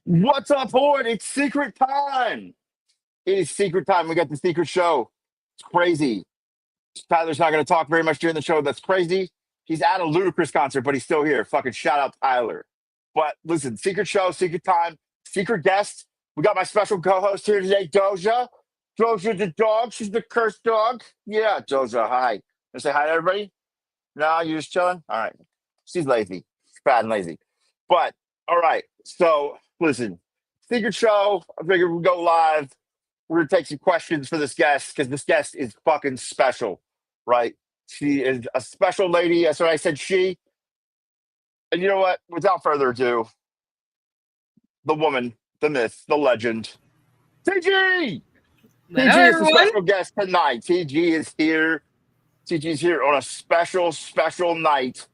What's up, Horde? It's secret time. It is secret time. We got the secret show. It's crazy. Tyler's not going to talk very much during the show. That's crazy. He's at a Ludacris concert, but he's still here. Fucking shout out Tyler. But listen, secret show, secret time, secret guest. We got my special co-host here today, Doja. Doja the dog. She's the cursed dog. Yeah, Doja. Hi. Want to say hi to everybody? No, you're just chilling? All right. She's lazy. She's fat and lazy. But all right. So listen, secret show. I figured we'll go live. We're gonna take some questions for this guest because this guest is fucking special, right? She is a special lady. That's what I said. She. And you know what? Without further ado, the woman, the myth, the legend, TG. Hello, TG is the everyone. special guest tonight. TG is here. TG is here on a special night.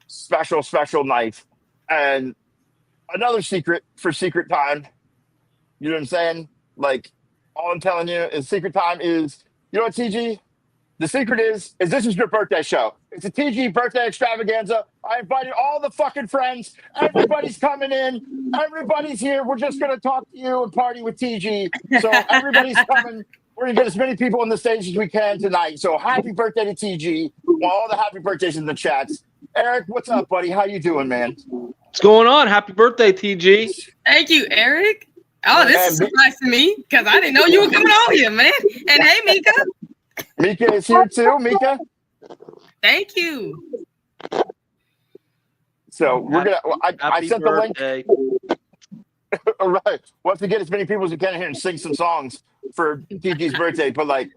Special night. And another secret for secret time. You know what I'm saying? Like, all I'm telling you is secret time is, you know what, TG? The secret is this is your birthday show. It's a TG birthday extravaganza. I invited all the fucking friends. Everybody's coming in. Everybody's here. We're just going to talk to you and party with TG. So everybody's coming. We're going to get as many people on the stage as we can tonight. So happy birthday to TG. All the happy birthdays in the chats. Eric, what's up, buddy? How you doing, man? What's going on? Happy birthday, TG. Thank you, Eric. Oh, this is a And surprise to me because I didn't know you were coming on here, man. And hey, Mika. Mika is here too. Mika. Thank you. So we're gonna. I Happy sent the link. birthday. All right. We'll have to get as many people as we can here and sing some songs for TG's birthday. But like,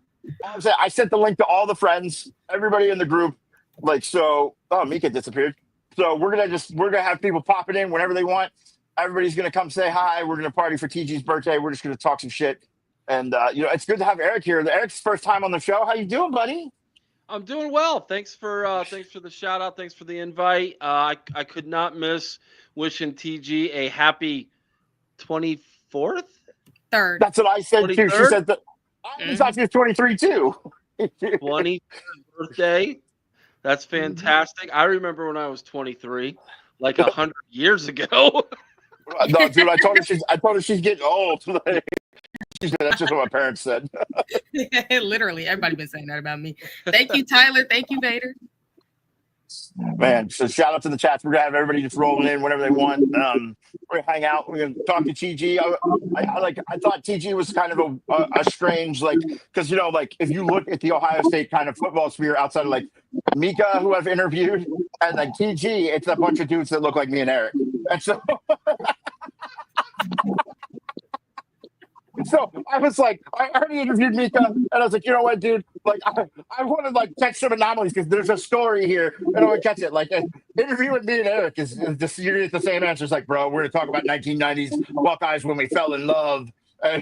I'm saying, I sent the link to all the friends, everybody in the group. Like, so, oh, Mika disappeared. So we're gonna have people popping in whenever they want. Everybody's gonna come say hi. We're gonna party for TG's birthday. We're just gonna talk some shit. And you know, it's good to have Eric here. Eric's first time on the show. How you doing, buddy? I'm doing well. Thanks for the shout out. Thanks for the invite. I could not miss wishing TG a happy 24th. Third. That's what I said too. She 23rd? said that I thought she was 23 too. 20th birthday. That's fantastic. I remember when I was 23, like 100 years ago. No, dude, I told her she's getting old. She said, that's just what my parents said. Literally, everybody been saying that about me. Thank you, Tyler. Thank you, Vader. Man, so shout out to the chats. We're gonna have everybody just rolling in whenever they want. We're gonna hang out. We're gonna talk to TG. I thought TG was kind of a strange, like, because you know, like if you look at the Ohio State kind of football sphere outside of like Mika, who I've interviewed, and like TG, it's a bunch of dudes that look like me and Eric. And so So I was like, I already interviewed Mika, and I was like, you know what, dude? Like, I want to like catch some anomalies because there's a story here, and I want to catch it. Like, interviewing me and Eric is just you get the same answer. It's like, bro, we're gonna talk about 1990s Buckeyes when we fell in love.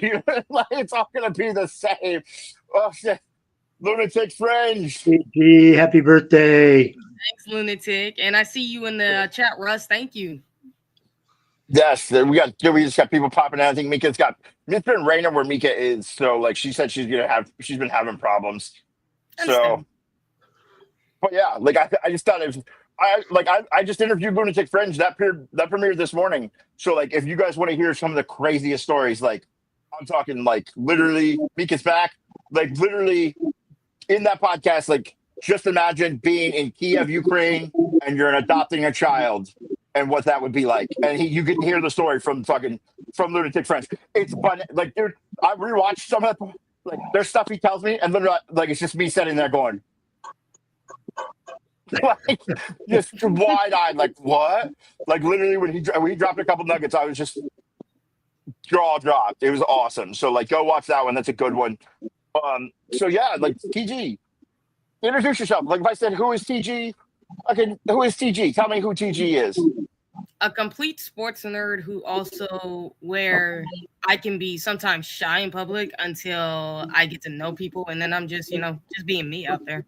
You know, like, it's all gonna be the same. Oh shit, Lunatic Fringe. TG, happy birthday. Thanks, Lunatic. And I see you in the chat, Russ. Thank you. Yes, we just got people popping out. I think Mika's been raining where Mika is, so like she said she's been having problems. So, but yeah, like I just thought it was I just interviewed Lunatic Fringe that premiered this morning. So like if you guys want to hear some of the craziest stories, like I'm talking like literally Mika's back, like literally in that podcast, like just imagine being in Kiev, Ukraine, and you're adopting a child. And what that would be like, and you can hear the story from Lunatic Fringe. It's fun, like, dude. I rewatched some of that. Like, there's stuff he tells me, and literally, like, it's just me sitting there going, like, just wide-eyed, like, what? Like, literally, when he dropped a couple nuggets, I was just jaw dropped. It was awesome. So, like, go watch that one. That's a good one. So yeah, like TG, introduce yourself. Like, if I said, "Who is TG?" Okay, who is TG? Tell me who TG is. A complete sports nerd who also where I can be sometimes shy in public until I get to know people, and then I'm just just being me out there.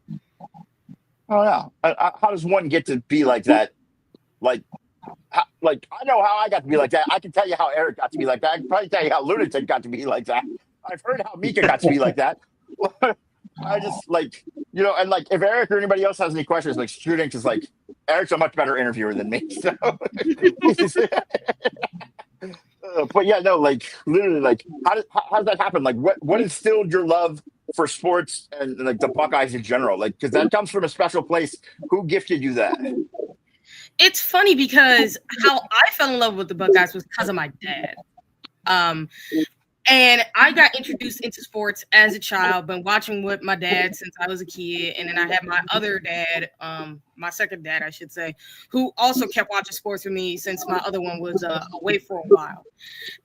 Oh yeah. How does one get to be like that? Like I know how I got to be like that. I can tell you how Eric got to be like that. I can probably tell you how Lunatic got to be like that. I've heard how Mika got to be like that. I just like, you know, and like if Eric or anybody else has any questions, like Student is like, Eric's a much better interviewer than me. So But yeah, no, like literally, like how did that happen? Like, what instilled your love for sports and like the Buckeyes in general? Like, because that comes from a special place. Who gifted you that? It's funny because how I fell in love with the Buckeyes was because of my dad. And I got introduced into sports as a child, been watching with my dad since I was a kid. And then I had my other dad, my second dad, I should say, who also kept watching sports with me since my other one was away for a while.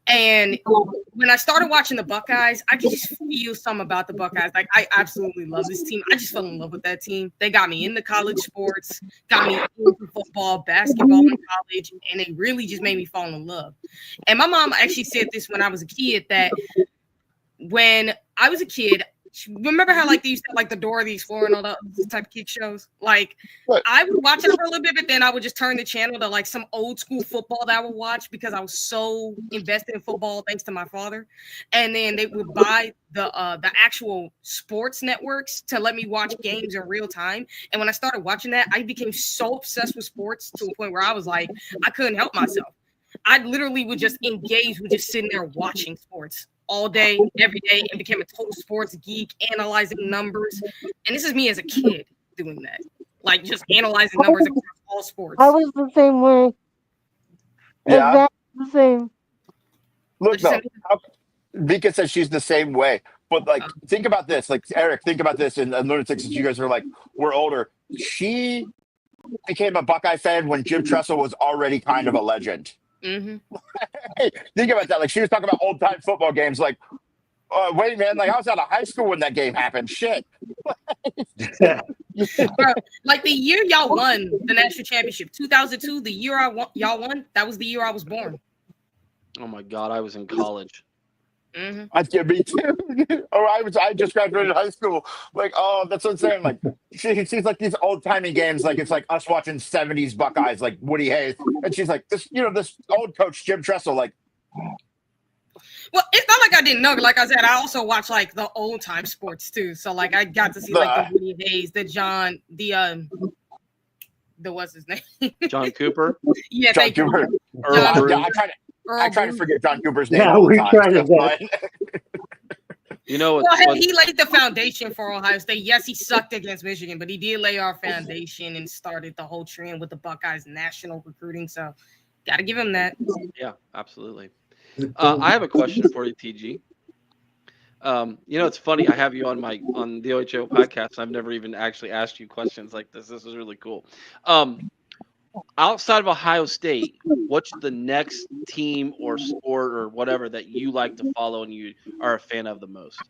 And when I started watching the Buckeyes, I could just feel something about the Buckeyes. Like, I absolutely love this team. I just fell in love with that team. They got me into college sports, got me into football, basketball in college, and it really just made me fall in love. And my mom actually said this when I was a kid, that when I was a kid, remember how like they used to have, like the Dora the Explorer and all that type of kid shows? Like, What? I would watch it for a little bit, but then I would just turn the channel to like some old school football that I would watch because I was so invested in football thanks to my father. And then they would buy the actual sports networks to let me watch games in real time. And when I started watching that, I became so obsessed with sports to a point where I was like, I couldn't help myself. I literally would just engage with just sitting there watching sports all day, every day, and became a total sports geek, analyzing numbers. And this is me as a kid doing that, like just analyzing numbers across all sports. I was the same way. Yeah. Exactly the same. Look, though, Vika says she's the same way. But like, think about this. Like, Eric, think about this. And Lunatics, since you guys are like, we're older. She became a Buckeye fan when Jim Tressel was already kind of a legend. Mm-hmm. Hey, think about that. Like, she was talking about old time football games. Like, wait, man. Like, I was out of high school when that game happened. Shit. Bro, like the year y'all won the national championship, 2002, the year y'all won, that was the year I was born. Oh my God, I was in college. Mm-hmm. I get me too. I just graduated high school. Like, oh, that's what I'm saying. Like, she's like these old timey games. Like, it's like us watching 70s Buckeyes, like Woody Hayes, and she's like this. This old coach Jim Tressel. Like, well, it's not like I didn't know. Like I said, I also watch like the old time sports too. So like I got to see like the Woody Hayes, the John, the what's his name? John Cooper. Yeah, John Cooper. I try to forget John Cooper's name. Yeah, all the we time. try to You know well, he laid the foundation for Ohio State. Yes, he sucked against Michigan, but he did lay our foundation and started the whole trend with the Buckeyes national recruiting. So, got to give him that. Yeah, absolutely. I have a question for you, TG. It's funny. I have you on the OHO podcast. I've never even actually asked you questions like this. This is really cool. Outside of Ohio State, what's the next team or sport or whatever that you like to follow and you are a fan of the most?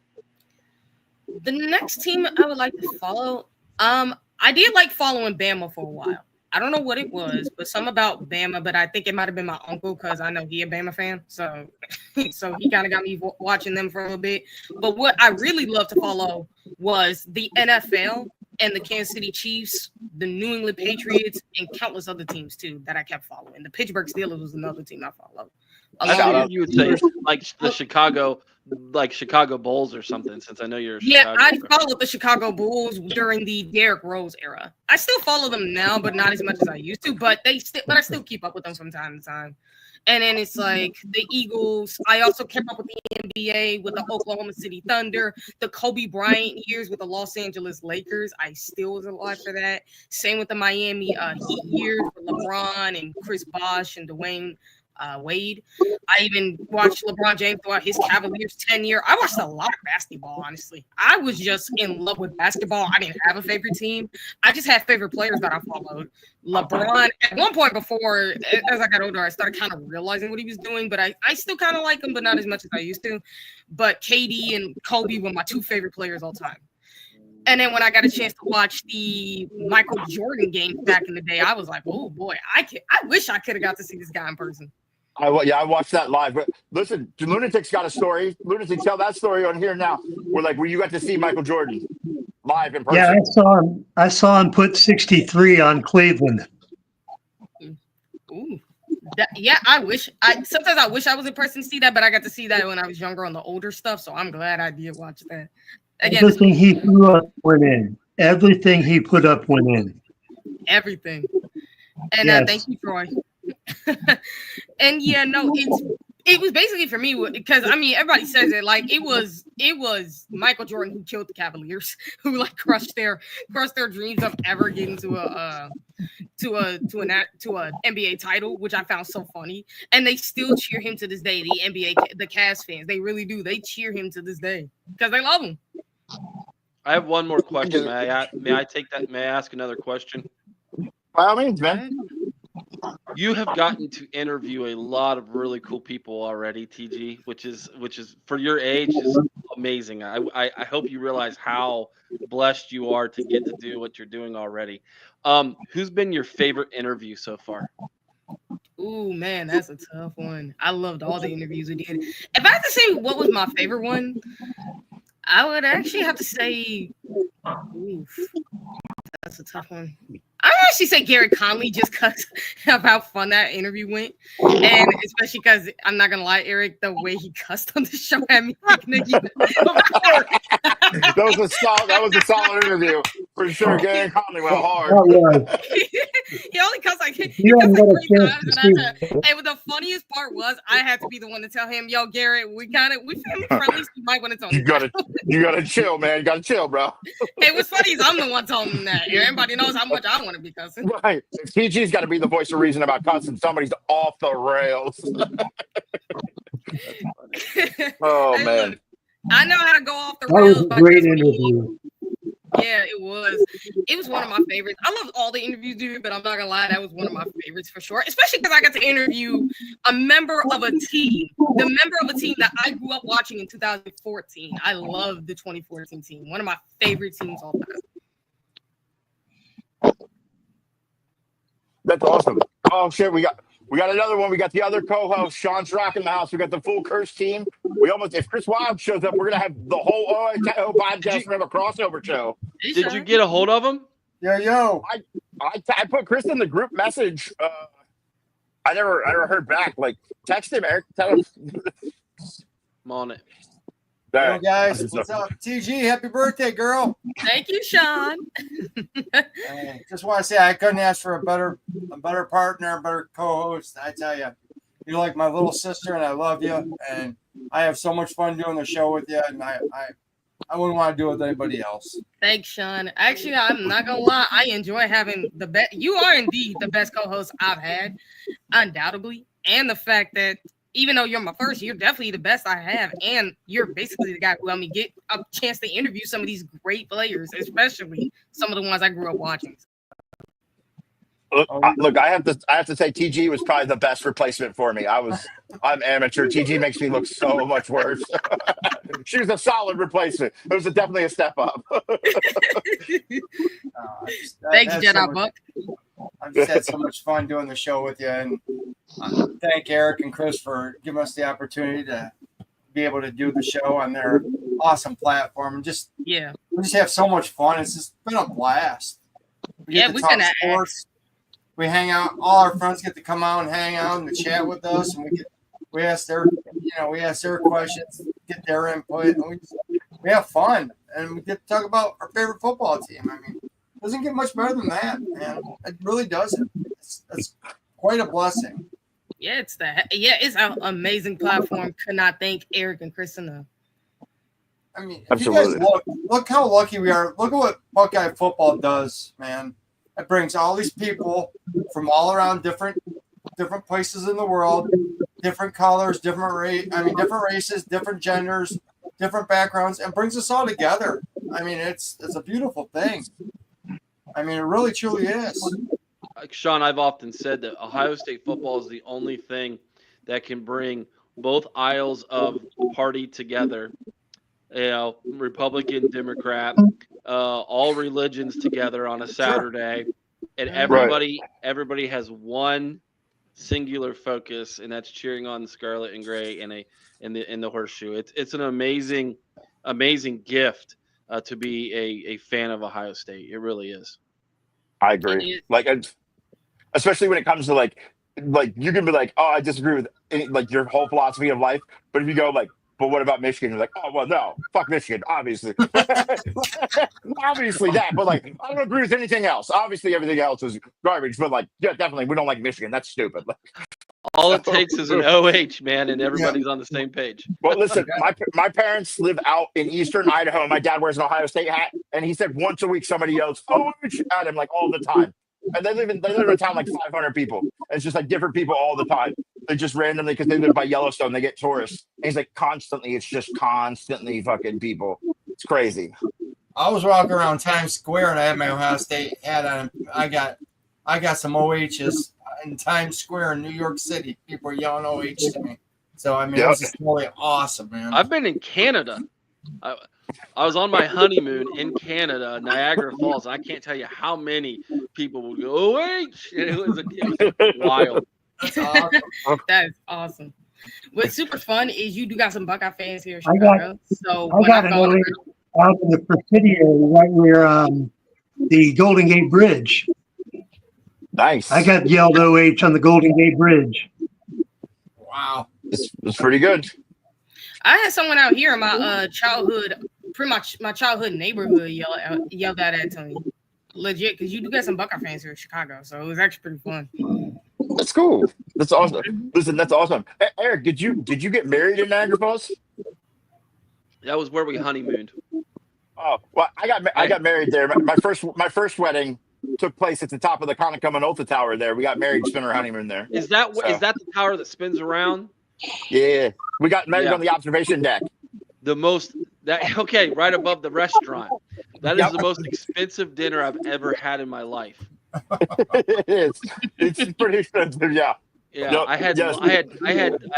The next team I would like to follow, I did like following Bama for a while. I don't know what it was, but something about Bama, but I think it might have been my uncle because I know he a Bama fan. So he kind of got me watching them for a little bit. But what I really loved to follow was the NFL and the Kansas City Chiefs, the New England Patriots, and countless other teams too that I kept following. The Pittsburgh Steelers was another team I followed. I thought you would say like the Chicago Bulls or something, since I know you're I followed the Chicago Bulls during the Derrick Rose era. I still follow them now, but not as much as I used to. But I still keep up with them from time to time. And then it's like the Eagles. I also kept up with the NBA with the Oklahoma City Thunder, the Kobe Bryant years with the Los Angeles Lakers. I still was alive for that. Same with the Miami Heat years with LeBron and Chris Bosh and Dwayne Wade. I even watched LeBron James throughout his Cavaliers tenure. I watched a lot of basketball, honestly. I was just in love with basketball. I didn't have a favorite team. I just had favorite players that I followed. LeBron, at one point before, as I got older, I started kind of realizing what he was doing, but I still kind of like him, but not as much as I used to. But KD and Kobe were my two favorite players all time. And then when I got a chance to watch the Michael Jordan game back in the day, I was like, oh boy, I wish I could have got to see this guy in person. I watched that live. But listen, Lunatic's got a story. Lunatic, tell that story on here now. Where you got to see Michael Jordan live in person. Yeah, I saw him put 63 on Cleveland. Ooh. Sometimes I wish I was in person to see that, but I got to see that when I was younger on the older stuff. So I'm glad I did watch that. Again, Everything he put up went in. Everything he put up went in. Everything. And Yes. thank you, Troy. And yeah, no, It was basically for me because I mean everybody says it like it was Michael Jordan who killed the Cavaliers, who like crushed their dreams of ever getting to an NBA title, which I found so funny. And they still cheer him to this day. The Cavs fans, they really do. They cheer him to this day because they love him. I have one more question. May I take that? May I ask another question? By all means, man. You have gotten to interview a lot of really cool people already, TG, which is for your age is amazing. I hope you realize how blessed you are to get to do what you're doing already. Who's been your favorite interview so far? Ooh, man, that's a tough one. I loved all the interviews we did. If I had to say what was my favorite one, I would actually have to say, oof, that's a tough one. I would actually say Garrett Conley just because of how fun that interview went. And especially because I'm not going to lie, Eric, the way he cussed on the show had me thinking again. That was a solid interview for sure. Garrett Conley went hard. He only cussed like he You cussed haven't like got a 3 chance times. to speak. And the funniest part was I had to be the one to tell him, yo, Garrett, we family friendly, so you might want to tell him. You gotta chill, man. You gotta chill, bro. Hey, what's funny is I'm the one telling him that. Everybody knows how much I want to be cussing. Right. TG's got to be the voice of reason about cussing. Somebody's off the rails. Oh, Hey, man. look, I know how to go off the That was rails. a but great just me. interview. Yeah, it was. It was one of my favorites. I loved all the interviews, dude, but I'm not gonna lie, that was one of my favorites for sure. Especially because I got to interview a member of a team, the member of a team that I grew up watching in 2014. I love the 2014 team, one of my favorite teams all time. That's awesome. Oh, shit. We got another one. We got the other co-host, Sean's rocking the house. We got the full curse team. If Chris Wilde shows up, we're gonna have the whole podcast and have a crossover show. Did you get a hold of him? Yo. I put Chris in the group message. I never heard back. Like, text him, Eric. Tell him. I'm on it. Yo, guys, what's up? TG, happy birthday, girl. Thank you, Sean. Just want to say I couldn't ask for a better partner, a better co-host. I tell you, you're like my little sister, and I love you. And I have so much fun doing the show with you, and I wouldn't want to do it with anybody else. Thanks, Sean. Actually, I'm not gonna lie, I enjoy having the best. You are indeed the best co-host I've had, undoubtedly. And the fact that even though you're my first, you're definitely the best I have. And you're basically the guy who let me get a chance to interview some of these great players, especially some of the ones I grew up watching. Look, I have to say TG was probably the best replacement for me. I'm amateur. TG makes me look so much worse. She was a solid replacement. It was definitely a step up. Thanks, Jedi Buck. I've just had so much fun doing the show with you, and thank Eric and Chris for giving us the opportunity to be able to do the show on their awesome platform. And we just have so much fun. It's just been a blast. We talk sports. We hang out. All our friends get to come out and hang out and chat with us, and we ask their questions, get their input, and we have fun, and we get to talk about our favorite football team. I mean, it doesn't get much better than that, man. It really doesn't. It's quite a blessing. Yeah, it's an amazing platform. Could not thank Eric and Chris enough. I mean, if you guys look how lucky we are. Look at what Buckeye football does, man. It brings all these people from all around different places in the world, different colors, different races, different genders, different backgrounds, and brings us all together. I mean, it's a beautiful thing. I mean, it really truly is. Sean, I've often said that Ohio State football is the only thing that can bring both aisles of the party together. You know, Republican, Democrat, all religions together on a Saturday, and everybody has one singular focus, and that's cheering on Scarlet and Gray in the horseshoe. It's an amazing gift to be a fan of Ohio State. It really is. I agree. Like, especially when it comes to like you can be like, oh, I disagree with your whole philosophy of life, but if you go like, but what about Michigan? You're like, oh, well, no, fuck Michigan, obviously. Obviously that, but like, I don't agree with anything else. Obviously, everything else is garbage, but like, yeah, definitely, we don't like Michigan. That's stupid. All it takes is an OH, man, and everybody's on the same page. Well, listen, my parents live out in eastern Idaho. My dad wears an Ohio State hat, and he said once a week somebody yells "OH" at him like all the time. And they live in a town like 500 people. And it's just like different people all the time. They just randomly, because they live by Yellowstone, they get tourists. And he's like constantly, it's just constantly fucking people. It's crazy. I was walking around Times Square and I had my Ohio State hat on. I got some OHs in Times Square in New York City. People are yelling OH to me. So I mean, it was just really awesome, man. I've been in Canada. I was on my honeymoon in Canada, Niagara Falls. I can't tell you how many people would go OH. It was wild. That's awesome. That is awesome. What's super fun is you do got some Buckeye fans here in I Chicago. I got an OH out in the Presidio right near the Golden Gate Bridge. Nice. I got yelled OH on the Golden Gate Bridge. Wow. It's pretty good. I had someone out here in my childhood, pretty much my childhood neighborhood, yelled out at me. Legit, because you do get some Buckeye fans here in Chicago, so it was actually pretty fun. That's cool. That's awesome. Listen, that's awesome. Hey, Eric, did you get married in Niagara Falls? That was where we honeymooned. Oh, well, I got married there. My first wedding took place at the top of the Conacuh Minolta Tower there. We got married, spent our honeymoon there. Is that the tower that spins around? Yeah. We got married on the observation deck. Right above the restaurant. That is the most expensive dinner I've ever had in my life. It is. It's pretty expensive, yeah. Yeah, Yep. I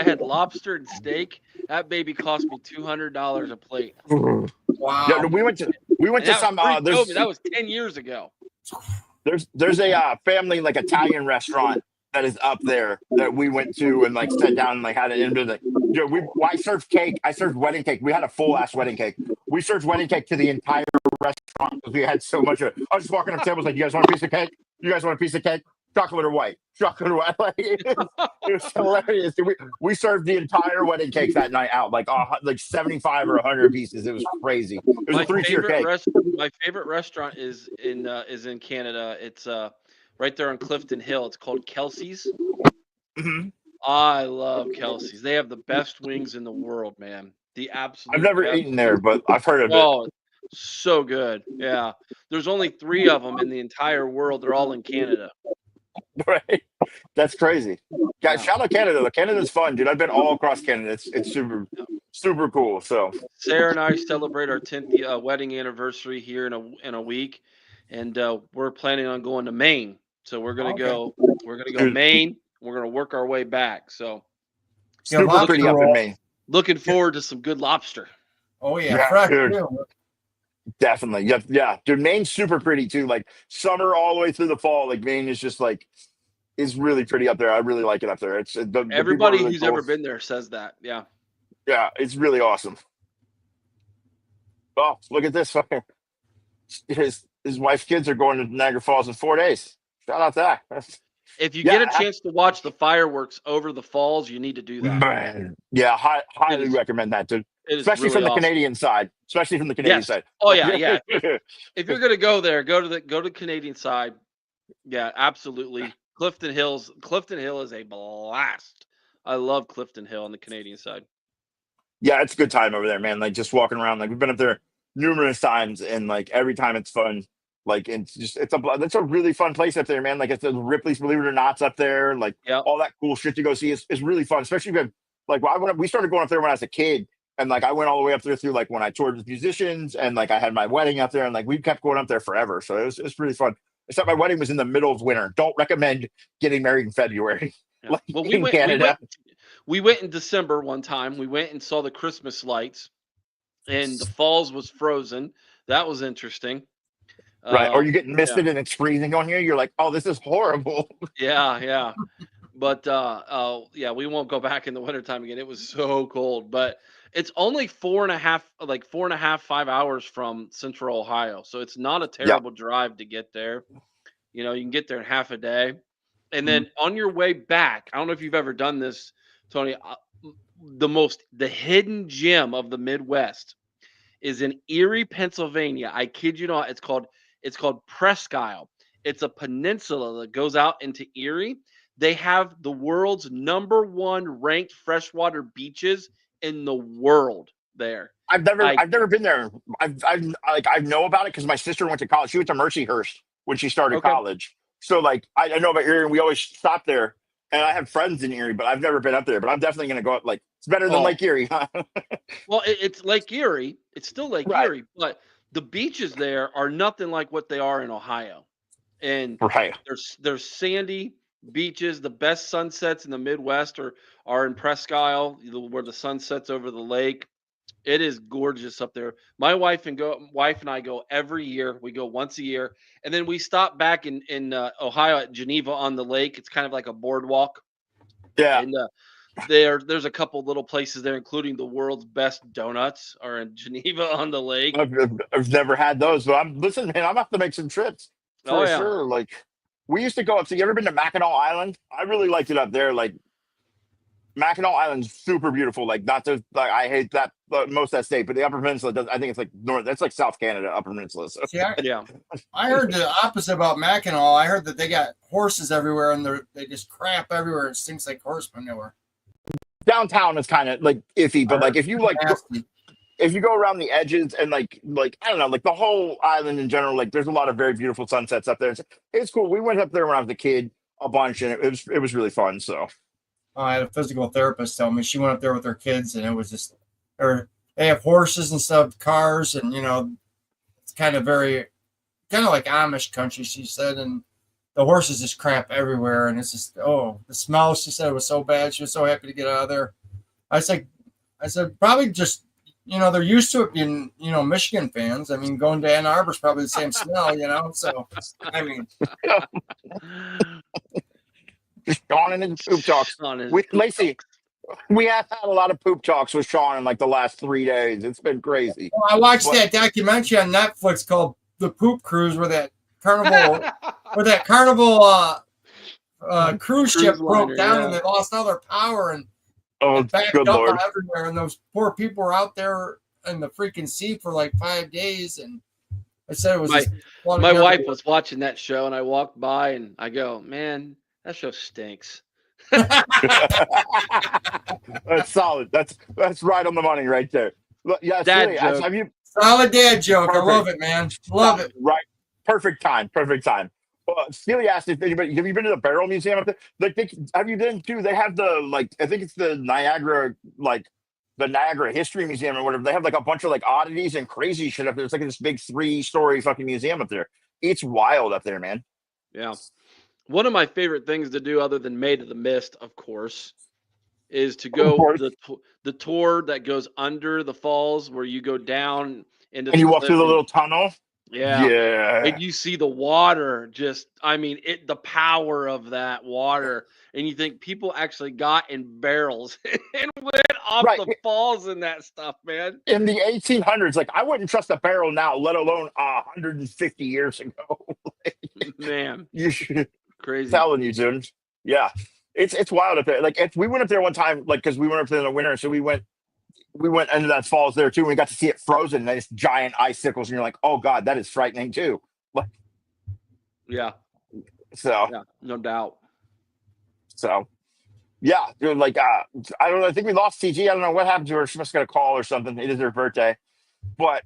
had lobster and steak. That baby cost me $200 a plate. Wow. Yeah, we went to some that was 10 years ago. There's a family like Italian restaurant that is up there that we went to and like sat down and like had it into the I served cake. I served wedding cake. We had a full ass wedding cake. We served wedding cake to the entire restaurant because we had so much of it. I was just walking up to tables like, you guys want a piece of cake? You guys want a piece of cake? Chocolate or white? Chocolate or white? Like, it was hilarious. We served the entire wedding cake that night out, like 75 or 100 pieces. It was crazy. It was a 3-tier cake. My favorite restaurant is in Canada. It's right there on Clifton Hill. It's called Kelsey's. Mm-hmm. I love Kelsey's. They have the best wings in the world, man. The absolute. I've never eaten there, but I've heard of it. Oh, so good. Yeah. There's only 3 of them in the entire world. They're all in Canada. Right. That's crazy. Guys, shout out Canada. Canada's fun, dude. I've been all across Canada. It's super, super cool. So Sarah and I celebrate our 10th wedding anniversary here in a week, and we're planning on going to Maine. So we're gonna go. We're gonna go Maine. We're gonna work our way back. So super pretty up in Maine. Looking forward to some good lobster. Oh yeah, fresh too. Definitely. Yeah. Dude, Maine's super pretty too. Like summer all the way through the fall. Like Maine is just like is really pretty up there. I really like it up there. It's everybody who's ever been there says that. Yeah. Yeah, it's really awesome. Oh, look at this. His wife's kids are going to Niagara Falls in 4 days. Shout out that. If you get a chance to watch the fireworks over the falls, you need to do that. Man. Yeah, highly recommend that, dude. Especially really from the Canadian side. Especially from the Canadian side. Oh yeah. If you're gonna go there, go to the Canadian side. Yeah, absolutely. Clifton Hill is a blast. I love Clifton Hill on the Canadian side. Yeah, it's a good time over there, man. Like just walking around. Like we've been up there numerous times, and like every time it's fun. Like it's a really fun place up there, man. Like it's the Ripley's Believe It or Not's up there. Like all that cool shit to go see is really fun. Especially if we started going up there when I was a kid. And like I went all the way up there through like when I toured with musicians and like I had my wedding up there and like we kept going up there forever. So it was really fun. Except my wedding was in the middle of winter. Don't recommend getting married in February. Yeah. Like well, we went in December one time. We went and saw the Christmas lights and the falls was frozen. That was interesting. Right. Or you get misted and it's freezing on you. You're like, oh, this is horrible. Yeah. But we won't go back in the wintertime again. It was so cold. But it's only 4.5, 5 hours from Central Ohio. So it's not a terrible drive to get there. You know, you can get there in half a day. And then on your way back, I don't know if you've ever done this, Tony, the hidden gem of the Midwest is in Erie, Pennsylvania. I kid you not, it's called Presque Isle. It's a peninsula that goes out into Erie. They have the world's #1 ranked freshwater beaches in the world there. I've Like, never been there. I know about it because my sister went to college. She went to Mercyhurst when she started okay. college. So like I know about Erie, and we always stop there. And I have friends in Erie, but I've never been up there. But I'm definitely going to go up. Like it's better than Oh, Lake Erie, huh? well, it's Lake Erie. It's still Lake Right. Erie, but the beaches there are nothing like what they are in Ohio. And Right. there's sandy beaches. The best sunsets in the Midwest are in Presque Isle, where the sun sets over the lake. It is gorgeous up there. My wife and I go every year. We go once a year, and then we stop back in Ohio at Geneva on the lake. It's kind of like a boardwalk, Yeah. and there's a couple little places there, including the world's best donuts are in Geneva on the lake. I've never had those, but listen, man, I'm gonna have to make some trips Oh for yeah, sure. Like we used to go up. So you ever been to Mackinac Island? I really liked it up there. Like Mackinac Island's super beautiful. Like not to like I hate that most of that state, but the Upper Peninsula does. I think it's like north. That's like South Canada, Upper Peninsula. So. See, yeah. I heard the opposite about Mackinac. I heard that they got horses everywhere and they just crap everywhere. It stinks like horse manure. Downtown is kind of like iffy, but like if you like Nasty. if you go around the edges and like I don't know, like the whole island in general, like there's a lot of very beautiful sunsets up there. It's cool. We went up there when I was a kid a bunch, and it was really fun. So I had a physical therapist tell me she went up there with her kids, and it was just, or they have horses and stuff, cars, and it's kind of like Amish country, she said, and the horses just crap everywhere, and it's just the smell. She said it was so bad. She was so happy to get out of there. I said probably just they're used to it being Michigan fans. I mean, going to Ann Arbor is probably the same smell, So I mean. Sean and his poop talks. Lacey, we have had a lot of poop talks with Sean in like the last 3 days. It's been crazy. Well, I watched that documentary on Netflix called The Poop Cruise, where that carnival cruise ship broke down and they lost all their power and backed good up Lord. everywhere. And those poor people were out there in the freaking sea for like 5 days. And I said it was my wife was watching that show, and I walked by and I go, man, that show stinks. That's solid. That's right on the money right there. Yeah, Dad joke. Solid dad joke. Perfect. I love it, man. Love it. Right. Perfect time. Steely asked if anybody have you been to the Barrel Museum up there? Like have you been to? They have the I think it's the Niagara History Museum or whatever. They have like a bunch of like oddities and crazy shit up there. It's like this big 3-story fucking museum up there. It's wild up there, man. Yeah. One of my favorite things to do, other than Maid of the Mist, of course, is to go the tour that goes under the falls, where you go down into and you walk through the little tunnel. Yeah. And you see the water the power of that water. And you think people actually got in barrels and went off the falls and that stuff, man. In the 1800s, like I wouldn't trust a barrel now, let alone 150 years ago. Man, you should. Crazy. Telling you, dude. Yeah. It's wild up there. Like we went up there one time, like because we went up there in the winter, so we went into that falls there too, and we got to see it frozen, and it's giant icicles, and you're like, oh god, that is frightening too. Like, yeah. So yeah, no doubt. So yeah, dude, like I don't know. I think we lost TG. I don't know what happened to her. She must have got a call or something. It is her birthday. But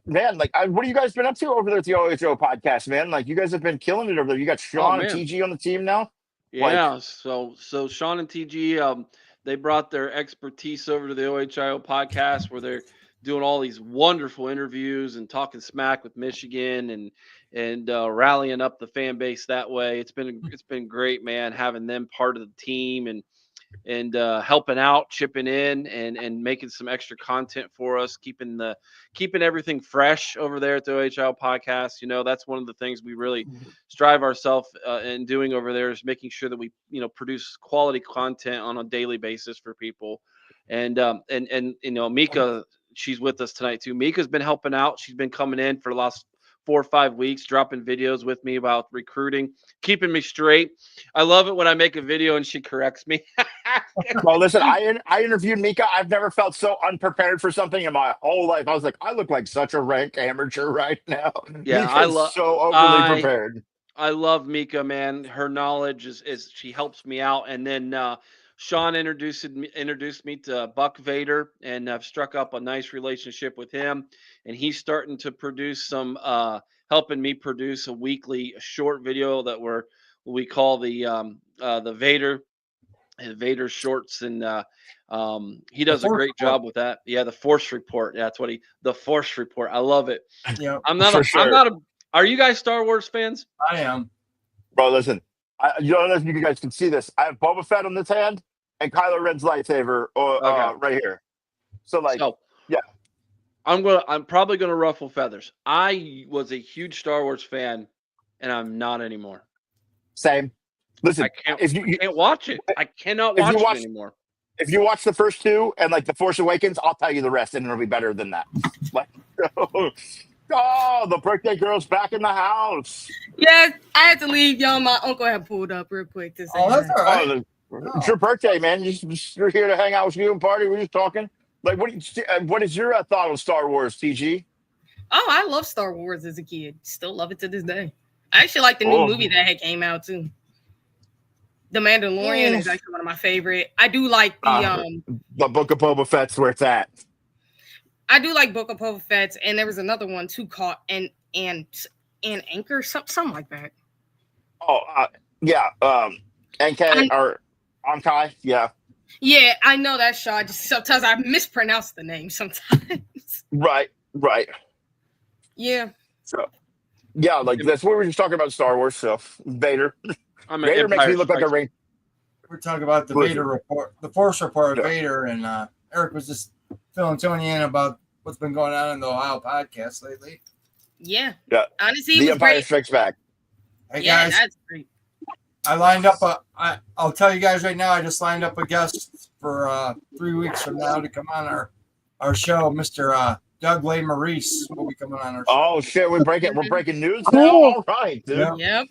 man, like what have you guys been up to over there at the OHO podcast, man? Like you guys have been killing it over there. You got Sean and TG on the team now. Yeah, so Sean and TG, they brought their expertise over to the OHIO podcast, where they're doing all these wonderful interviews and talking smack with Michigan and rallying up the fan base that way. It's been great, man, having them part of the team and helping out, chipping in, and making some extra content for us, keeping everything fresh over there at the OHL podcast. That's one of the things we really strive ourselves in doing over there, is making sure that we produce quality content on a daily basis for people. And Mika, she's with us tonight too. Mika's been helping out. She's been coming in for the last 4 or 5 weeks, dropping videos with me about recruiting, keeping me straight. I love it when I make a video and she corrects me. Well, listen, I interviewed Mika. I've never felt so unprepared for something in my whole life. I was like, I look like such a rank amateur right now. Yeah, Mika's so overly prepared. I love Mika, man. Her knowledge is she helps me out. And then Sean introduced me to Buck Vader, and I've struck up a nice relationship with him. And he's starting to produce some helping me produce a weekly short video that we call the Vader shorts, and he does a great job with that. Yeah, the Force Report. Yeah, that's the Force Report. I love it. Yeah, I'm not Are you guys Star Wars fans? I am. Bro, listen. You don't know if you guys can see this. I have Boba Fett on this hand and Kylo Ren's lightsaber right here. So yeah. I'm probably gonna ruffle feathers. I was a huge Star Wars fan, and I'm not anymore. Same. Listen, I can't watch it. I cannot watch it anymore. If you watch the first two and like the Force Awakens, I'll tell you the rest, and it'll be better than that. Like, oh, the birthday girl's back in the house. Yeah, I had to leave, y'all. My uncle had pulled up real quick to say. Oh, that's all right. It's your birthday, man. You're here to hang out with you and party. We're just talking. Like, what is your thought on Star Wars, TG? Oh, I love Star Wars as a kid. Still love it to this day. I actually like the new movie that had came out too. The Mandalorian is actually one of my favorite. I do like the Book of Boba Fett's where it's at. I do like Book of Boba Fett's, and there was another one too called and Anchor, something like that. Oh, yeah. NK or Ankai, yeah. Yeah, I know that show. Sometimes I mispronounce the name sometimes. Right. Yeah. So, yeah, like that's what we were just talking about Star Wars stuff. Vader. Vader makes me look like a ring. We're talking about the Vader report, the Force report of Vader, and Eric was just filling Tony in about what's been going on in the Ohio podcast lately. Yeah. Honestly, The Empire Strikes Back. Hey guys, that's great. I lined up I'll tell you guys right now, I just lined up a guest for 3 weeks from now to come on our show. Mr. Doug Lay Maurice will be coming on our show. Oh shit, we're breaking news now. All right, dude. Yep.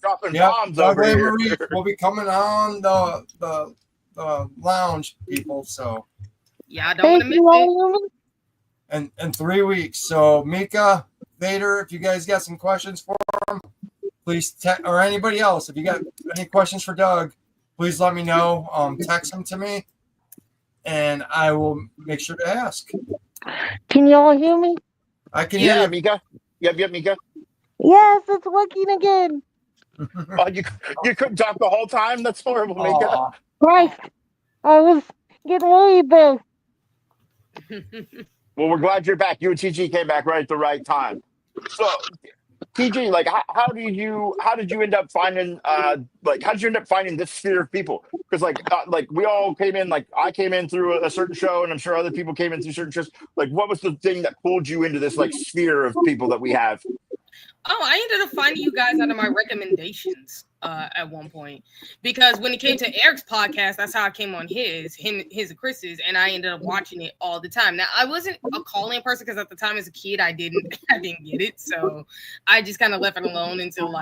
Dropping bombs Doug over Lay here. Maurice will be coming on the lounge, people. So yeah, I don't want to miss it. In 3 weeks. So Mika, Vader, if you guys got some questions for him, please or anybody else, if you got any questions for Doug, please let me know. Text them to me, and I will make sure to ask. Can y'all hear me? I can hear you, Mika. Yep, Mika. Yes, it's working again. Oh, you couldn't talk the whole time? That's horrible, Mika. Christ, I was getting worried there. Well, we're glad you're back. You and TG came back right at the right time. So, TG, like, how did you end up finding this sphere of people? Because like we all came in, like I came in through a certain show, and I'm sure other people came in through certain shows. Like, what was the thing that pulled you into this like sphere of people that we have? Oh, I ended up finding you guys out of my recommendations at one point, because when it came to Eric's podcast, that's how I came on his and Chris's, and I ended up watching it all the time. Now, I wasn't a call-in person because at the time as a kid, I didn't get it, so I just kind of left it alone until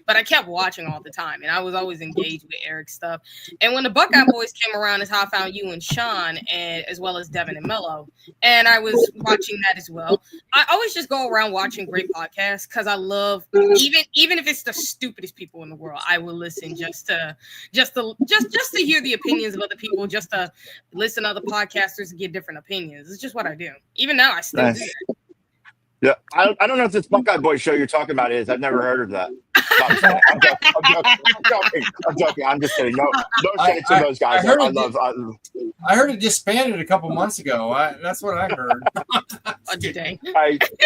but I kept watching all the time, and I was always engaged with Eric's stuff. And when the Buckeye Boys came around, is how I found you and Sean, and as well as Devin and Mello, and I was watching that as well. I always just go around watching great podcasts because I love, even if it's the stupidest people in the world, I will listen just to hear the opinions of other people, just to listen to other podcasters and get different opinions. It's just what I do. Even now, I still do that. Yeah, I don't know if this Buckeye Boys show you're talking about is. I've never heard of that. I'm joking. I'm just kidding. No shade to those guys. I heard it disbanded a couple months ago. That's what I heard.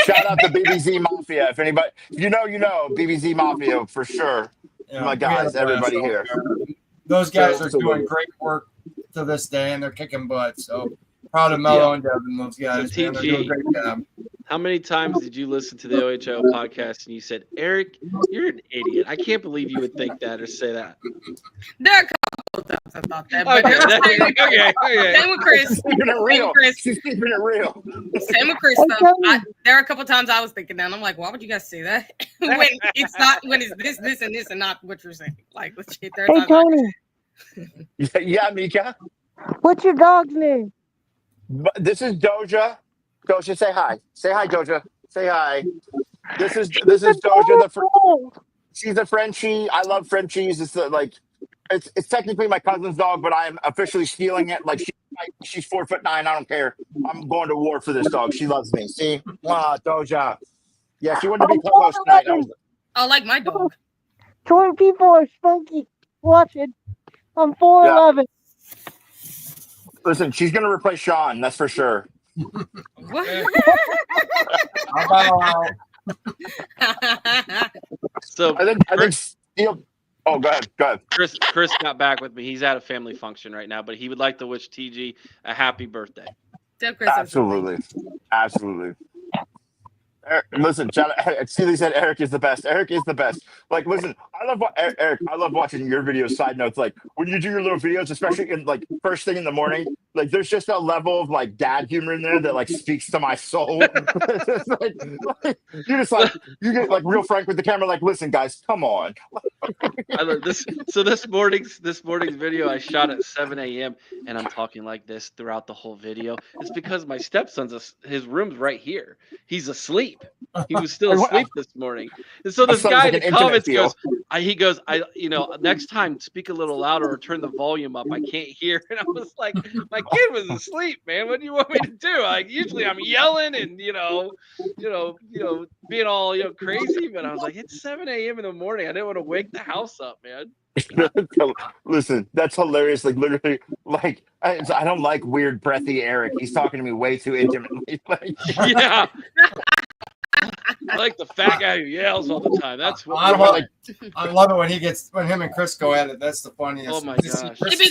Shout out to BBZ Mafia. If anybody, you know, BBZ Mafia for sure. Yeah, my guys, everybody here. Those guys are doing great work to this day, and they're kicking butt. So proud of Mello and Devin. Those guys, so man, they're doing a great job. How many times did you listen to the OHO podcast and you said, Eric, you're an idiot? I can't believe you would think that or say that. There are a couple times I thought that. But okay. Same with Chris. Keeping it real. She's keeping it real. Same with Chris, though. There are a couple times I was thinking that. I'm like, why would you guys say that? when it's this, and this, and not what you're saying. Like, let's get there. Hey, Tony. Yeah, Mika. What's your dog's name? This is Doja. Doja, say hi. Say hi, Doja. Say hi. This is Doja. she's a Frenchie. I love Frenchies. It's like it's technically my cousin's dog, but I'm officially stealing it. Like she's 4'9". I don't care. I'm going to war for this dog. She loves me. See, Doja. Yeah, she wanted to be co-host tonight. I like my dog. Short people are spunky. Watch it. I'm 4'11". Listen, she's gonna replace Sean. That's for sure. What? So I think Steel. Oh, go ahead. Chris got back with me. He's at a family function right now, but he would like to wish TG a happy birthday. Absolutely. Listen, Steely said Eric is the best. Eric is the best. Like, listen, Eric, I love watching your videos. Side notes, like when you do your little videos, especially in like first thing in the morning, like there's just a level of like dad humor in there that like speaks to my soul. You get like real frank with the camera. Like, listen, guys, come on. I love this. So this morning's video I shot at 7 a.m. and I'm talking like this throughout the whole video. It's because my stepson's his room's right here. He's asleep. He was still asleep this morning. And so this guy in the comments goes, next time speak a little louder or turn the volume up. I can't hear. And I was like, my kid was asleep, man. What do you want me to do? Like usually I'm yelling and being all crazy, but I was like, it's 7 a.m. in the morning. I didn't want to wake the house up, man. Listen, that's hilarious. Like literally, like I don't like weird breathy Eric. He's talking to me way too intimately. Yeah. I like the fat guy who yells all the time. That's what I love it when him and Chris go at it. That's the funniest. Oh my gosh. It'd be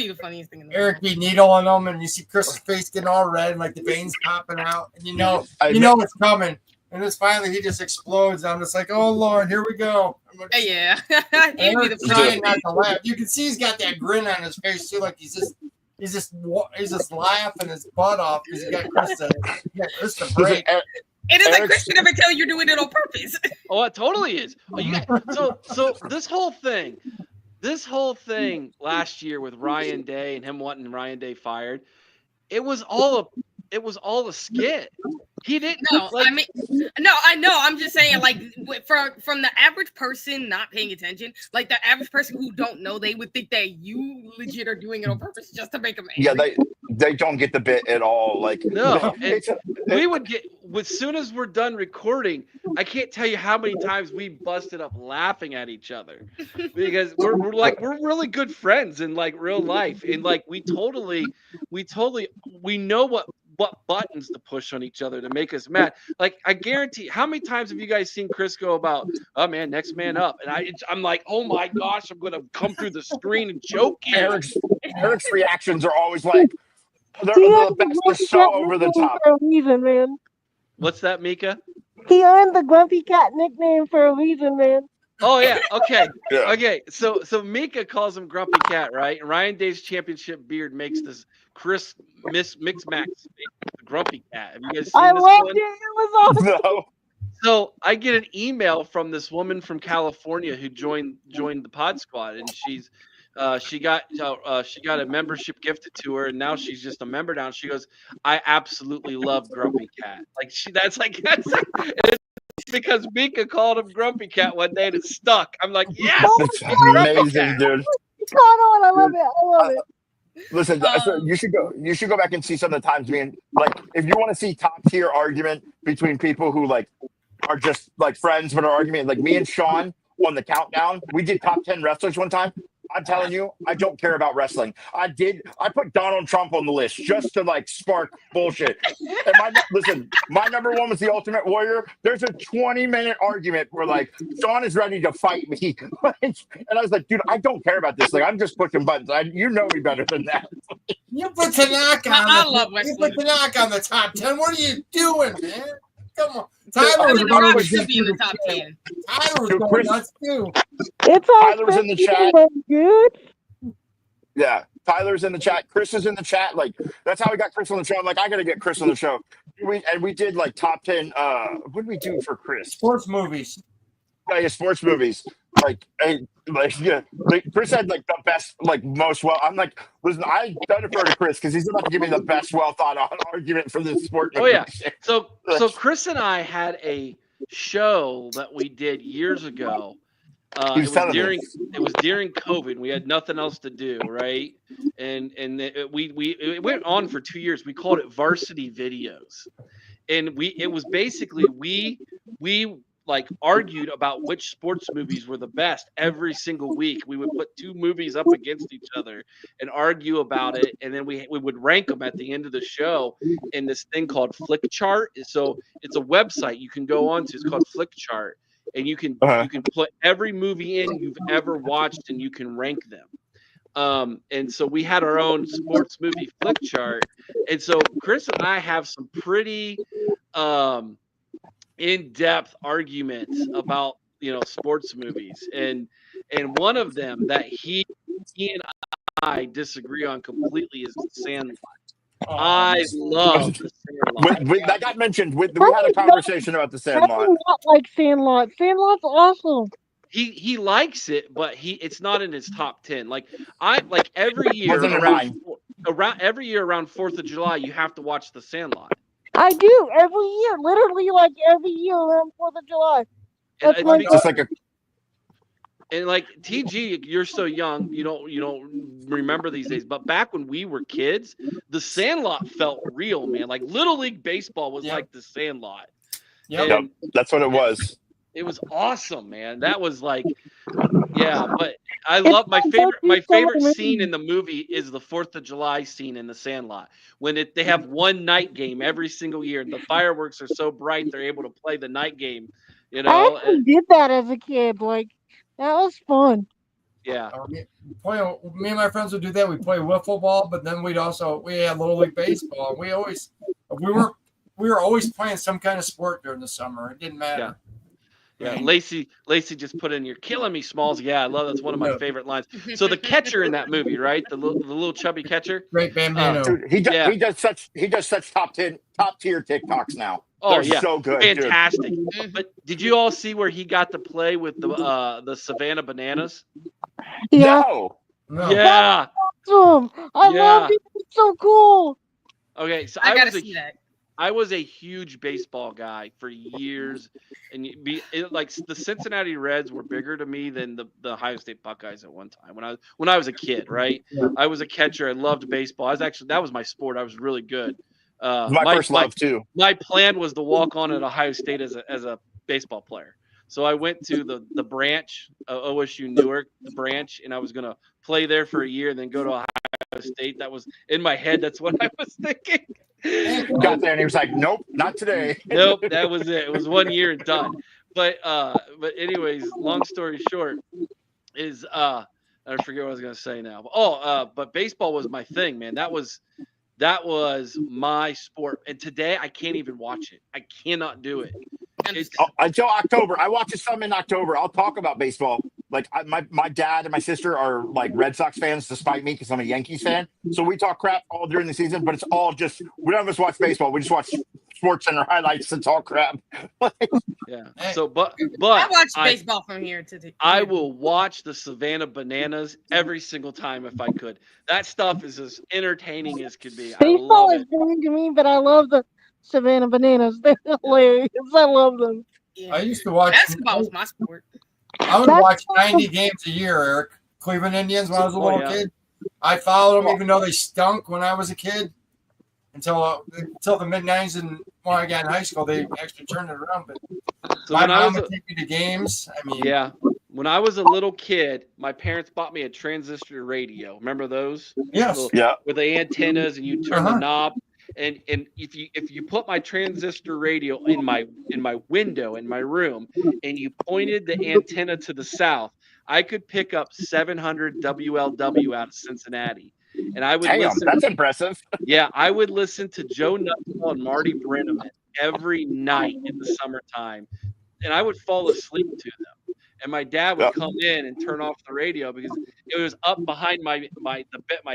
the funniest thing in the world. Eric be needling them, and you see Chris's face getting all red, and like the veins popping out, and you know it's coming. And then finally he just explodes. I'm just like, oh Lord, here we go. Like, yeah. Eric's trying not to laugh. You can see he's got that grin on his face too, like he's just laughing his butt off because he got Chris to break. It is like Chris should never tell you you're doing it on purpose. Oh, it totally is. So this whole thing last year with Ryan Day and him wanting Ryan Day fired, it was all a skit. He didn't. No, I know. I'm just saying, like, from the average person not paying attention, like the average person who don't know, they would think that you legit are doing it on purpose just to make them angry. Yeah, they don't get the bit at all. Like, no, we would get as soon as we're done recording. I can't tell you how many times we busted up laughing at each other because we're really good friends in like real life, and like we know what buttons to push on each other to make us mad. Like I guarantee, how many times have you guys seen Chris go about, oh man, next man up, and I'm like, oh my gosh, I'm gonna come through the screen and choke you. Eric's reactions are always like, they're the best. They're so over the top. For a reason, man. What's that, Mika? He earned the Grumpy Cat nickname for a reason, man. Oh yeah, okay. Yeah. Okay. So Mika calls him Grumpy Cat, right? And Ryan Day's championship beard makes this Chris Mix Max Grumpy Cat. Have you guys seen I this loved one? it. It was awesome. No. So I get an email from this woman from California who joined the Pod Squad, and she got a membership gifted to her, and now she's just a member now. And she goes, I absolutely love Grumpy Cat. That's because Mika called him Grumpy Cat one day and it stuck. I'm like, yes, it's amazing, dude. I love it. Listen, so you should go back and see some of the times, man. Like, if you want to see top tier argument between people who like are just like friends but are arguing, like me and Sean on the countdown, we did top 10 wrestlers one time. I'm telling you, I don't care about wrestling. I put Donald Trump on the list just to like spark bullshit. And my number one was the Ultimate Warrior. There's a 20-minute argument where like Sean is ready to fight me, and I was like, dude, I don't care about this. Like, I'm just pushing buttons. You know me better than that. You put Tanaka on the top 10. What are you doing, man? Come on. Tyler should be in the top 10. Tyler was going nuts too. It's all Tyler was in the chat. Dude. Yeah, Tyler's in the chat. Chris is in the chat. Like, that's how we got Chris on the show. I'm like, I gotta get Chris on the show. We did like top 10. What did we do for Chris? Sports movies. Yeah, sports movies. Chris had like the best, like most well. I'm like, listen, I defer to Chris because he's about to give me the best well thought out argument for this sport movie. Oh yeah. So Chris and I had show that we did years ago. He was telling me. It was during COVID. We had nothing else to do, right? And it went on for 2 years. We called it Varsity Videos, and it was basically we like argued about which sports movies were the best every single week. We would put two movies up against each other and argue about it, and then we would rank them at the end of the show in this thing called Flick Chart. So it's a website you can go on to. It's called Flick Chart, and you can put every movie in you've ever watched, and you can rank them. And so we had our own sports movie Flick Chart, and so Chris and I have some pretty in-depth arguments about sports movies, and one of them that he and I disagree on completely is the Sandlot. I love the Sandlot. That got mentioned. We had a conversation about the Sandlot. I do not like Sandlot. Sandlot's awesome. He likes it, but it's not in his top 10. Like every year around 4th of July, you have to watch the Sandlot. I do every year, literally like every year around 4th of July. That's my just like and like TG, you're so young, you don't remember these days. But back when we were kids, the Sandlot felt real, man. Like Little League baseball was like the Sandlot. Yep, that's what it was. It was awesome, man. That was like, yeah. But I love my favorite scene in the movie is the 4th of July scene in the Sandlot when they have one night game every single year. The fireworks are so bright they're able to play the night game. I actually did that as a kid. Like that was fun. Yeah. Me and my friends would do that. We play wiffle ball, but then we had Little League baseball. We were always playing some kind of sport during the summer. It didn't matter. Yeah. Yeah, Lacey just put in, "You're killing me, Smalls." Yeah, I love that's one of my favorite lines. So the catcher in that movie, right? The little chubby catcher. Great Bambino. Dude, he does such top tier TikToks now. Oh, They're so good. Fantastic. Dude. But did you all see where he got to play with the Savannah Bananas? Yeah. No. Yeah. Awesome. I love it. It's so cool. Okay, so I gotta see that. I was a huge baseball guy for years, and like the Cincinnati Reds were bigger to me than the Ohio State Buckeyes at one time when I was a kid. Right, I was a catcher. I loved baseball. That was my sport. I was really good. My first love too. My plan was to walk on at Ohio State as a baseball player. So I went to the branch, OSU Newark, the branch, and I was gonna play there for a year and then go to Ohio State. That was in my head. That's what I was thinking. Got there and he was like, "Nope, not today." Nope, that was it. It was 1 year and done. But anyways, long story short, is I forget what I was gonna say now. But baseball was my thing, man. That was my sport. And today I can't even watch it. I cannot do it. Until October. I watch it some in October. I'll talk about baseball. Like my dad and my sister are like Red Sox fans, despite me, because I'm a Yankees fan. So we talk crap all during the season, but it's all just we don't just watch baseball. We just watch Sports Center highlights and talk crap. Yeah. So, but I watch baseball from here to the. I will watch the Savannah Bananas every single time if I could. That stuff is as entertaining as could be. Baseball is boring to me, but I love the Savannah Bananas. They're hilarious. I love them. Yeah. I used to watch basketball was my sport. I would watch 90 games a year, Eric. Cleveland Indians when I was a little kid. I followed them even though they stunk when I was a kid until the mid-90s. And when I got in high school, they actually turned it around. But my mom would take me to games. I mean, yeah. When I was a little kid, my parents bought me a transistor radio. Remember those? Yes. Yeah. With the antennas and you turn the knob. And if you put my transistor radio in my window in my room and you pointed the antenna to the south, I could pick up 700 WLW out of Cincinnati. And I would listen. That's impressive. Yeah, I would listen to Joe Nuttall and Marty Brenneman every night in the summertime, and I would fall asleep to them. And my dad would come in and turn off the radio because it was up behind my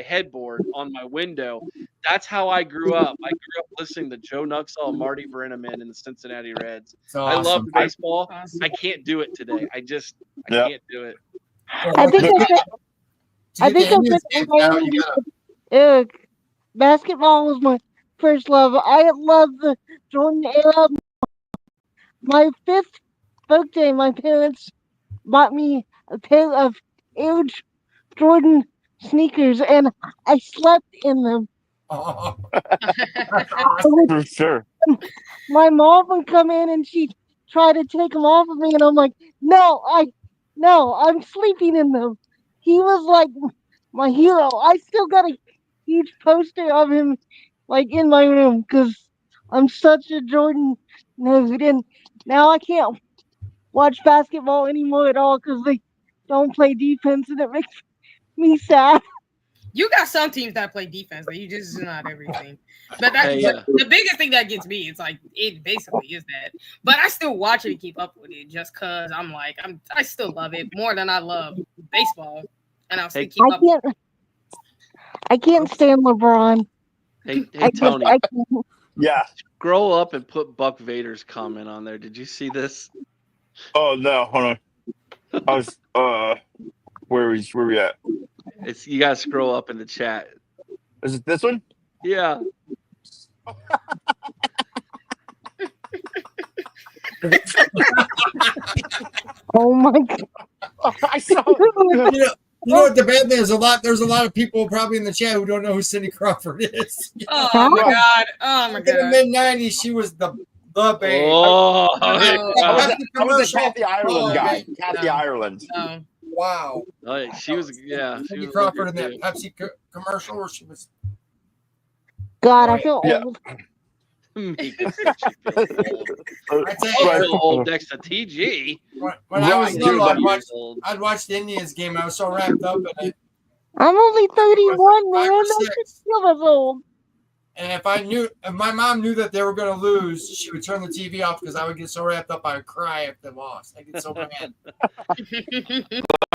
headboard on my window. That's how I grew up. I grew up listening to Joe Nuxall, Marty Brenneman, and the Cincinnati Reds. Awesome. I love baseball. I can't do it today. I can't do it. I think basketball was my first love. I love the Jordan era. my 5th birthday, my parents bought me a pair of Air Jordan sneakers, and I slept in them. Oh, For sure. My mom would come in and she'd try to take them off of me, and I'm like, no, I'm sleeping in them. He was like my hero. I still got a huge poster of him, like in my room, because I'm such a Jordan nerd, and now I can't watch basketball anymore at all because they don't play defense, and it makes me sad. You got some teams that play defense, but you just not everything. But that's Hey, the biggest thing that gets me. It's like it basically is that. But I still watch it to keep up with it, just cause I still love it more than I love baseball, and I'll still keep up. I can't stand LeBron. Hey, I Tony. can't. Yeah. Scroll up and put Buck Vader's comment on there. Did you see this? Oh no, hold on. I was where we at? It's you gotta scroll up in the chat. Is it this one? Yeah. Oh my god! I saw. You know what the bad thing is? There's a lot of people probably in the chat who don't know who Cindy Crawford is. Oh my god! Oh my In the god! mid '90s, she was the babe. Oh, I was a Kathy Ireland guy. Kathy No. Ireland. No. Wow. she was she Cindy was Crawford in looking that too. Pepsi commercial where she was. God, I feel Yeah. old. Making such a big old. I tell I you, feel old next to TG. when I was Right, little, dude, I'd watch the Indians game. I was so wrapped up in it. I'm only 31, man. Five or I six. feel as old. And if my mom knew that they were going to lose, she would turn the TV off because I would get so wrapped up I would cry if they lost. I get so mad.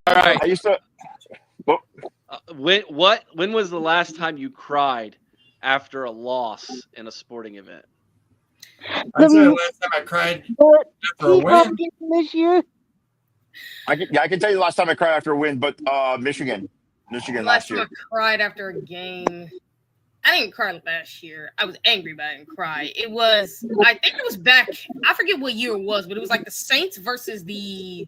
All right. I used to. When was the last time you cried after a loss in a sporting event? I'd say the last time I cried But after a Peacock win. game this year. I can tell you the last time I cried after a win, but Michigan last year. I cried after a game. I didn't cry last year. I was angry, but I didn't cry. I think it was back. I forget what year it was, but it was like the Saints versus the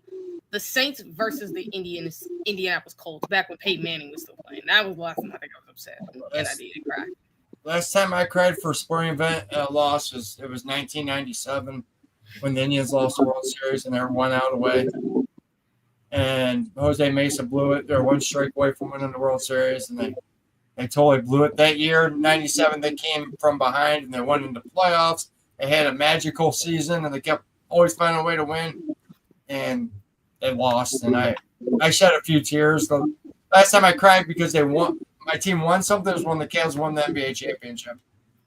Indianapolis Colts back when Peyton Manning was still playing. That was the last time I think I was upset, and I didn't cry. Last time I cried for a sporting event loss was 1997 when the Indians lost the World Series and they were 1 out away. And Jose Mesa blew it. They were 1 strike away from winning the World Series, and they totally blew it that year. 97, they came from behind and they went into playoffs. They had a magical season and they kept always finding a way to win. And they lost. And I shed a few tears. The last time I cried because they won, my team won something was when the Cavs won the NBA championship.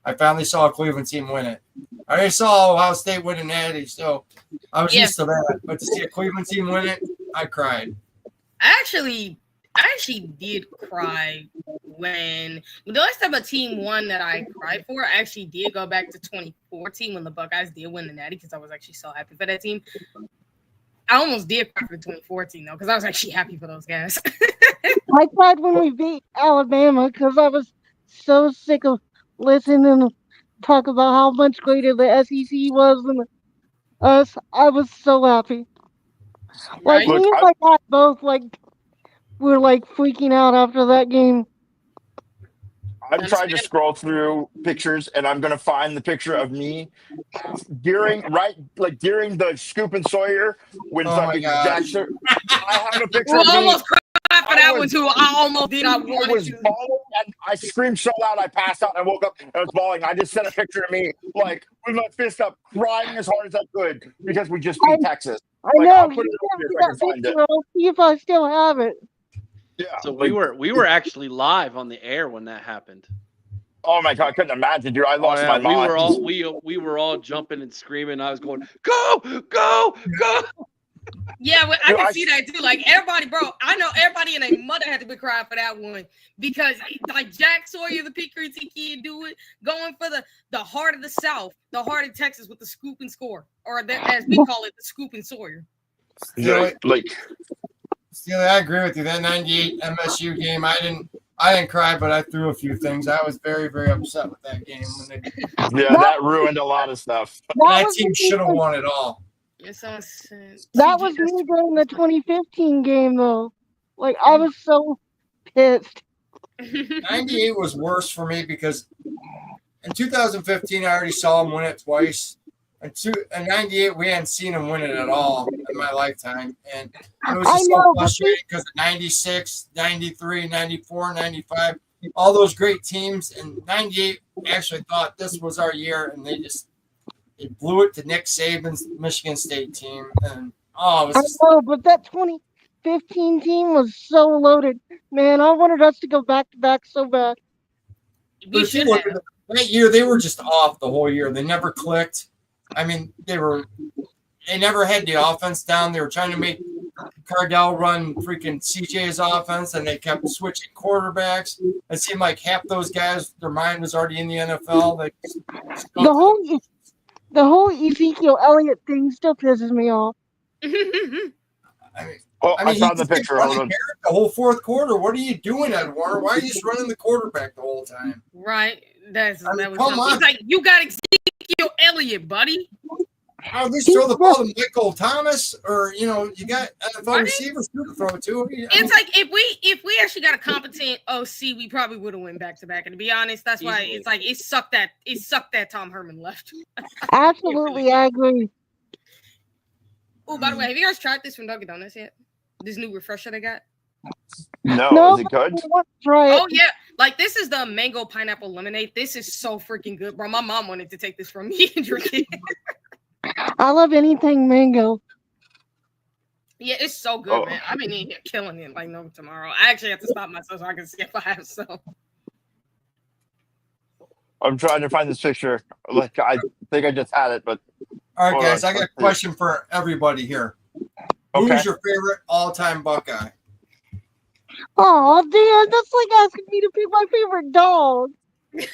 I finally saw a Cleveland team win it. I already saw Ohio State win an Natty, so I was used to that. But to see a Cleveland team win it, I cried. I actually did cry when the last time a team won that I cried for. I actually did go back to 2014 when the Buckeyes did win the Natty because I was actually so happy for that team. I almost did cry for 2014 though because I was actually happy for those guys. I cried when we beat Alabama because I was so sick of listening to talk about how much greater the SEC was than us. I was so happy. Like Right? me and my dad both were freaking out after that game. I'm trying to scroll through pictures, and I'm gonna find the picture of me during the Scoop and Sawyer when fucking Jackson. I have a picture of me. Almost cried for that one too. I almost did. I was wanted bawling, and I screamed so loud I passed out. I woke up and I was bawling. I just sent a picture of me with my fist up, crying as hard as I could because we just beat Texas. I know. I'll You put it up here sent me if I that can find picture. it. I'll see if I still have it. Yeah. So we were actually live on the air when that happened. Oh my god, I couldn't imagine, dude. I lost my mind. We were all jumping and screaming. I was going, go, go, go. Yeah, well, I can see that too. Like everybody, bro, I know everybody and their mother had to be crying for that one because like Jack Sawyer, the PKT kid, do it going for the heart of the South, the heart of Texas with the scoop and score, or as we call it, the Scoop and Sawyer. Steely, I agree with you. That 98 MSU game, I I didn't cry, but I threw a few things. I was very, very upset with that game. Yeah, that ruined a lot of stuff. That team should have won it all. That was me during the 2015 game, though. Like, I was so pissed. 98 was worse for me because in 2015, I already saw him win it twice. In 98, we hadn't seen him win it at all in my lifetime. And it was just so frustrating because 96, 93, 94, 95, all those great teams. And 98 actually thought this was our year, and they blew it to Nick Saban's Michigan State team. And I know, but that 2015 team was so loaded. Man, I wanted us to go back-to-back so bad. That year, they were just off the whole year. They never clicked. I mean, they never had the offense down. They were trying to make Cardell run freaking CJ's offense, and they kept switching quarterbacks. It seemed like half those guys, their mind was already in the NFL. The whole Ezekiel Elliott thing still pisses me off. I saw the picture. Hold on. The whole fourth quarter. What are you doing, Ed Warner? Why are you just running the quarterback the whole time? Right. That was come on. It's like, you got Ezekiel Elliott, buddy. At least throw the ball to Michael Thomas, or you got NFL receivers to throw it to. It's like if we actually got a competent OC, we probably would have went back to back. And to be honest, that's why it's like it sucked that Tom Herman left. Absolutely, I agree. Oh, by the way, have you guys tried this from Dunkin' Donuts yet? This new refresher they got? No, is it good? Oh yeah, like this is the mango pineapple lemonade. This is so freaking good, bro. My mom wanted to take this from me and drink it. I love anything mango. Yeah, it's so good, man. I've been in here killing it like no tomorrow. I actually have to stop myself so I can skip by myself. I'm trying to find this picture. Like I think I just had it, but all right, guys, I got a question for everybody here. Okay. Who's your favorite all-time Buckeye? Oh, damn, that's like asking me to pick my favorite dog. If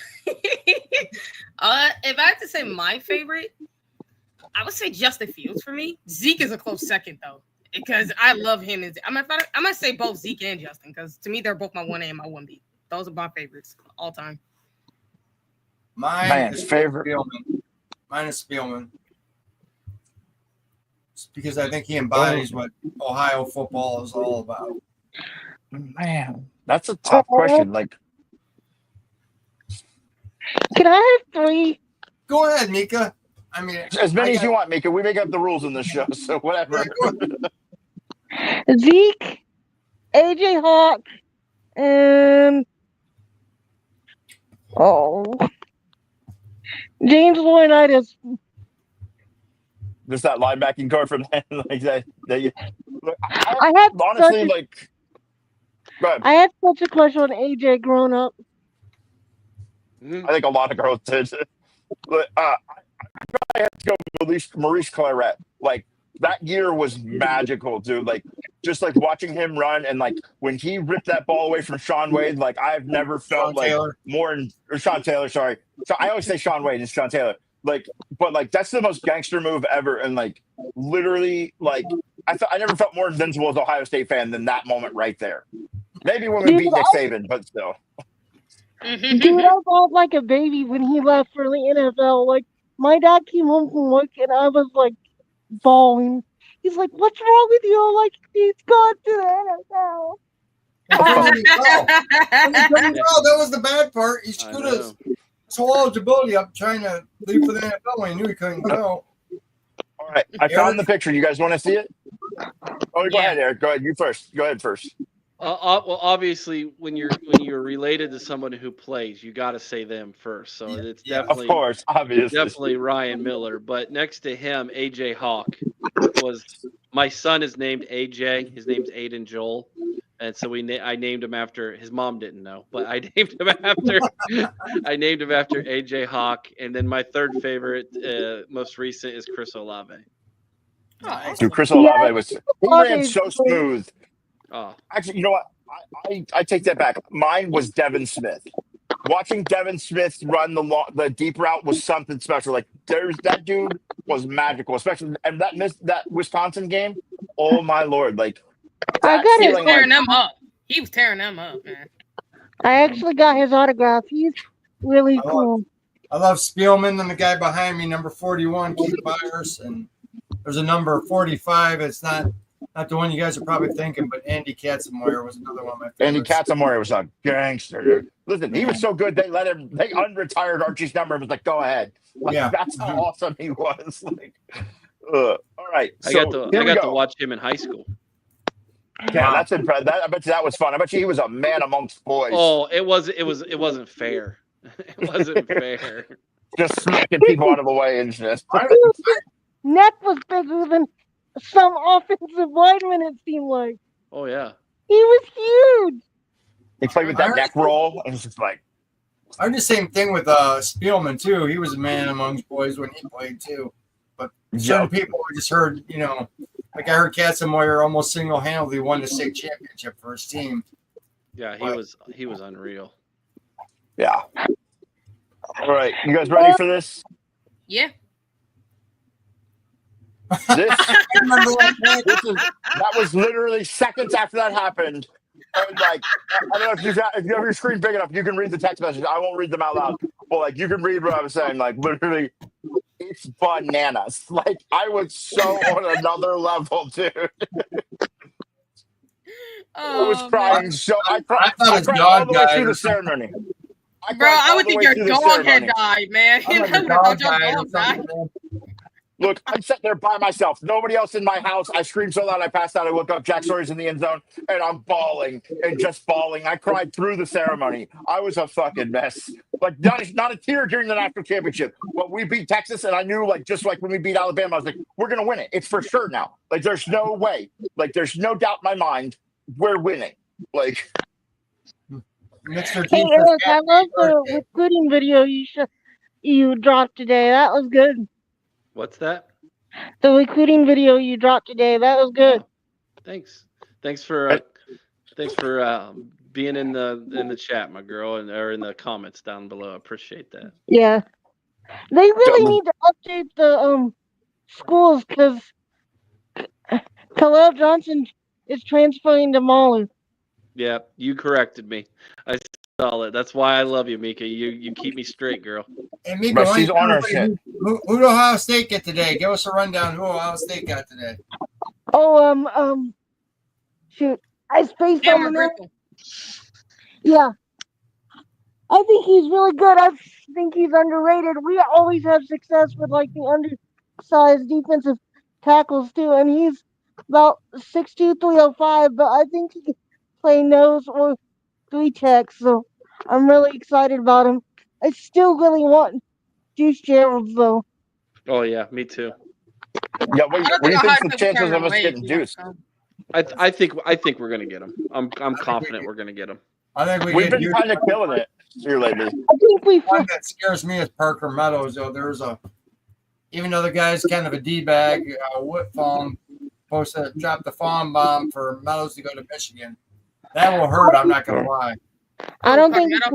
I had to say my favorite, I would say Justin Fields for me. Zeke is a close second, though, because I love him. I'm gonna say both Zeke and Justin, because to me, they're both my 1A and my 1B. Those are my favorites all time. Mine is Spielman. Because I think he embodies what Ohio football is all about. Man, that's a tough question. Like, can I have 3? Go ahead, Mika. I mean, as many as you want, Mika. We make up the rules in this show, so whatever. Zeke, AJ Hawk, and James Lloyd-Itis. Just that linebacking core from that, like that. I had honestly like. Go ahead. I had such a crush on AJ growing up. I think a lot of girls did, but I probably have to go with Maurice Claret. Like that year was magical, dude. Like just like watching him run and like when he ripped that ball away from Sean Wade, like I've never felt like more. Or Sean Taylor, sorry. So I always say Sean Wade and Sean Taylor. Like, but like that's the most gangster move ever, and like literally, like I never felt more invincible as an Ohio State fan than that moment right there. Maybe when we beat Nick Saban, but still. Dude, I felt like a baby when he left for the NFL. Like my dad came home from work and I was like bawling. He's like, "What's wrong with you?" I'm like, "He's gone to the NFL." That was the bad part. He could have swallowed eligibility up trying to leave for the NFL when he knew he couldn't go. All right, I found the picture. You guys want to see it? Oh, go ahead, Eric. Go ahead. You first. Go ahead first. Well, obviously, when you're related to someone who plays, you got to say them first. So it's definitely, of course, obviously, definitely Ryan Miller. But next to him, AJ Hawk was. My son is named AJ. His name's Aiden Joel, and so I named him after. His mom didn't know, but I named him after. I named him after AJ Hawk, and then my third favorite, most recent, is Chris Olave. Dude, Chris Olave was he ran so smooth. Oh. Actually, you know what? I take that back. Mine was Devin Smith. Watching Devin Smith run the deep route was something special. Like that dude was magical, especially and that Wisconsin game. Oh my lord! Like he was tearing them up. He was tearing them up, man. I actually got his autograph. He's really cool. I love Spielman and the guy behind me, number 41, Keith Byers, and there's a number 45. It's not the one you guys are probably thinking, but Andy Katzenmoyer was another one of my favorites. Andy Katzenmoyer was a gangster, dude. Listen, he was so good they unretired Archie's number and was like, go ahead. Like, Yeah. That's how awesome he was. Like, all right. I So got to watch him in high school. Yeah, that's impressive. I bet you that was fun. I bet you he was a man amongst boys. Oh, it wasn't fair. It wasn't fair. Just smacking people out of the way and just. Neck was bigger than some offensive lineman, it seemed like. Oh yeah. He was huge. He played with that neck roll, and it's just like. I heard the same thing with Spielman too. He was a man amongst boys when he played too. But certain people I just heard, like I heard Katzenmoyer almost single-handedly won the state championship for his team. Yeah, he was unreal. Yeah. All right, you guys ready for this? Yeah. That was literally seconds after that happened. And like, I don't know if you have your screen big enough, you can read the text message. I won't read them out loud. But like, you can read what I was saying. Like, literally, it's bananas. Like, I was so on another level, dude. I was crying I cried all the way through the ceremony. Bro, I would think your dog had died, man. Look, I'm sitting there by myself. Nobody else in my house. I screamed so loud I passed out. I woke up. Jack Sawyer's in the end zone, and I'm bawling and just bawling. I cried through the ceremony. I was a fucking mess. Like, not a tear during the national championship. But we beat Texas, and I knew, like, just like when we beat Alabama, I was like, we're going to win it. It's for sure now. Like, there's no way. Like, there's no doubt in my mind we're winning. Like... Hey, Eric, I love the recruiting video you dropped today. That was good. What's that? The recruiting video you dropped today. That was good. Thanks for being in the chat, my girl, or in the comments down below. I appreciate that. Yeah, they really need to update the schools because Khalil Johnson is transferring to Mahler. Yeah, you corrected me. I saw it. That's why I love you, Mika. You keep me straight, girl. And Mika, she's on her shit. Who did Ohio State get today? Give us a rundown. Who Ohio State got today? Oh, shoot, I spaced on the name. Yeah, I think he's really good. I think he's underrated. We always have success with like the undersized defensive tackles too, and he's about 6'2", 305. But I think he can play nose or 3 techs, so I'm really excited about him. I still really want Juice Gerald though. Oh yeah, me too. Yeah, what do you think the chances of us getting Juice? I think we're gonna get him. I'm confident we're gonna get him. I think we've been kind of killing it here lately. I think one that scares me is Parker Meadows. Though even though the guy's kind of a d-bag, Whitfong supposed to drop the farm bomb for Meadows to go to Michigan. That will hurt. I'm not gonna lie. I don't think it's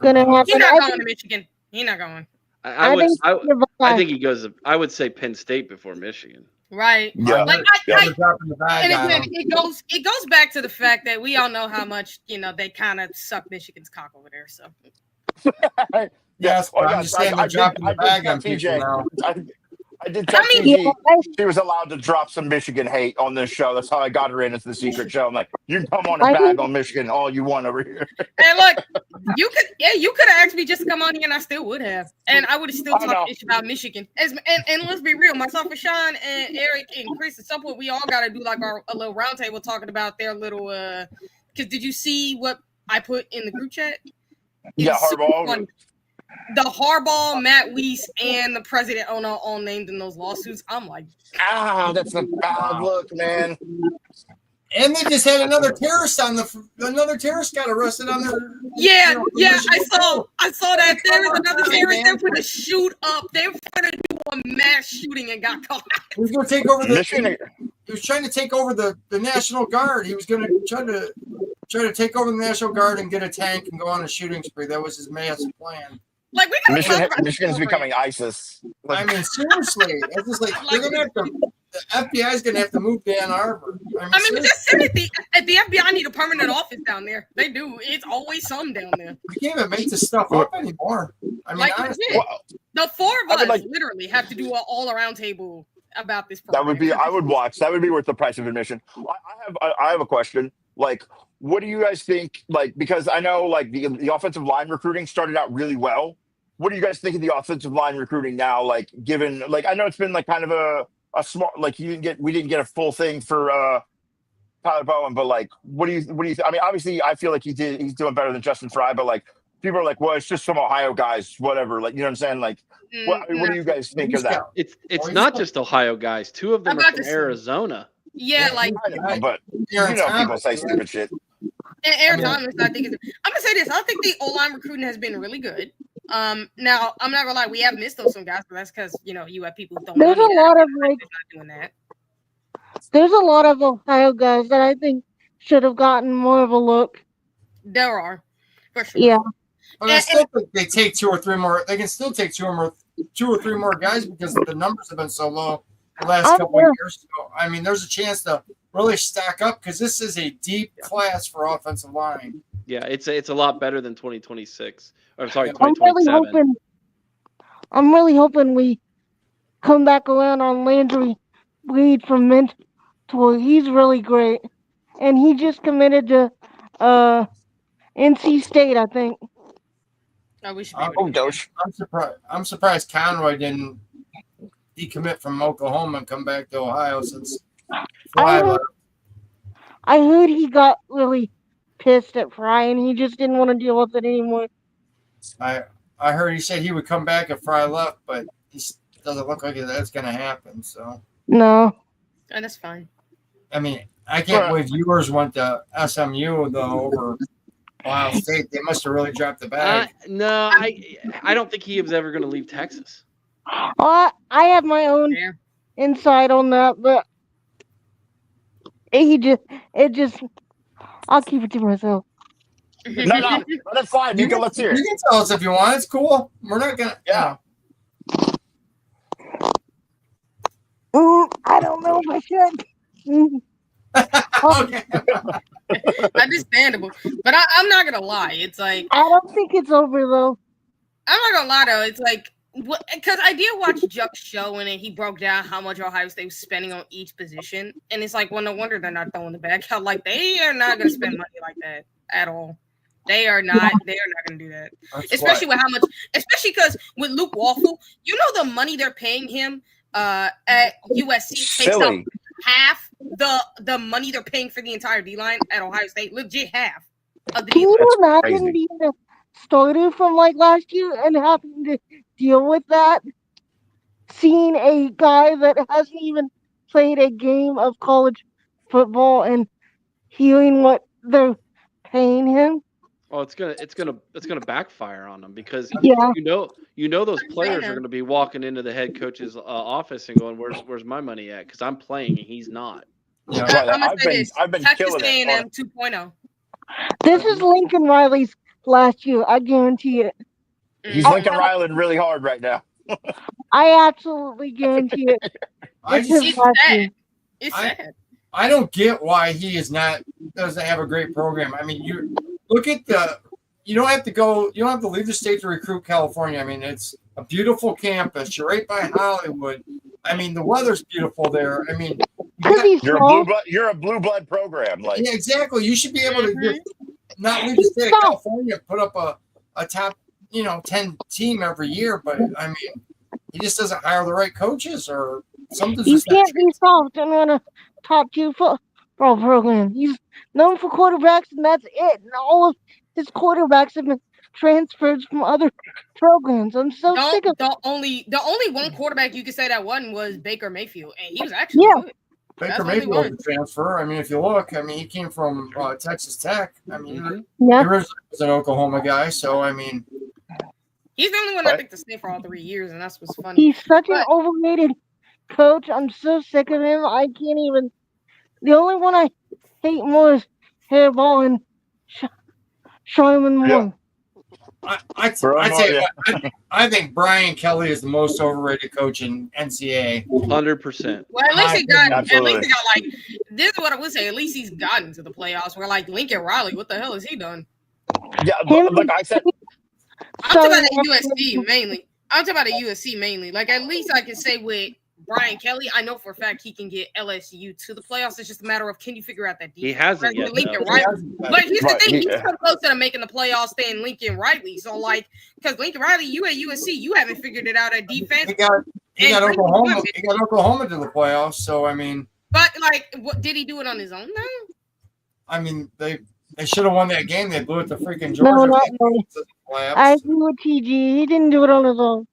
gonna happen. He's not going to Michigan. He's not going. I think he goes. I would say Penn State before Michigan. Right. Yeah. Like, it goes back to the fact that we all know how much they kind of suck Michigan's cock over there. So. Yes, but I'm just saying they're dropping the bag on people now. I did tell TJ she was allowed to drop some Michigan hate on this show. That's how I got her in. It's the secret show. I'm like, you can come on and bag on Michigan all you want over here. And look, you could have asked me just to come on here, and I still would have, and I would have still talked ish about Michigan. And let's be real, myself and Sean and Eric and Chris, at some point we all got to do like a little roundtable talking about their little. Because did you see what I put in the group chat? Yeah, Harbaugh. The Harbaugh, Matt Weiss, and the president owner all named in those lawsuits. I'm like, that's a bad look, man. And they just had another terrorist got arrested on their. Yeah. I saw that there was another terrorist. They were going to shoot up. They were going to do a mass shooting and got caught. He was going to take over He was trying to take over the National Guard. He was going to try to take over the National Guard and get a tank and go on a shooting spree. That was his massive plan. Like we Michigan's becoming ISIS. I mean, seriously, it's just like they're gonna have to. the FBI is going to have to move to Ann Arbor. I mean, we just said it. The FBI need a permanent office down there. They do. It's always some down there. We can't even make this stuff up anymore. I mean, Like, honestly, the four of us like- literally have to do an all-around table about this That program. would be. I would watch. That would be worth the price of admission. I have a question. Like, what do you guys think? Like, because I know like the offensive line recruiting started out really well. What do you guys think of the offensive line recruiting now? Like, given like I know it's been like kind of a small like we didn't get a full thing for Tyler Bowen, but like, what do you? I mean, obviously, I feel like he's doing better than Justin Fry, but like, people are like, well, it's just some Ohio guys, whatever. Like, you know what I'm saying? Like, what do you guys think of that? It's not just Ohio guys. Two of them are from Arizona. Yeah, like, I know, but you know, people say stupid shit. and Aaron Thomas, I think I'm gonna say this. I think the O-line recruiting has been really good. Now I'm not gonna lie, we have missed those some guys, but that's because you have people who don't. There's a lot of like. Not doing that. There's a lot of Ohio guys that I think should have gotten more of a look. There are, for sure. Yeah. but I still think they take two or three more. They can still take two or three more guys because the numbers have been so low the last couple of years. So, I mean, there's a chance to really stack up because this is a deep class for offensive line. Yeah, it's a lot better than 2026. Or sorry, I'm 2027. really hoping we come back around on Landry Reed from Mentor. He's really great, and he just committed to NC State, I think. We should be Doge. I'm surprised Conroy didn't decommit from Oklahoma and come back to Ohio since Fry left. I heard he got really pissed at Fry, and he just didn't want to deal with it anymore. I heard he said he would come back if Fry left, but he doesn't look like that's going to happen. So No. And that's fine. I mean, I can't believe yours went to SMU though over Ohio State. They must have really dropped the bag. No, I don't think he was ever going to leave Texas. I have my own insight on that, but I'll keep it to myself. No, that's fine. Let's hear it. You can tell us if you want. It's cool. We're not gonna. Yeah. I don't know if I should. Okay. Understandable, but I'm not gonna lie. It's like I don't think it's over though. I'm not gonna lie though. It's like because I did watch Juck's show and he broke down how much Ohio State was spending on each position, and it's like, well, no wonder they're not throwing the bag out. Like they are not gonna spend money like that at all. They are not. They are not gonna do that, especially with how much. Especially because with Luke Waffle, the money they're paying him at USC takes up half the money they're paying for the entire D line at Ohio State. Legit half of the D line. Can you imagine being a starter from like last year and having to deal with that? Seeing a guy that hasn't even played a game of college football and hearing what they're paying him. Oh, it's gonna backfire on them because Yeah. those players are gonna be walking into the head coach's office and going, "Where's my money at?" Because I'm playing and he's not. Yeah. I've been Texas killing it. A&M 2.0. This is Lincoln Riley's last year. I guarantee it. He's Lincoln Riley really hard right now. I absolutely guarantee it. This is last year. It's sad. I don't get why he doesn't have a great program. I mean, you look at you don't have to leave the state to recruit California. I mean, it's a beautiful campus. You're right by Hollywood. I mean, the weather's beautiful there. I mean, you're a blue blood program. Like, yeah, exactly. You should be able to just not leave the state of California, put up a top 10 team every year. But I mean, he just doesn't hire the right coaches or something. You can't be soft and run a top 2 football program. He's known for quarterbacks, and that's it. And all of his quarterbacks have been transferred from other programs. I'm so sick of the only one quarterback you could say that wasn't was Baker Mayfield, and he was actually good. Baker Mayfield was a transfer. I mean, if you look, I mean, he came from Texas Tech. I mean, he originally was an Oklahoma guy, so I mean, he's the only one I think to stay for all 3 years, and that's what's funny. He's such an overrated coach. I'm so sick of him. I can't even. The only one I hate more is Hairball and Sherman Moore. I think Brian Kelly is the most overrated coach in NCAA. 100%. Well, at least he got Absolutely. like this is what I would say. At least he's gotten to the playoffs. Where like Lincoln Riley, what the hell has he done? Yeah, like I said, I'm talking about at USC mainly. Like at least I can say with Brian Kelly, I know for a fact he can get LSU to the playoffs. It's just a matter of can you figure out that defense. He hasn't yet. Lincoln Riley. But here's the thing: he's come closer to making the playoffs than Lincoln Riley. So like, because Lincoln Riley, you at USC, you haven't figured it out at defense. He got Oklahoma. He got Oklahoma to the playoffs. So I mean, but like, what did he do it on his own though? I mean, they should have won that game. They blew it to freaking Georgia. I agree with TG. He didn't do it on his own.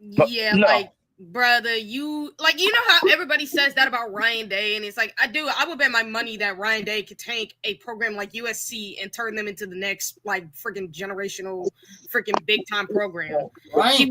Yeah, like. Brother, you know how everybody says that about Ryan Day, and it's like I would bet my money that Ryan Day could take a program like USC and turn them into the next like freaking generational freaking big time program. Ryan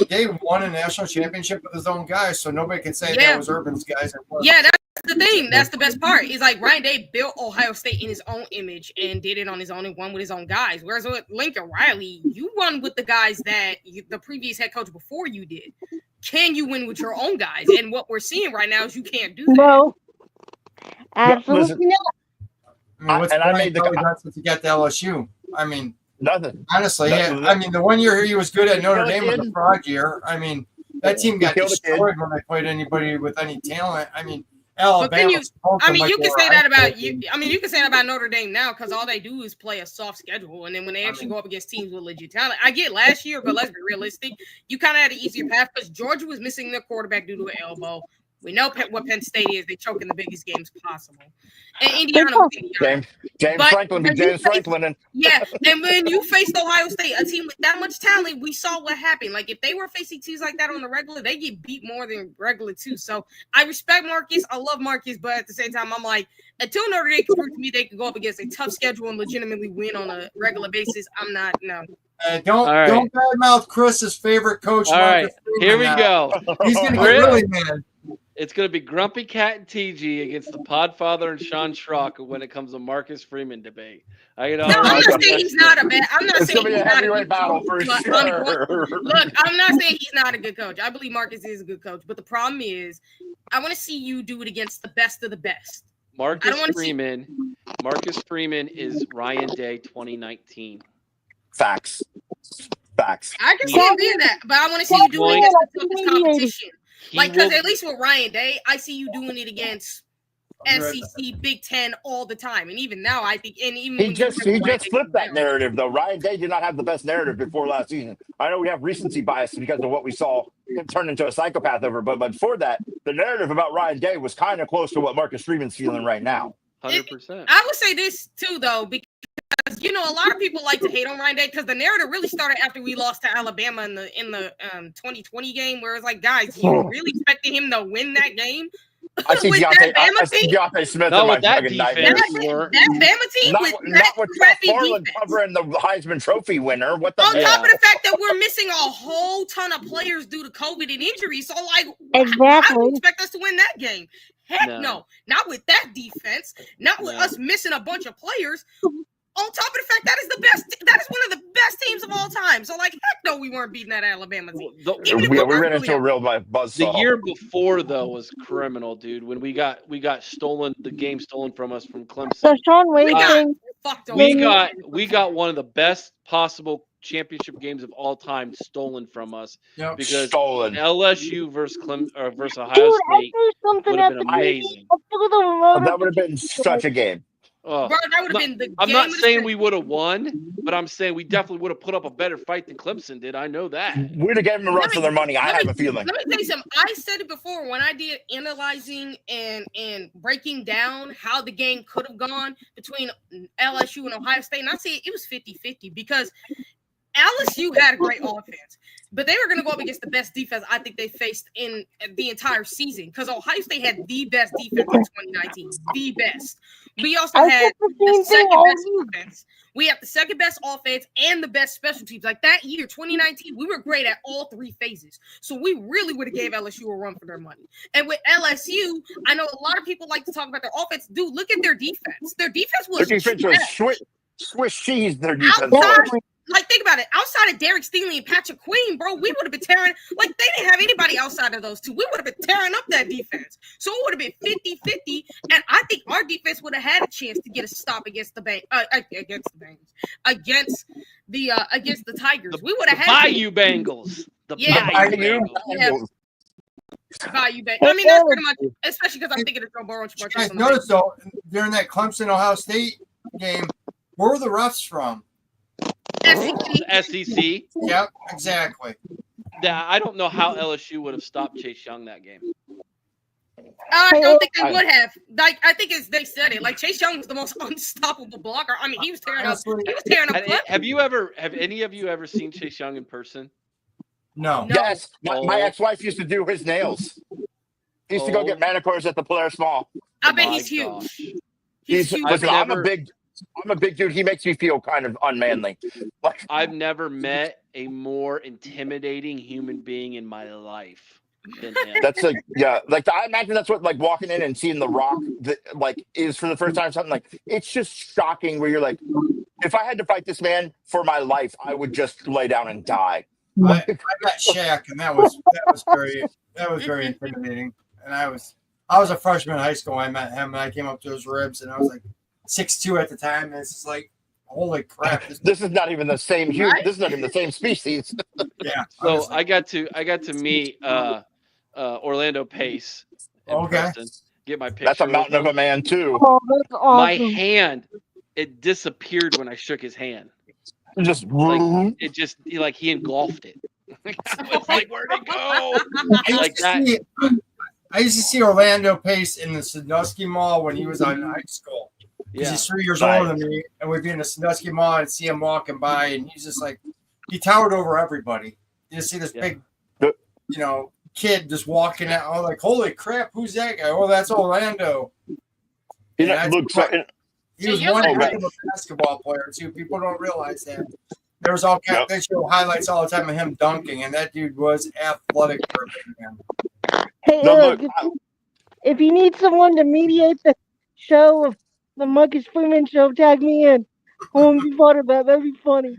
Day won a national championship with his own guys, so nobody can say that was Urban's guys. Yeah, that's the thing. That's the best part. Is like Ryan Day built Ohio State in his own image and did it on his own and won with his own guys. Whereas with Lincoln Riley, you won with the guys that the previous head coach before you did. Can you win with your own guys? And what we're seeing right now is you can't do that. No, absolutely not. I made the got to get to LSU. I mean, nothing. Honestly, I mean, the 1 year he was good at Notre Dame was a fraud year. I mean, that team got destroyed when they played anybody with any talent. I mean, Alabama. You can say that about you. I mean, you can say that about Notre Dame now because all they do is play a soft schedule, and then when they actually go up against teams with legit talent, I get last year, but let's be realistic. You kind of had an easier path because Georgia was missing their quarterback due to an elbow. We know what Penn State is. They choke in the biggest games possible. And Indiana, James Franklin, and when you faced Ohio State, a team with that much talent, we saw what happened. Like if they were facing teams like that on the regular, they get beat more than regular too. So I respect Marcus. I love Marcus, but at the same time, I'm like, until Notre Dame can prove to me they can go up against a tough schedule and legitimately win on a regular basis, I'm not. No. Don't badmouth Chris's favorite coach. All right, here we go. He's gonna get really mad. It's going to be Grumpy Cat and TG against the Podfather and Sean Schrock when it comes to Marcus Freeman debate. I'm not saying he's not a bad. I'm not saying he's not a good battle for sure. Look, I'm not saying he's not a good coach. I believe Marcus is a good coach, but the problem is, I want to see you do it against the best of the best. Marcus Freeman is Ryan Day 2019. Facts. I can see him being that, but I want to see you do it against the toughest competition. Because at least with Ryan Day, I see you doing it against SEC, Big Ten all the time, and even now, I think, and even he just flipped that narrative though. Ryan Day did not have the best narrative before last season. I know we have recency bias because of what we saw him turn into a psychopath over, but before that, the narrative about Ryan Day was kind of close to what Marcus Freeman's feeling right now. 100%. I would say this too, though, because a lot of people like to hate on Ryan Day because the narrative really started after we lost to Alabama in the 2020 game, where it's like, guys, you really expected him to win that game? I see Deontay Smith in my fucking nightmare. That Bama team not with crappy defense covering the Heisman Trophy winner. What the? On top of the fact that we're missing a whole ton of players due to COVID and injuries, so like, exactly, I would expect us to win that game. Heck no, not with that defense, not with us missing a bunch of players. On top of the fact that is one of the best teams of all time. So like, heck no, we weren't beating that Alabama team. We ran into a real buzzsaw. The year before though was criminal, dude. When we got stolen, the game stolen from us from Clemson. So Sean Wade we got one of the best possible championship games of all time stolen from us because LSU versus Ohio State would have been amazing. That would have been such a game. Bro, that would have been the game. I'm not saying we would have won, but I'm saying we definitely would have put up a better fight than Clemson did. I know that. We'd have given them a run for their money. I have a feeling. Let me tell you something. I said it before when I did analyzing and breaking down how the game could have gone between LSU and Ohio State. And I said it was 50-50 because LSU had a great offense, but they were going to go up against the best defense I think they faced in the entire season because Ohio State had the best defense in 2019, the best. We also had the second best offense. We have the second best offense and the best special teams. Like that year, 2019, we were great at all three phases. So we really would have gave LSU a run for their money. And with LSU, I know a lot of people like to talk about their offense. Dude, look at their defense. Their defense was Swiss cheese. Their defense. like, think about it. Outside of Derek Stingley and Patrick Queen, bro, we would have been tearing, like, they didn't have anybody outside of those two. We would have been tearing up that defense. So it would have been 50-50, and I think our defense would have had a chance to get a stop against the against the Tigers. We would have had Bayou Bengals. The Yeah. Bayou Bengals. Yeah. Bayou Bengals. I mean, that's pretty much, especially because I'm thinking of Joe Burrow. You guys notice though, during that Clemson Ohio State game, where were the refs from? SEC. Yep, exactly. Yeah, I don't know how LSU would have stopped Chase Young that game. I don't think they would have. Like, I think they said it. Like, Chase Young was the most unstoppable blocker. I mean, he was tearing up. He was tearing up. Have any of you ever seen Chase Young in person? No. Yes, my ex-wife used to do his nails. He used to go get manicures at the Polaris Mall. I bet he's huge. He's huge. Listen, I'm a big dude. He makes me feel kind of unmanly. Like, I've never met a more intimidating human being in my life than him. that's like, yeah, like I imagine that's what like walking in and seeing The Rock like is for the first time. Something like it's just shocking. Where you're like, if I had to fight this man for my life, I would just lay down and die. I got Shaq, and that was very intimidating. And I was a freshman in high school when I met him, and I came up to his ribs, and I was like 6'2" at the time, and it's just like, holy crap! This is not even the same human. Right? This is not even the same species. Yeah. So I got to meet Orlando Pace in person. Get my picture. That's a mountain of a man too. Oh, that's awesome. My hand, it disappeared when I shook his hand. Just like, he engulfed it. I was like, where'd it go? I used to see Orlando Pace in the Sandusky Mall when he was in high school. Because he's 3 years older than me, and we'd be in the Sandusky Mall and see him walking by, and he's just like, he towered over everybody. You just see this big, kid just walking out. I'm like, holy crap, who's that guy? Oh, that's Orlando. He was one heck of a basketball player too. People don't realize that. There was they show highlights all the time of him dunking, and that dude was athletic for a big man. Hey, if you need someone to mediate the show of the Marcus Freeman show, tag me in. I won't be part of that. That'd be funny.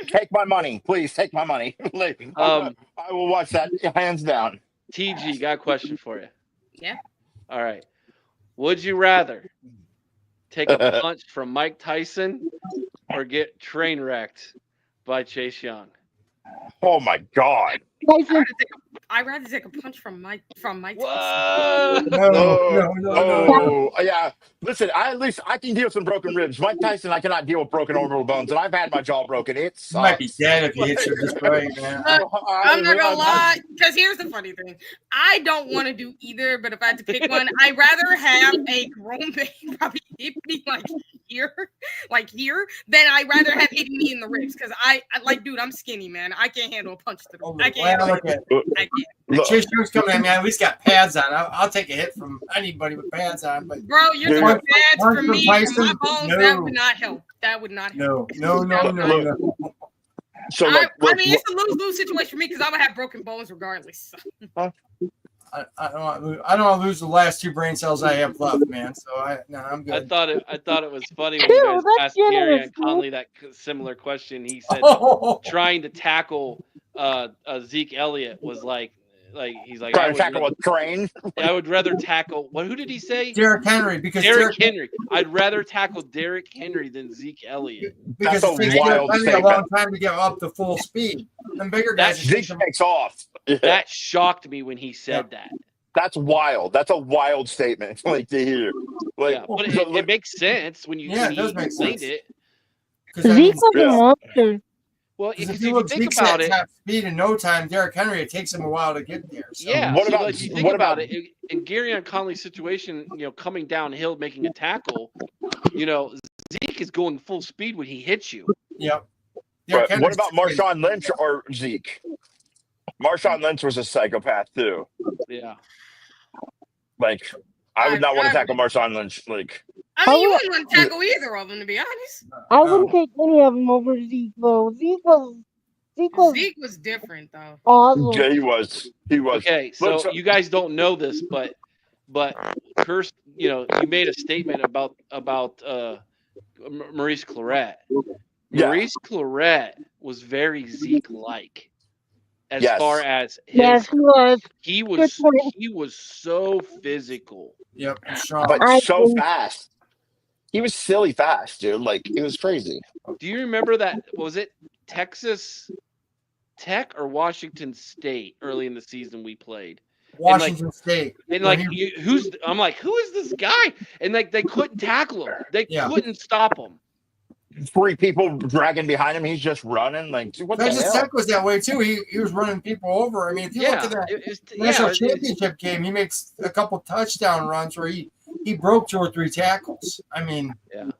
Take my money, please. Take my money. I will watch that hands down. TG, got a question for you. Yeah. All right. Would you rather take a punch from Mike Tyson or get train wrecked by Chase Young? Oh my God! I'd rather take a punch from Mike Tyson. No. Yeah. Listen, at least I can deal with some broken ribs. Mike Tyson, I cannot deal with broken orbital bones, and I've had my jaw broken. It sucks. You might be dead if you hit your display, man. I'm not gonna lie, because here's the funny thing. I don't want to do either, but if I had to pick one, I'd rather have a grown man probably hit me here, than I'd rather have hit me in the ribs. Because I like, dude, I'm skinny, man. I can't handle a punch to the I can't handle it. I can't. The Chase Young's coming at me. I at least got pads on. I'll take a hit from anybody with pads on. But bro, you're doing pads for me. For my bones, that would not help. That would not help. No. So I mean, it's a lose-lose situation for me because I would have broken bones regardless. I don't want to lose the last 2 brain cells I have left, man. So I'm good. I thought it was funny when you guys asked Gary and Conley that similar question. He said trying to tackle Zeke Elliott was like he's like trying to tackle a train. I would rather tackle who did he say? Derrick Henry, because Derrick Henry. I'd rather tackle Derrick Henry than Zeke Elliott. Because it takes a long time to get up to full speed. And bigger guys Zeke takes off. Yeah. That shocked me when he said that. That's wild. That's a wild statement, like to hear. Like, but it makes sense when you explained it. Zeke was a monster. Well, if you think about it, top speed in no time, Derrick Henry, it takes him a while to get there. So. Yeah. If you think about it, in Gary and Conley's situation, coming downhill, making a tackle, Zeke is going full speed when he hits you. Yep. What about Marshawn Lynch or Zeke? Marshawn Lynch was a psychopath too. Yeah. Like, I would not want to tackle Marshawn Lynch. Like, I mean, you wouldn't want to tackle either of them, to be honest. I wouldn't take any of them over Zeke, though. Zeke was different, though. Awesome. Yeah, he was. Okay, so you guys don't know this, but Curse, you made a statement about Maurice Clarett. Yeah. Maurice Claret was very Zeke-like as Yes. far as his. Yes, he was. He Good was point. he was so physical. Yep, strong. But I so agree. fast. He was silly fast, dude. Like, it was crazy. Do you remember that? Was it Texas Tech or Washington State early in the season we played? Washington State. And where like, he- I'm like, who is this guy? And like, they couldn't tackle him. They Yeah. couldn't stop him. 3 people dragging behind him. He's just running. Like, what the Texas hell? Tech was that way too. He was running people over. I mean, if you look Yeah, at that it's national championship game, he makes a couple touchdown runs where he broke 2 or 3 tackles. I mean, Yeah.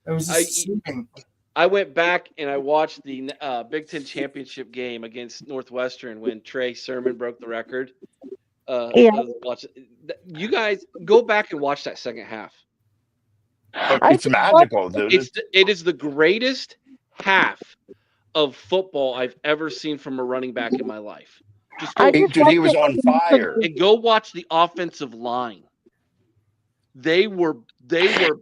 it was just sleeping. I went back and I watched the Big Ten championship game against Northwestern when Trey Sermon broke the record. Yeah. You guys go back and watch that second half. It's magical, dude. It is the greatest half of football I've ever seen from a running back in my life. Dude, he was on fire. And go watch the offensive line. They were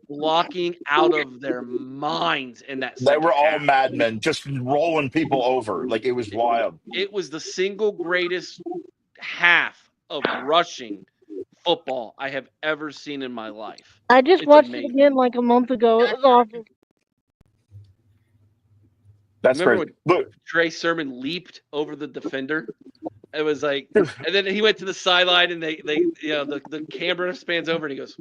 blocking out of their minds in that. They were all half. madmen, just rolling people over. Like, it was wild. It was the single greatest half of rushing football I have ever seen in my life. I just It's watched amazing. it again like a month ago. It was awesome. That's Remember crazy. when Look, Trey Sermon leaped over the defender? It was like, and then he went to the sideline, and they the camera spans over, and he goes,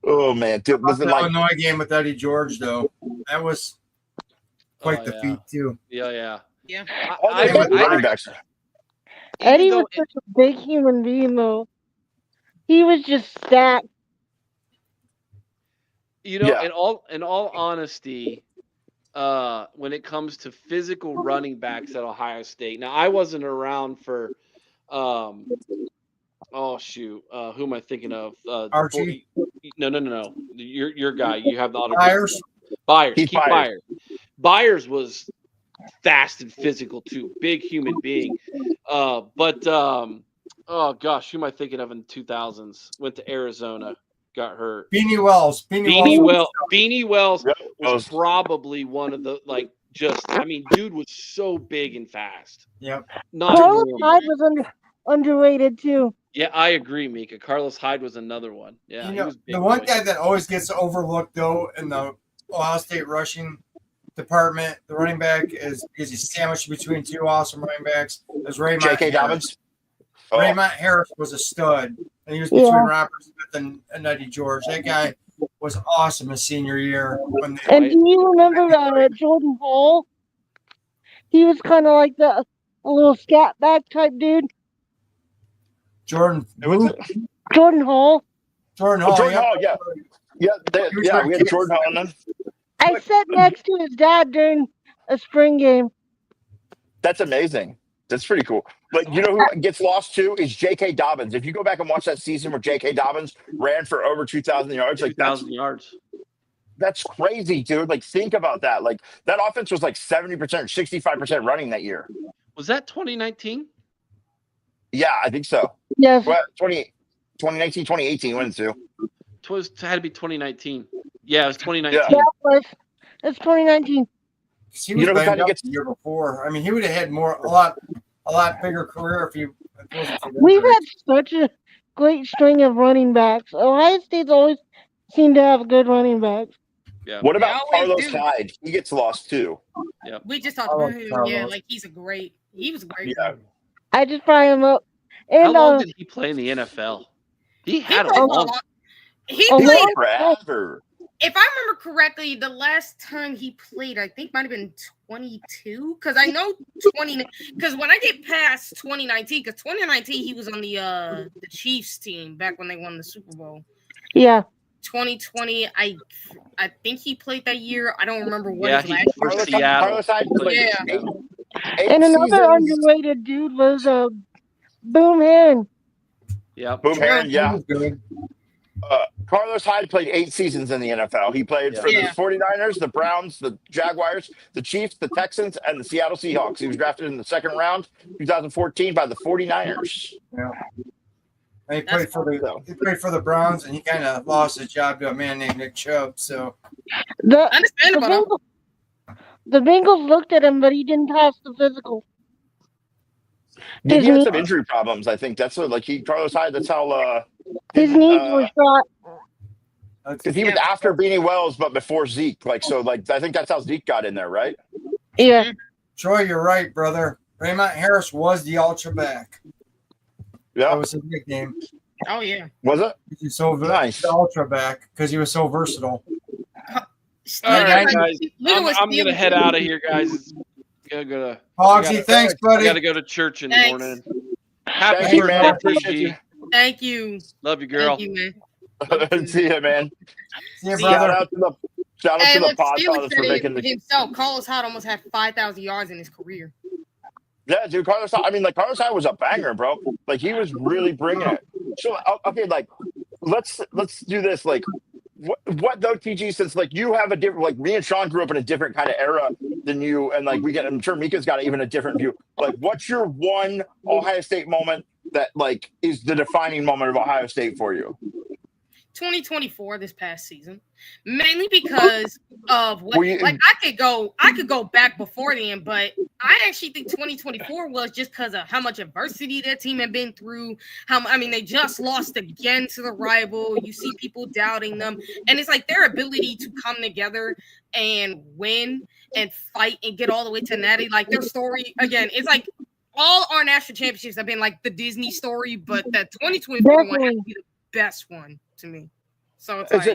oh man, dude, was it That like Illinois game with Eddie George though? That was quite the feat too. Yeah. all the good running backs? Eddie was such a big human being, though. He was just stacked. In all honesty, when it comes to physical running backs at Ohio State, now I wasn't around for, who am I thinking of? Archie? No. Your guy. You have the autograph. Byers. Keith Byers. Byers was fast and physical too, big human being. Oh gosh, who am I thinking of in the 2000s? Went to Arizona, got hurt. Beanie Wells. Beanie Wells was Yep. probably one of the dude was so big and fast. Yep. Carlos Hyde was underrated too. Yeah, I agree, Mika. Carlos Hyde was another one. Yeah, he was big. The one guy that always gets overlooked though in the Ohio State rushing department, the running back, is because he's sandwiched between 2 awesome running backs. Is Raymond J.K. Harris. Dobbins. Raymond Harris was a stud, and he was between Robert Smith and Eddie George. That guy was awesome his senior year. And do you remember Jordan Hall? He was kind of like a little scat back type dude. Jordan Hall. Jordan Hall, yeah. We had Jordan Hall on them. I sat next to his dad during a spring game. That's amazing. That's pretty cool. But you know who gets lost too is J.K. Dobbins. If you go back and watch that season where J.K. Dobbins ran for over 2,000 yards, like 2,000 yards. That's crazy, dude. Like, think about that. Like, that offense was like 70%, 65% running that year. Was that 2019? Yeah, I think so. Yes. Well, 2019, 2018, wasn't it? It had to be 2019. Yeah, it was 2019. Yeah, it's 2019. He was banged up the year before. I mean, he would have had a lot bigger career if he. We've had such a great string of running backs. Ohio State's always seemed to have good running backs. Yeah. What about Carlos Hyde? He gets lost too. Yeah. We just talked about him. Yeah, like he was a great. Yeah. I just fry him up. And, how long did he play in the NFL? He had a long. He played forever. If I remember correctly, the last time he played, I think might have been 22. Because I know 20. Because when I get past 2019, because 2019 he was on the Chiefs team back when they won the Super Bowl. Yeah. 2020, I think he played that year. I don't remember what. Yeah, he for Seattle. And another underrated dude was Boom Herron. Yeah, Boom Herron. Yeah. Carlos Hyde played 8 seasons in the NFL. He played for the 49ers, the Browns, the Jaguars, the Chiefs, the Texans, and the Seattle Seahawks. He was drafted in the second round, 2014, by the 49ers. Yeah. And he played for the Browns, and he kind of lost his job to a man named Nick Chubb. So Understandable. The Bengals looked at him, but he didn't pass the physical. Yeah, he had some injury problems. I think that's what, like Carlos Hyde. That's how his knees were shot. Because he was after Beanie Wells, but before Zeke. Like so, like I think that's how Zeke got in there, right? Yeah. Troy, you're right, brother. Raymond Harris was the ultra back. Yeah, that was his nickname. Oh yeah, was it? He's so nice. The ultra back because he was so versatile. All right, guys. I'm gonna head out of here, guys. It's gonna Hogsy, thanks, buddy. I gotta go to church in the morning. Happy Thank you, man. I birthday, appreciate you. Thank you. Love you, girl. Thank you, man. See ya, man. See ya, brother. Shout out to the pod Felix fathers for making the himself. Carlos Hyde almost had 5,000 yards in his career. Yeah, dude, Carlos Hyde. I mean, like Carlos Hyde was a banger, bro. Like he was really bringing it. So okay, like let's do this. Like what though, TG? Since like you have a different, like me and Sean grew up in a different kind of era than you, and like I'm sure Mika's got even a different view. Like, what's your one Ohio State moment that like is the defining moment of Ohio State for you? 2024, this past season, mainly because of what I could go back before then, but I actually think 2024 was just because of how much adversity that team had been through. They just lost again to the rival. You see people doubting them, and it's like their ability to come together and win and fight and get all the way to Natty. Like their story again, it's like all our national championships have been like the Disney story, but that 2024 one has to be the best one to me. So it's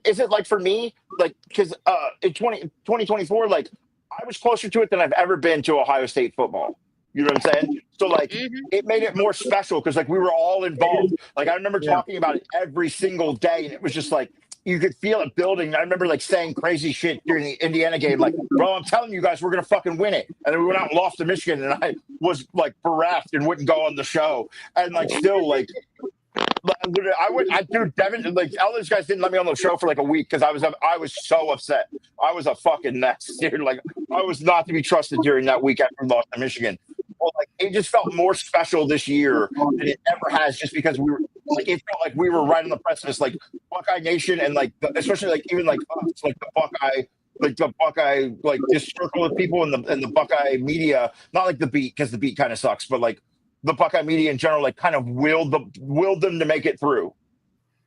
is it like for me, like because in 2024, like I was closer to it than I've ever been to Ohio State football. You know what I'm saying? So like it made it more special because like we were all involved. Like I remember talking about it every single day, and it was just like you could feel it building. I remember like saying crazy shit during the Indiana game, like, bro, I'm telling you guys, we're gonna fucking win it. And then we went out and lost to Michigan, and I was like bereft and wouldn't go on the show. And like still like dude, Devin, like all those guys didn't let me on the show for like a week because I was so upset. I was a fucking mess, dude. Like I was not to be trusted during that week after we lost to Michigan. Well, like it just felt more special this year than it ever has, just because we were like it felt like we were right on the precipice, like Buckeye Nation, and like especially like even like us, like the Buckeye, like this circle of people in the Buckeye media, not like the beat because the beat kind of sucks, but like the Buckeye media in general, like kind of willed them to make it through.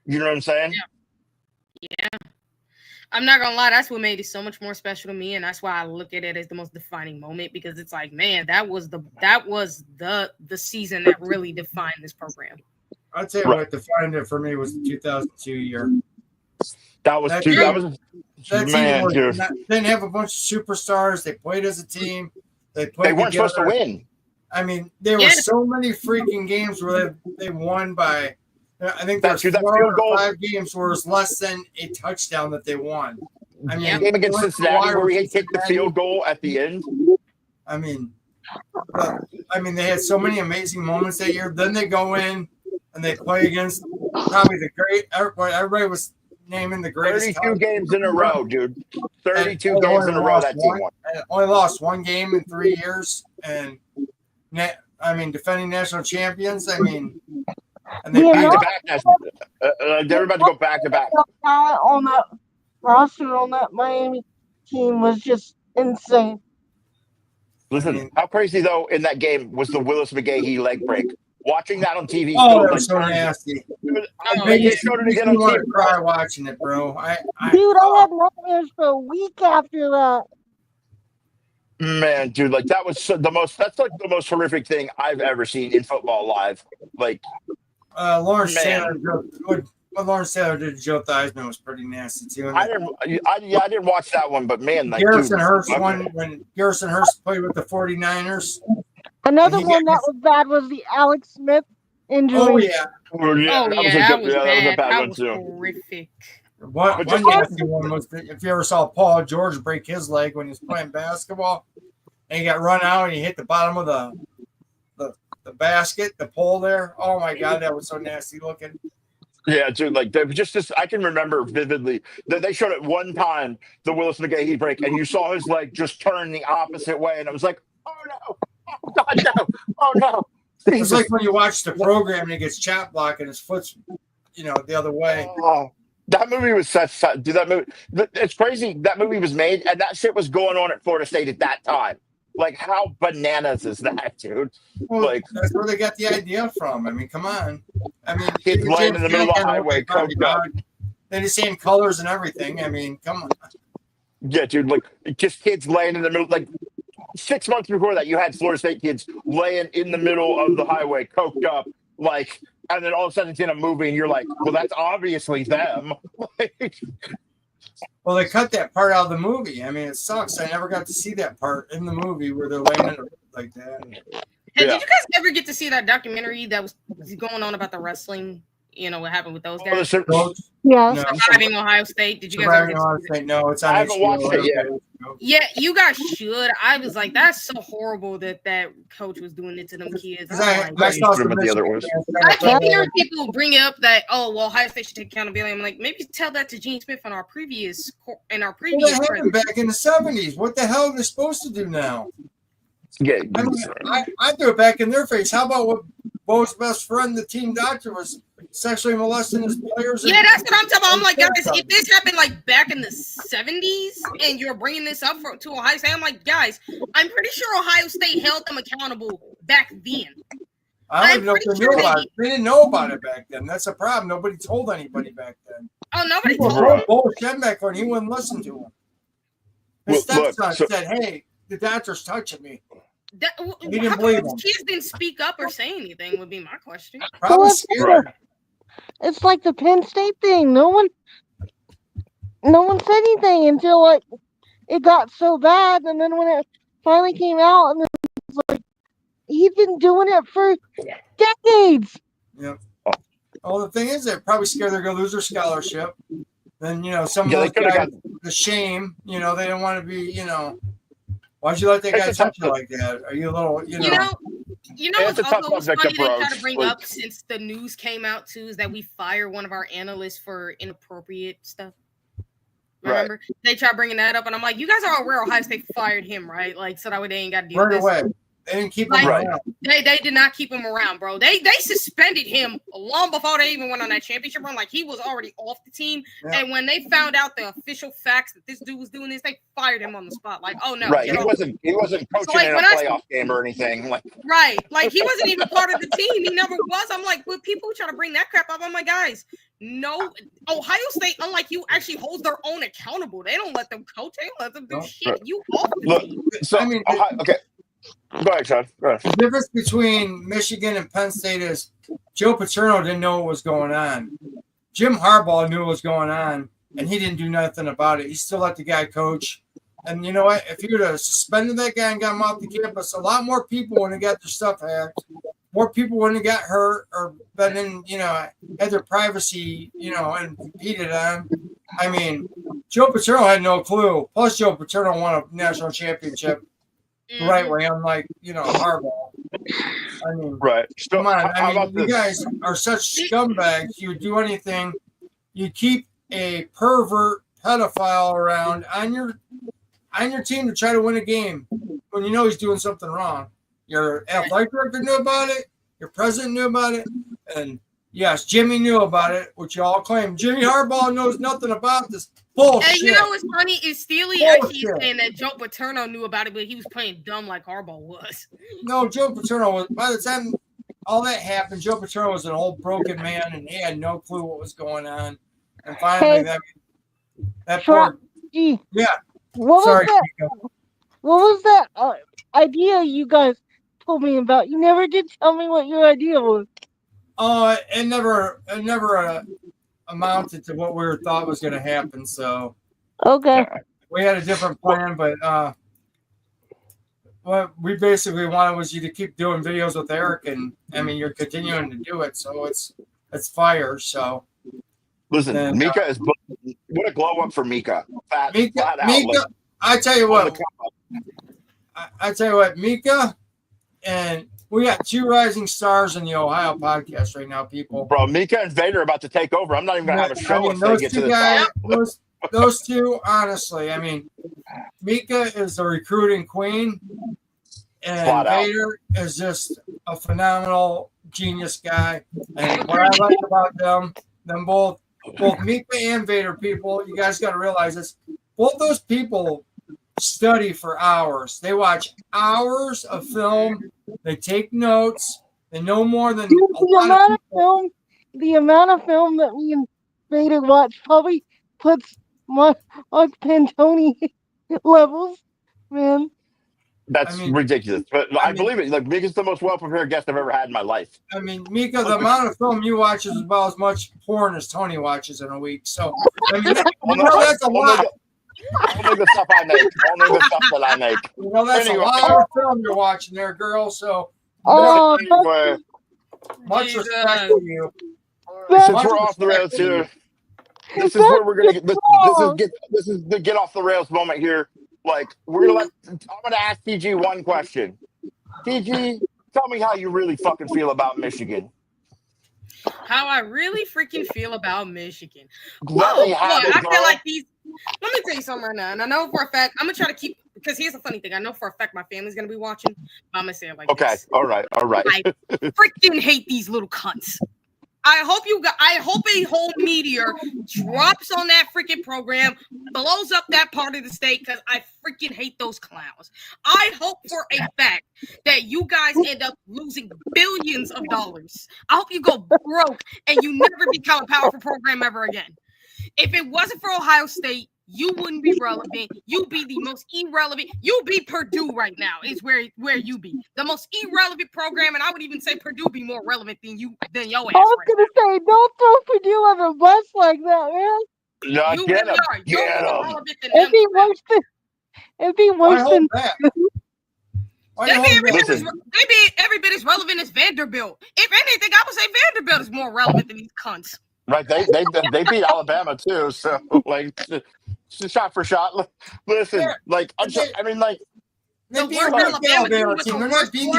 You know what I'm saying? Yeah. I'm not gonna lie, that's what made it so much more special to me, and that's why I look at it as the most defining moment, because it's like, man, that was the season that really defined this program. I'd say what defined it for me was the 2002 year. That team didn't have a bunch of superstars. They played as a team. They weren't supposed to win. I mean, there were so many freaking games where they won by. I think there's 4 or 5 games where it's less than a touchdown that they won. I mean, the game against Cincinnati where we kicked the field goal at the end. I mean, they had so many amazing moments that year. Then they go in and they play against probably everybody was naming the greatest. 32 games in a row, dude. 32 games in a row that team won. Only lost 1 game in 3 years, and defending national champions. And they back to back. They're about to go back to back. On that roster on that Miami team was just insane. Listen, how crazy though in that game was the Willis McGahee leg break. Watching that on TV, that was so nasty. They showed it again on TV. Cry watching it, bro. I had nightmares for a week after that. Man, dude, like that was that's like the most horrific thing I've ever seen in football live. Like Lawrence Taylor did to Joe Theismann was pretty nasty too. I didn't watch that one, but man, like Garrison Hurst when Garrison Hurst played with the 49ers. Another one that was bad was the Alex Smith injury. Oh yeah. That was a bad one too. Horrific. One nasty one was if you ever saw Paul George break his leg when he was playing basketball, and he got run out and he hit the bottom of the basket, the pole there. Oh my God, that was so nasty looking. Yeah, dude, like I can remember vividly that they showed it one time, the Willis McGahee break, and you saw his leg just turn the opposite way, and I was like, oh no, oh God, no, oh no. It's like when you watch the program and he gets chop block and his foot's, the other way. Oh, that movie was dude. That movie, it's crazy. That movie was made, and that shit was going on at Florida State at that time. Like, how bananas is that, dude? Well, Like, that's where they got the idea from. I mean, come on. I mean, kids laying in the middle of the highway, coked up. They're the same colors and everything. I mean, come on. Yeah, dude. Like, just kids laying in the middle. Like, 6 months before that, you had Florida State kids laying in the middle of the highway, coked up, like, and then all of a sudden it's in a movie, and you're like, well, that's obviously them. Well, they cut that part out of the movie. I mean, it sucks. I never got to see that part in the movie where they're laying in like that. Hey, did you guys ever get to see that documentary that was going on about the wrestling? What happened with those guys? Yeah. No, Surviving Ohio State. Did you guys ever get to see? No, it's on I haven't watched it yet. Yeah, you guys should. I was like, that's so horrible that coach was doing it to them kids. I saw some I hear people bring up that, Ohio State should take accountability. I'm like, maybe tell that to Gene Smith in our previous. What happened back in the 70s? What the hell are they supposed to do now? Yeah, I threw it back in their face. How about what Bo's best friend, the team doctor, was sexually molesting his players? Yeah, that's what I'm talking about. I'm like, guys, if this happened like back in the 70s and you're bringing this up to Ohio State, I'm like, guys, I'm pretty sure Ohio State held them accountable back then. I don't even know if they knew about it. They didn't know about it back then. That's a problem. Nobody told anybody back then. Oh, nobody told him. Bo Schembechler, and he wouldn't listen to him. His stepson said, hey, the doctor's touching me. He didn't believe him. Kids didn't speak up or say anything would be my question. Probably scared. It's like the Penn State thing. No one said anything until like it got so bad, and then when it finally came out, and it's like he's been doing it for decades. Yeah. Well, the thing is, they're probably scared they're going to lose their scholarship. Then some of those guys, the shame. They don't want to be. Why'd you let that guy touch you like that? Are you a little, You know what's also funny they try to bring up since the news came out too is that we fire one of our analysts for inappropriate stuff. Remember? Right. They try bringing that up, and I'm like, you guys are aware Ohio State fired him, right? Like, so that way they ain't got to deal with this. Away. They didn't keep him around. They did not keep him around, bro. They suspended him long before they even went on that championship run. Like, he was already off the team. Yeah. And when they found out the official facts that this dude was doing this, they fired him on the spot. Like, oh no, right? He wasn't coaching in a playoff game or anything. Like, right? Like, he wasn't even part of the team. He never was. I'm like, but people try to bring that crap up. I'm like, guys, no. Ohio State, unlike you, actually holds their own accountable. They don't let them coach. They don't let them do shit. Right. You off the team. So I mean, okay. Go ahead, Sean. Go ahead. The difference between Michigan and Penn State is Joe Paterno didn't know what was going on. Jim Harbaugh knew what was going on, and he didn't do nothing about it. He still let the guy coach. And you know what? If you would have suspended that guy and got him off the campus, a lot more people wouldn't have got their stuff hacked. More people wouldn't have got hurt or been in, had their privacy, and competed on. I mean, Joe Paterno had no clue. Plus, Joe Paterno won a national championship. The right way, unlike Harbaugh. I mean, right? Come on, I mean, you guys are such scumbags. You would do anything. You keep a pervert pedophile around on your team to try to win a game when you know he's doing something wrong. Your athletic director knew about it. Your president knew about it, and yes, Jimmy knew about it, which you all claim. Jimmy Harbaugh knows nothing about this. Bullshit. And you know what's funny is Steely actually saying that Joe Paterno knew about it, but he was playing dumb like Harbaugh was. No, Joe Paterno was. By the time all that happened, Joe Paterno was an old broken man, and he had no clue what was going on. And finally, that poor. Yeah. What was that idea you guys told me about? You never did tell me what your idea was. Oh, it never amounted to what we thought was going to happen. So, okay, we had a different plan, but what we basically wanted was you to keep doing videos with Eric, and I mean you're continuing to do it, so it's fire. So, listen, Mika is what a glow up for Mika. Mika, I tell you what, Mika and. We got two rising stars in the Ohio podcast right now, people. Bro, Mika and Vader are about to take over. I'm not even going to have a show if they get to the top. Those two, honestly, I mean, Mika is the recruiting queen, And Vader is just a phenomenal genius guy. And what I like about them both Mika and Vader people, you guys got to realize this. Both those people study for hours. They watch hours of film. They take notes. They know more than the amount of film that me and Vader watch probably puts my Pantone levels, man. That's ridiculous, but I believe it. Like, Mika's the most well-prepared guest I've ever had in my life. I mean, Mika, the amount of film you watch is about as much porn as Tony watches in a week. So, I mean, that's a lot. Only the stuff I make. Only the stuff that I make. That's a lot of film you're watching there, girl. So, anyway, much respect to you. Since we're off the rails here, this is where we're gonna get. This is the get off the rails moment here. Like, I'm gonna ask TG one question. TG, tell me how you really fucking feel about Michigan. How I really freaking feel about Michigan. I feel like these. Let me tell you something right now, and I know for a fact I'm gonna try to keep, because here's the funny thing. I know for a fact my family's gonna be watching. But I'm gonna say it like this. All right. I freaking hate these little cunts. I hope a whole meteor drops on that freaking program, blows up that part of the state, because I freaking hate those clowns. I hope for a fact that you guys end up losing billions of dollars. I hope you go broke and you never become a powerful program ever again. If it wasn't for Ohio State, you wouldn't be relevant. You'd be the most irrelevant. You'd be Purdue right now is where you be. The most irrelevant program, and I would even say Purdue be more relevant than your ass. I was going to say, don't throw Purdue on the bus like that, man. No, you get really him. are. You're more relevant than It'd be worse than They be every bit as relevant as Vanderbilt. If anything, I would say Vanderbilt is more relevant than these cunts. Right, they beat Alabama too, so like shot for shot. Listen, like I mean, like they beat Alabama team. They're not beating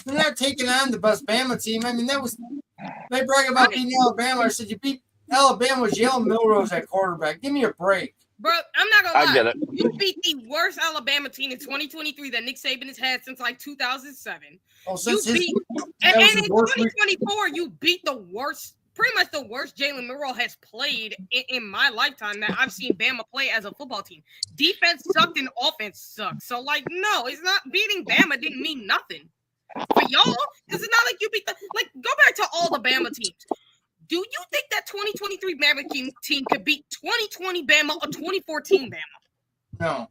they're not taking on the best Bama team. I mean, they brag about beating Alabama. I said you beat Alabama with Jalen Milrose at quarterback. Give me a break. Bro, I'm not gonna lie. I get it. You beat the worst Alabama team in 2023 that Nick Saban has had since like 2007. Oh, and in 2024, you beat pretty much the worst Jalen Milroe has played in my lifetime that I've seen Bama play as a football team. Defense sucked and offense sucked. So, like, no, it's not beating Bama didn't mean nothing. For y'all, because it's not like you beat go back to all the Bama teams. Do you think that 2023 Bama team could beat 2020 Bama or 2014 Bama? No.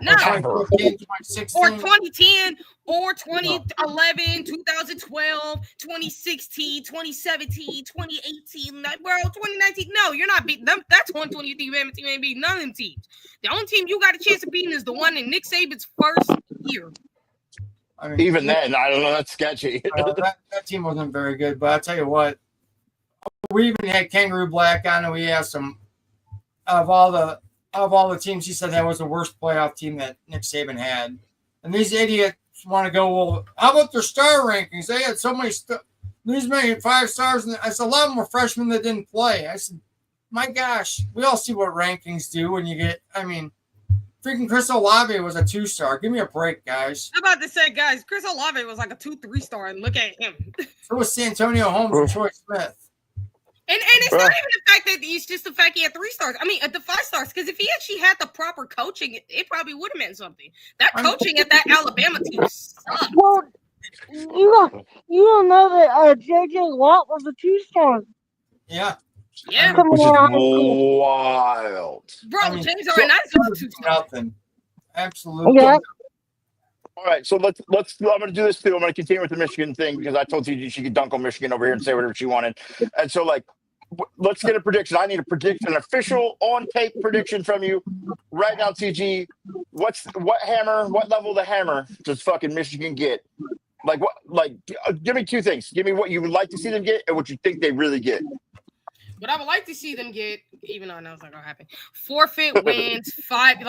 No. 2015, 2016. Or 2010 or 2011, 2012, 2016, 2017, 2018, bro, 2019. No, you're not beating them. That's 2023 Bama team ain't beating none of them teams. The only team you got a chance of beating is the one in Nick Saban's first year. I mean, even then, I don't know. That's sketchy. That team wasn't very good, but I'll tell you what. We even had Kangaroo Black on, and we asked him of all the teams. He said that was the worst playoff team that Nick Saban had. And these idiots want to go, well, how about their star rankings? They had so many these many 5 stars, and I said a lot of them were freshmen that didn't play. I said, my gosh, we all see what rankings do when you get. I mean, freaking Chris Olave was a 2-star. Give me a break, guys. I'm about to say, guys, Chris Olave was like a 2-3-star, and look at him. So was Santonio Holmes and Troy Smith. And it's not even the fact that it's just the fact he had 3 stars. I mean, the 5 stars. Because if he actually had the proper coaching, it probably would have meant something. That coaching at that Alabama team sucked. Well, you don't know that J.J. Watt was a 2-star. Yeah. Yeah. Which is wild. Bro, James Arnaz was a 2-star. Nothing. Absolutely. Yeah. All right, so let's. I'm going to do this too. I'm going to continue with the Michigan thing because I told you she could dunk on Michigan over here and say whatever she wanted. And so, like, let's get a prediction. I need a prediction, an official on-tape prediction from you right now, TG. What level of the hammer does fucking Michigan get? Like what? Like, give me 2 things. Give me what you would like to see them get and what you think they really get. But I would like to see them get, even though I know it's not gonna happen, forfeit wins, 5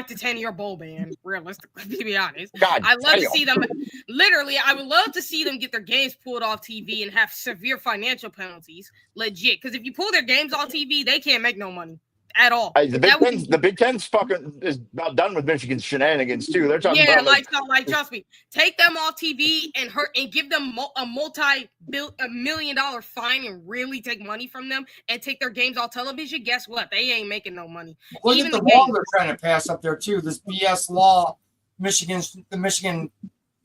to 10 year bowl ban. Realistically, to be honest, I love to see them. Literally, I would love to see them get their games pulled off TV and have severe financial penalties. Legit, because if you pull their games off TV, they can't make no money. at all. The Big Ten's fucking is about done with Michigan's shenanigans too. They're talking about trust me, take them off TV and give them a multi-million-dollar fine and really take money from them and take their games off television. Guess what? They ain't making no money. Look at the law they're trying to pass up there too. This BS law, the Michigan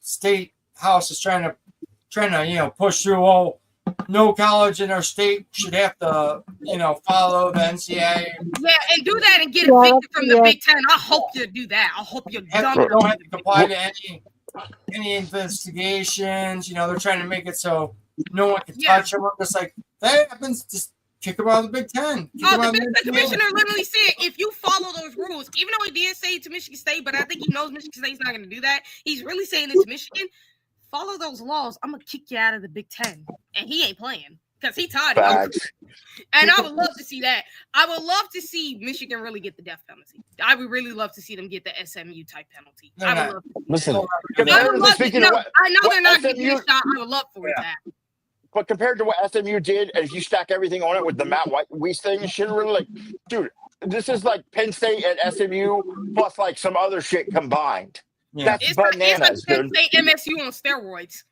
State House is trying to push through. Oh, no college in our state should have to follow the NCAA. Yeah, and do that and get evicted from the Big Ten. I hope you do that. I hope you don't have to comply to any investigations. They're trying to make it so no one can touch them. Just like that happens, just kick them out of the Big Ten. The Big Ten commissioner literally said, if you follow those rules, even though he did say it to Michigan State, but I think he knows Michigan State's not going to do that. He's really saying it to Michigan. Follow those laws. I'm gonna kick you out of the Big Ten, and he ain't playing because he tired of it. And I would love to see that. I would love to see Michigan really get the death penalty. I would really love to see them get the SMU type penalty. I would love to. Listen, I know they're not getting a shot. I would love for that. But compared to what SMU did, and if you stack everything on it with the Matt Weiss thing, shit really dude, this is like Penn State and SMU plus like some other shit combined. Yeah. That's bananas, dude. It's like MSU on steroids.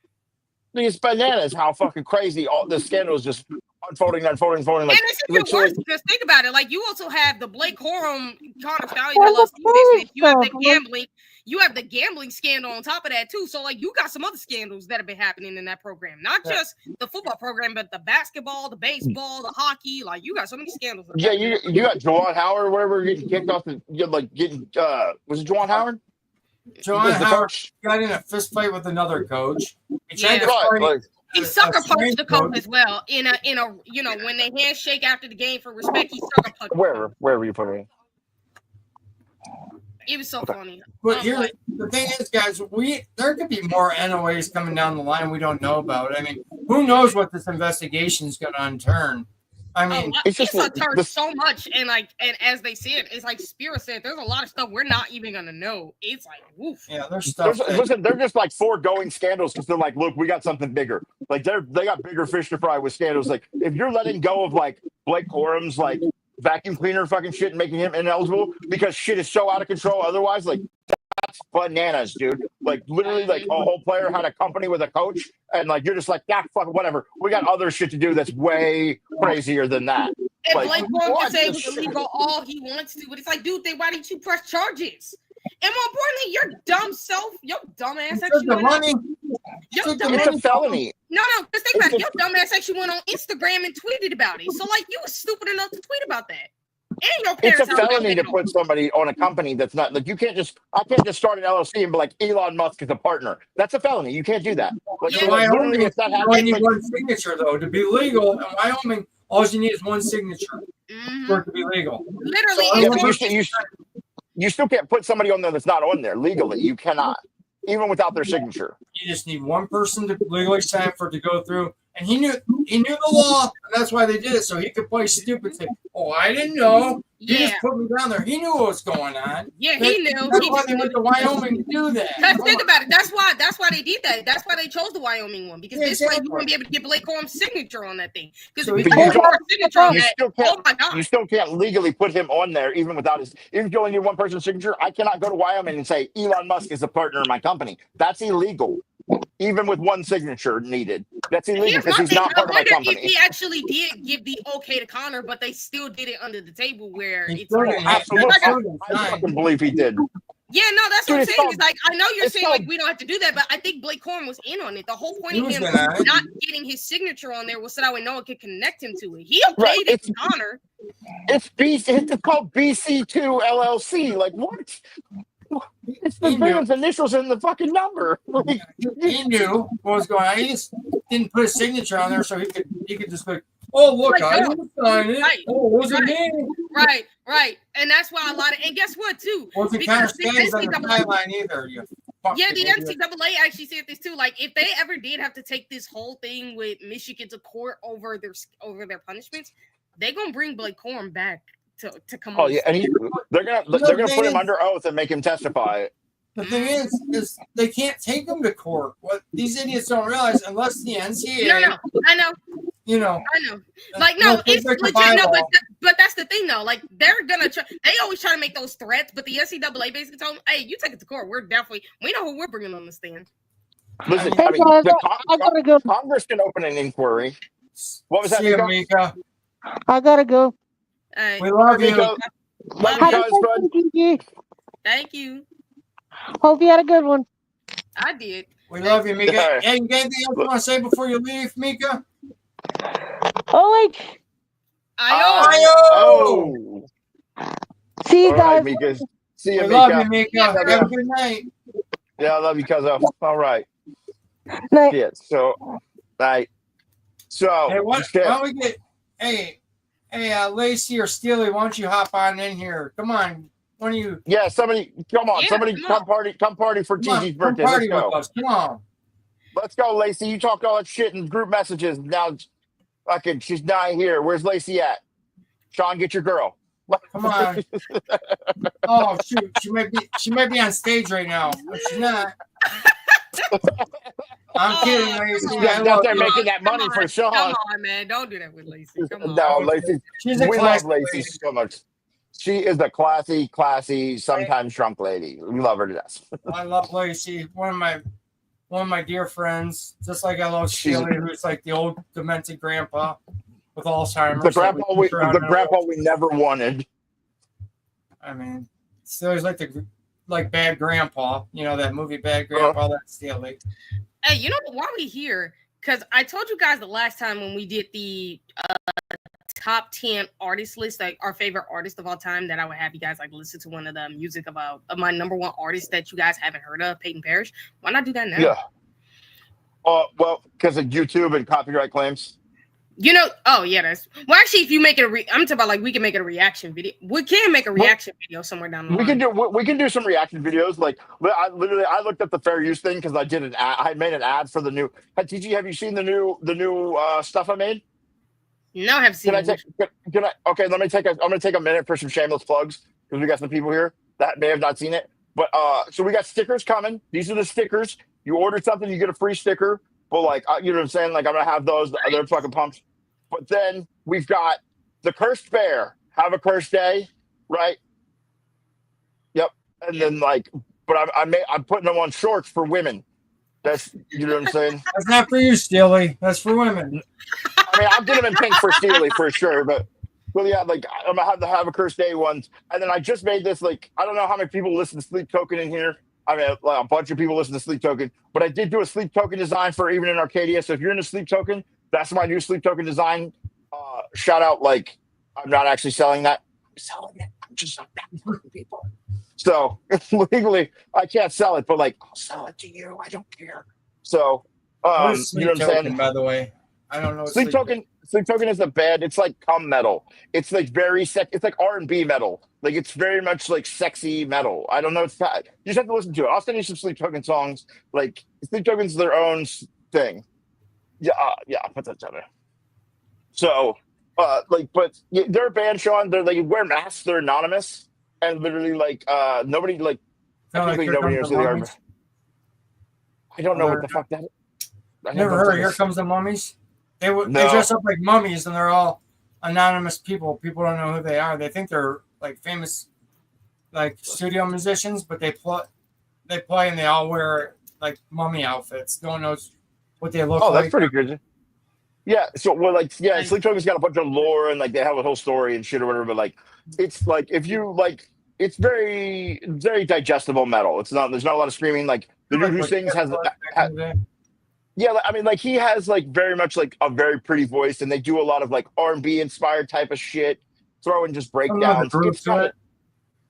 It's bananas how fucking crazy all the scandals just unfolding. Like, and it's even worse because think about it. Like you also have the Blake Corum, Connor Stallion LLC business. You have the gambling. You have the gambling scandal on top of that too. So like you got some other scandals that have been happening in that program. Not just the football program, but the basketball, the baseball, the hockey. Like you got so many scandals. Yeah, you got Juwan Howard or whatever getting kicked off. You're like getting was it Juwan Howard? John Howard got in a fist fight with another coach. He sucker punched the coach as well in a when they handshake after the game for respect. He sucker punched. Where were you putting it? It was so funny. But here, the thing is, guys, there could be more NOAs coming down the line we don't know about. I mean, who knows what this investigation is going to unturn? I mean, it's turned so much, and as they said, it's like Spira said, there's a lot of stuff we're not even gonna know. It's like, woof. Yeah, there's stuff. Listen, they're just like foregoing scandals because they're like, look, we got something bigger. Like they got bigger fish to fry with scandals. Like if you're letting go of like Blake Corum's like vacuum cleaner fucking shit and making him ineligible because shit is so out of control. Otherwise, like that's bananas, dude. Like literally, like a whole player had a company with a coach, and like you're just like, yeah, fuck, whatever. We got other shit to do that's way crazier than that. And like, Blake Corum can say it's illegal all he wants to, but it's like, dude, why didn't you press charges? And more importantly, your dumb self, your dumb ass actually went on. It's a felony. No, just think about it. Your dumb ass actually went on Instagram and tweeted about it. So like, you were stupid enough to tweet about that. And your parents it's a felony to put somebody on a company that's not like I can't just start an LLC and be like Elon Musk is a partner. That's a felony. You can't do that. Like, so Wyoming, you only need one signature though to be legal. In Wyoming, all you need is one signature for it to be legal. Literally, so you still can't put somebody on there that's not on there legally. You cannot, even without their signature. You just need one person to legally sign for it to go through. And he knew the law, and that's why they did it, so he could play stupid and say, "Oh, I didn't know." He just put me down there. He knew what was going on. Yeah, he knew. That's why they went to Wyoming to do that. Think about it. That's why they did that. That's why they chose the Wyoming one because this way you wouldn't be able to get Blake Corum's signature on that thing. Because if you put your signature on that, oh my god, you still can't legally put him on there even without his. Even if you only need one person's signature, I cannot go to Wyoming and say Elon Musk is a partner in my company. That's illegal. Even with one signature needed, that's illegal because he's not part of my company. If he actually did give the okay to Connor, but they still did it under the table where it's absolutely. I fucking believe he did. Yeah, no, that's what I'm saying. It's like I know you're saying like we don't have to do that, but I think Blake Corum was in on it. The whole point of him not getting his signature on there was so that way no one could connect him to it. He okayed it to Connor. It's called BC2 LLC. Like what? It's the man's initials in the fucking number. He knew what was going on. He just didn't put a signature on there, so he could just like, oh look, I didn't sign it. Right. Oh, was it me? Right. And that's why and guess what too? Wasn't kind of standing on the sideline either. Yeah, the NCAA actually said this too. Like, if they ever did have to take this whole thing with Michigan to court over their punishments, they're gonna bring Blake Corum back to come. Oh yeah, and they're gonna put him under oath and make him testify. The thing is they can't take him to court. What these idiots don't realize, unless the NCAA, I know, you know. I know. Like, no, They it's break the legit. No, bylaw. but that's the thing, though. Like, they're gonna try. They always try to make those threats, but the NCAA basically told them, "Hey, you take it to court. We know who we're bringing on the stand." Listen, Hey I mean, guys, the I gotta go. Congress can open an inquiry. What was that, See you, Mika? Mika. I gotta go. Hey, We love you. Mika, love you Happy guys, bud. birthday, Gigi. thank you. Hope you had a good one. I did. We love you, Mika. Yeah. Hey, you got anything else you want to say before you leave, Mika? OH. Oh. See you All right, guys. Mika. See you, We Mika. love you, Mika. Yeah, Have a good night. Yeah, I love you, cuzzo. All right. Night. Shit. So, night. So, Hey, why shit. don't we get hey, Lacey or Steely, why don't you hop on in here? Come on. Why don't you Yeah, somebody, come on. Yeah, Somebody come come party for come on, TG's come birthday. party Let's with go. us? Come on. Let's go, Lacey. You talked all that shit in group messages. Now, fucking, she's not here. Where's Lacey at? Sean, get your girl. Come on. Oh shoot, she might be on stage right now. But she's not. I'm kidding, Lacey. She's I out love there you. making that money for Sean. Come on, man. Don't do that with Lacey. Come on. No, Lacey. She's a We love classic Lacey lady. so much. She is a classy, sometimes drunk lady. We love her to death. I love Lacey. One of my dear friends. Just like I love She's- Steely, who's like the old demented grandpa with Alzheimer's. The grandpa we never wanted. I mean, Steely's like Bad Grandpa. You know that movie Bad Grandpa? That's Steely. Hey, you know why we here? Because I told you guys the last time when we did the top 10 artist list, like our favorite artist of all time, that I would have you guys like listen to one of the music of my number one artist that you guys haven't heard of, Peyton Parrish. Why not do that now? Yeah. Well, because of YouTube and copyright claims. You know, oh yeah, that's well. Actually, if you make it I'm talking about like we can make it a reaction video. We can make a reaction video somewhere down the line. We can do some reaction videos. Like I looked up the fair use thing because I did an ad. I made an ad for the new. TG, have you seen the new stuff I made? No, I haven't seen. Can I? Okay, I'm gonna take a minute for some shameless plugs because we got some people here that may have not seen it. But so we got stickers coming. These are the stickers. You order something, you get a free sticker. But like, you know what I'm saying? Like, I'm gonna have those. They're fucking pumped. But then we've got the cursed bear. Have a cursed day, right? Yep. And then like, but I'm putting them on shorts for women. That's, you know what I'm saying? That's not for you, Steely. That's for women. I mean, I'm getting them in pink for Steely for sure. But well, yeah, like I'm gonna have the Have a Cursed Day ones. And then I just made this. Like, I don't know how many people listen to Sleep Token in here. I mean, a bunch of people listen to Sleep Token, but I did do a Sleep Token design for Even in Arcadia. So if you're into Sleep Token, that's my new Sleep Token design. Shout out, like, I'm not actually selling that. I'm selling it. I'm just not for people. So legally, I can't sell it, but like, I'll sell it to you. I don't care. So, you know what I'm saying? By the way, I don't know. Sleep Token is a band. It's like cum metal. It's like it's like R&B metal. Like it's very much like sexy metal. I don't know. You just have to listen to it. I'll send you some Sleep Token songs. Like Sleep Token's their own thing. Yeah, I'll put that together. So, but they're a band, Sean. They wear masks. They're anonymous, and literally like nobody like. Technically, nobody knows who they are. I don't know what the fuck that is. Never heard. Here Comes the Mummies. They dress up like mummies, and they're all anonymous people. People don't know who they are. They think they're like famous, like studio musicians, but they play and they all wear like mummy outfits. No one knows what they look like. Oh, that's pretty good. Yeah. So, Sleep Token's got a bunch of lore and like they have a whole story and shit or whatever. But like, it's like if you like, it's very, very digestible metal. There's not a lot of screaming. Like the dude who sings has. Yeah, I mean, like he has like very much like a very pretty voice, and they do a lot of like R&B inspired type of shit, throw in just breakdowns.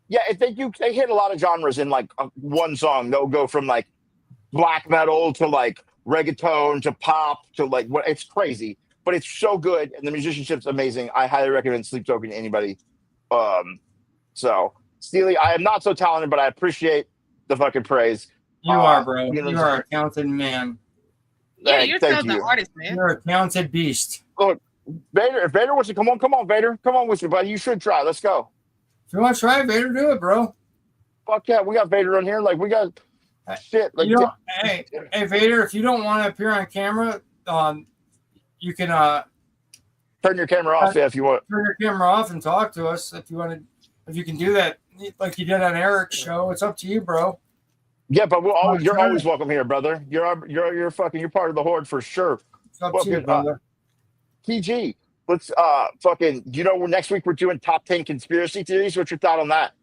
They hit a lot of genres in like one song. They'll go from like black metal to like reggaeton to pop to like what. It's crazy, but it's so good, and the musicianship's amazing. I highly recommend Sleep Token to anybody. So Steely, I am not so talented, but I appreciate the fucking praise. You are, bro. You are a talented man. Yeah, you're still the artist, man. You're a talented beast. Look, Vader, if Vader wants to come on, Vader. Come on with you, buddy. You should try. Let's go. If you want to try, Vader, do it, bro. Fuck yeah, we got Vader on here. Like, we got shit. Like, hey, Vader, if you don't want to appear on camera, you can turn your camera off if you want. Turn your camera off and talk to us if you want to. If you can do that like you did on Eric's show, it's up to you, bro. Yeah, but you're always welcome here, brother. You're part of the horde for sure. It's up to you, brother. TG, let's next week we're doing top 10 conspiracy theories. What's your thought on that?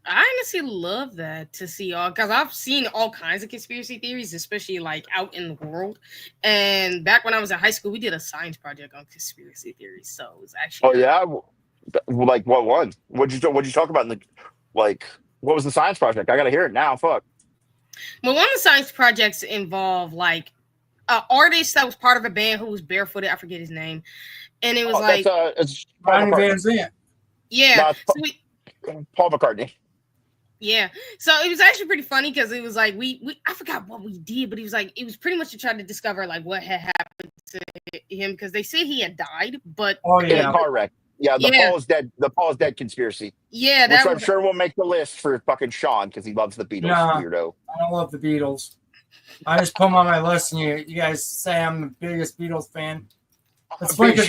I honestly love that to see all, because I've seen all kinds of conspiracy theories, especially like out in the world. And back when I was in high school, we did a science project on conspiracy theories. So it was actually like what one? What'd you talk about what was the science project? I gotta hear it now. Fuck. Well, one of the science projects involved like an artist that was part of a band who was barefooted. I forget his name, and it was it's Ronnie Van Zant. Yeah, Paul McCartney. Yeah, so it was actually pretty funny because it was like I forgot what we did, but it was pretty much to try to discover like what had happened to him, because they said he had died, but in a car wreck. Yeah, Paul is dead. The Paul is dead conspiracy. Yeah, which I'm sure will make the list for fucking Sean because he loves the Beatles. Weirdo. I don't love the Beatles. I just put them on my list, and you guys say I'm the biggest Beatles fan. It's funny because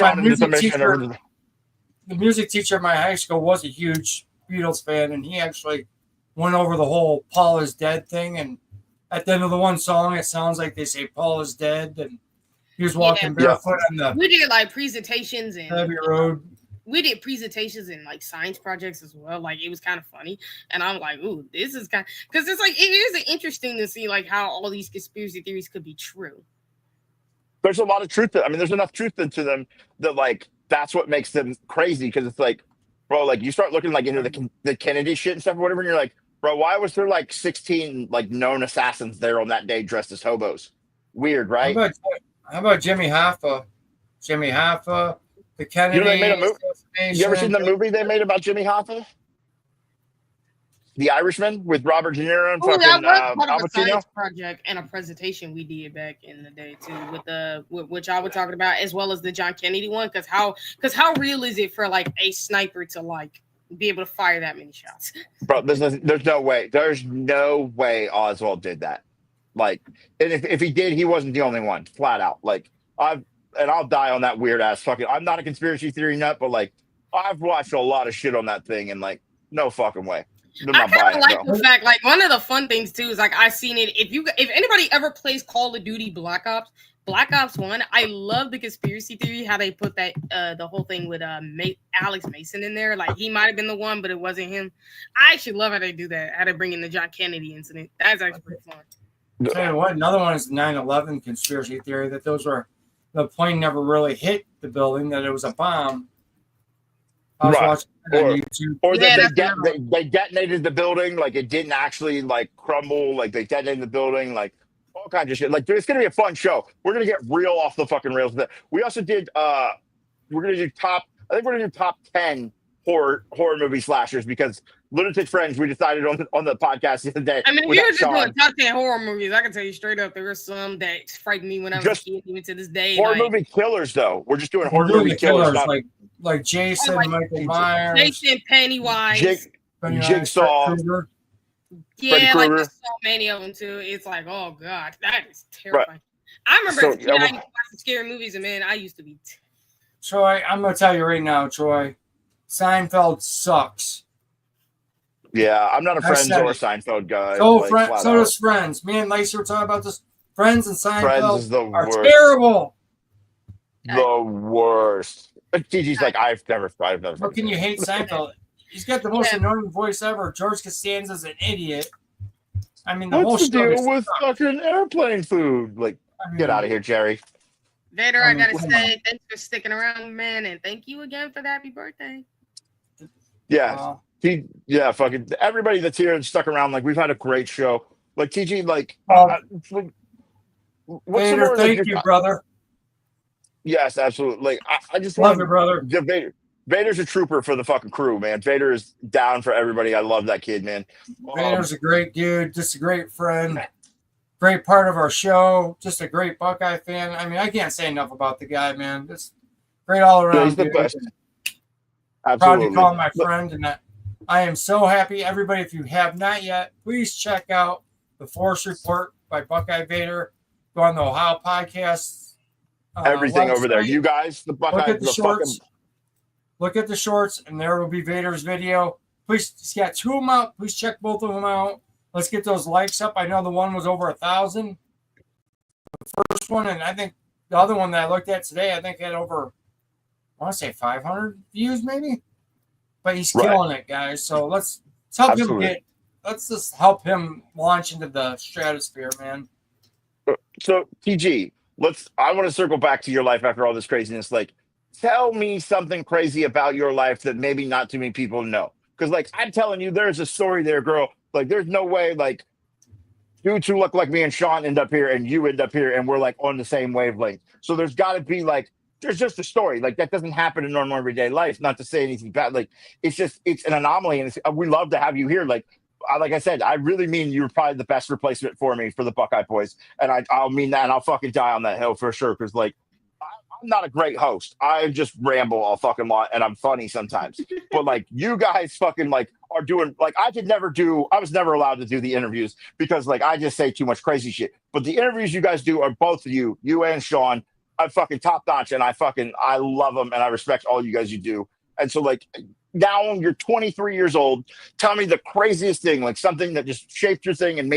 the music teacher at my high school was a huge Beatles fan, and he actually went over the whole Paul is dead thing, and at the end of the one song it sounds like they say Paul is dead, and he was walking barefoot on the we did like presentations and heavy road. We did presentations and like science projects as well. Like it was kind of funny, and I'm like, ooh, this is kind because it's like it is interesting to see like how all these conspiracy theories could be true. There's a lot of truth. There's enough truth into them that like that's what makes them crazy, because it's like, bro, like you start looking like into the Kennedy shit and stuff or whatever, and you're like, bro, why was there like 16 like known assassins there on that day dressed as hobos? Weird, right? How about Jimmy Hoffa? The Kennedy. They made a movie. You ever seen the movie they made about Jimmy Hoffa? The Irishman with Robert De Niro and fucking that was part of a science project and a presentation we did back in the day too, with which I was talking about, as well as the John Kennedy one. Because how real is it for like a sniper to like be able to fire that many shots? Bro, there's no way. There's no way Oswald did that. Like, and if he did, he wasn't the only one. Flat out. Like I'll die on that weird ass fucking. I'm not a conspiracy theory nut, but like I've watched a lot of shit on that thing, and like no fucking way. I kind of like the fact, like one of the fun things too is like I've seen it. If anybody ever plays Call of Duty Black Ops 1, I love the conspiracy theory how they put that the whole thing with Alex Mason in there. Like he might have been the one, but it wasn't him. I actually love how they do that. How they bring in the John Kennedy incident. That's actually pretty fun. I'll tell you what, another one is 9/11 conspiracy theory that the plane never really hit the building, that it was a bomb. I was watching that on YouTube. Or they detonated the building, like it didn't actually like crumble, like they detonated the building, like all kinds of shit. Like it's gonna be a fun show. We're gonna get real off the fucking rails with it. We also did we're gonna do top 10 horror movie slashers, because Lunatic Friends, we decided on the podcast the other day. I mean, if you were just doing top 10 horror movies, I can tell you straight up, there were some that frightened me when I was a kid, even to this day. Horror movie killers, though. We're just doing horror movie killers. Like Jason, Michael Myers. Jason, Pennywise. Jigsaw. Yeah, like there's so many of them, too. It's like, oh, God, that is terrifying. Right. I remember as a kid, I used to watch scary movies, and man, I used to be... Troy, I'm going to tell you right now, Troy, Seinfeld sucks. Yeah, I'm not a Friends or Seinfeld guy. So does Friends. Me and Lacey were talking about this. Friends and Seinfeld are terrible. The worst. TG's like, I've never. How can you hate Seinfeld? He's got the most annoying voice ever. George Costanza's an idiot. I mean, what's the deal with fucking airplane food? Like, get out of here, Jerry. Vader, I gotta say, thanks for sticking around, man, and thank you again for the happy birthday. Yeah. Fucking everybody that's here and stuck around, like we've had a great show. Like TG, like Vader, thank you, brother. Yes, absolutely. Like I just love you, brother. Vader's a trooper for the fucking crew, man. Vader is down for everybody. I love that kid, man. Vader's a great dude, just a great friend, great part of our show, just a great Buckeye fan. I mean, I can't say enough about the guy, man. Just great all around. He's the best. Absolutely. Proud to call him my friend, and I am so happy. Everybody, if you have not yet, please check out The Force Report by Buckeye Vader. Go on the Ohio Podcast Everything over there. website. You guys, the Buckeyes, Look at the shorts. fucking. Look at the shorts, and there will be Vader's video. Please, he's got 2 of them out. Please check both of them out. Let's get those likes up. I know the one was over 1,000. The first one, and I think the other one that I looked at today, I think had over, I want to say 500 views, maybe. But he's killing it, guys. So let's help him let's just help him launch into the stratosphere, man. So TG, I want to circle back to your life after all this craziness. Like, tell me something crazy about your life that maybe not too many people know. Because, like, I'm telling you, there's a story there, girl. Like, there's no way, like, dudes who look like me and Sean end up here and you end up here and we're, like, on the same wavelength. So there's got to be, like, there's just a story. Like, that doesn't happen in normal everyday life. Not to say anything bad. Like, it's an anomaly. And we love to have you here. Like I said, I really mean you're probably the best replacement for me for the Buckeye Boys. And I'll mean that, and I'll fucking die on that hill for sure. Because, like, I'm not a great host. I just ramble a fucking lot, and I'm funny sometimes. But, like, you guys fucking, like, are doing, like, I was never allowed to do the interviews because, like, I just say too much crazy shit. But the interviews you guys do are both of you and Sean, are fucking top notch, and I love them, and I respect all you guys you do. And so, like, now you're 23 years old. Tell me the craziest thing, like something that just shaped your thing and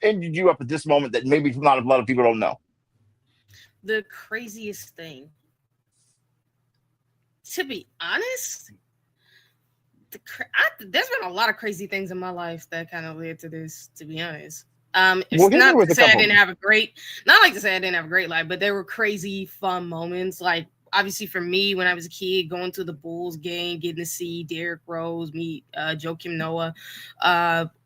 ended you up at this moment that maybe not a lot of people don't know. The craziest thing, to be honest, there's been a lot of crazy things in my life that kind of led to this, to be honest. It's not to say I didn't have a great life, but there were crazy fun moments. Like, obviously for me, when I was a kid, going to the Bulls game, getting to see Derrick Rose, meet Joakim Noah.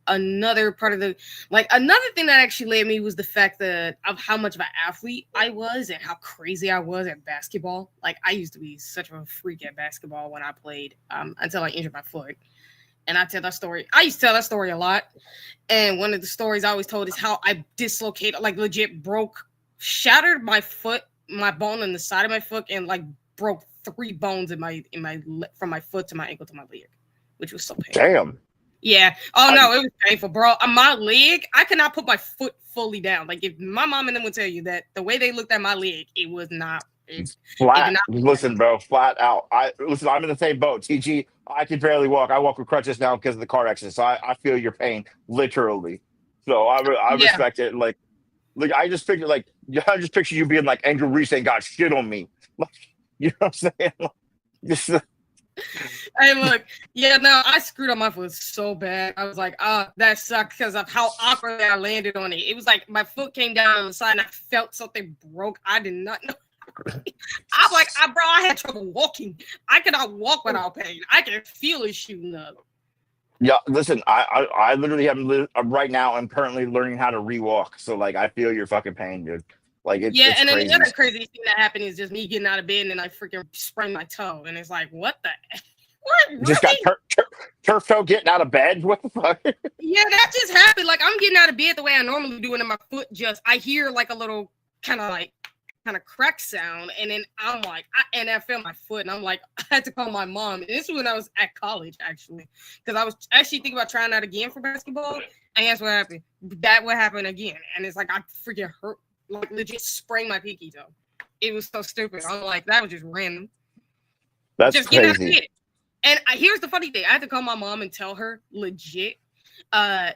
Another thing that actually led me was the fact of how much of an athlete I was and how crazy I was at basketball. Like, I used to be such a freak at basketball when I played, until I injured my foot. And I tell that story. I used to tell that story a lot. And one of the stories I always told is how I dislocated, like, legit shattered my foot, my bone on the side of my foot, and, like, broke 3 bones from my foot to my ankle to my leg, which was so painful. Damn. Yeah. Oh no, it was painful, bro. My leg, I could not put my foot fully down. Like, if my mom and them would tell you that the way they looked at my leg, it was not flat. Listen, bro, flat out. I'm in the same boat. TG, I can barely walk. I walk with crutches now because of the car accident. So I feel your pain, literally. So I respect it. Like I just picture you being like Andrew Reese ain't got shit on me. Like, you know what I'm saying? Like, just. Hey, look, I screwed up my foot so bad. I was like, that sucked because of how awkwardly I landed on it. It was like my foot came down on the side and I felt something broke. I did not know. I'm like, I had trouble walking. I cannot walk without pain. I can feel it shooting up. Yeah, listen, I literally right now I'm currently learning how to rewalk. So, like, I feel your fucking pain, dude. Like, it's and then crazy. the other crazy thing that happened is just me getting out of bed and I freaking sprained my toe. And it's like, what the? What? Really? Just got turf toe getting out of bed? What the fuck? Yeah, that just happened. Like, I'm getting out of bed the way I normally do, and my foot I hear like a little kind of crack sound, and then I'm like, I feel my foot, and I'm like, I had to call my mom. And this was when I was at college, actually, because I was actually thinking about trying out again for basketball, and guess what happened? That would happen again, and it's like I freaking hurt. Like, legit sprained my pinky toe. It was so stupid. I'm like, that was just random. That's just crazy. And here's the funny thing. I had to call my mom and tell her legit, hi,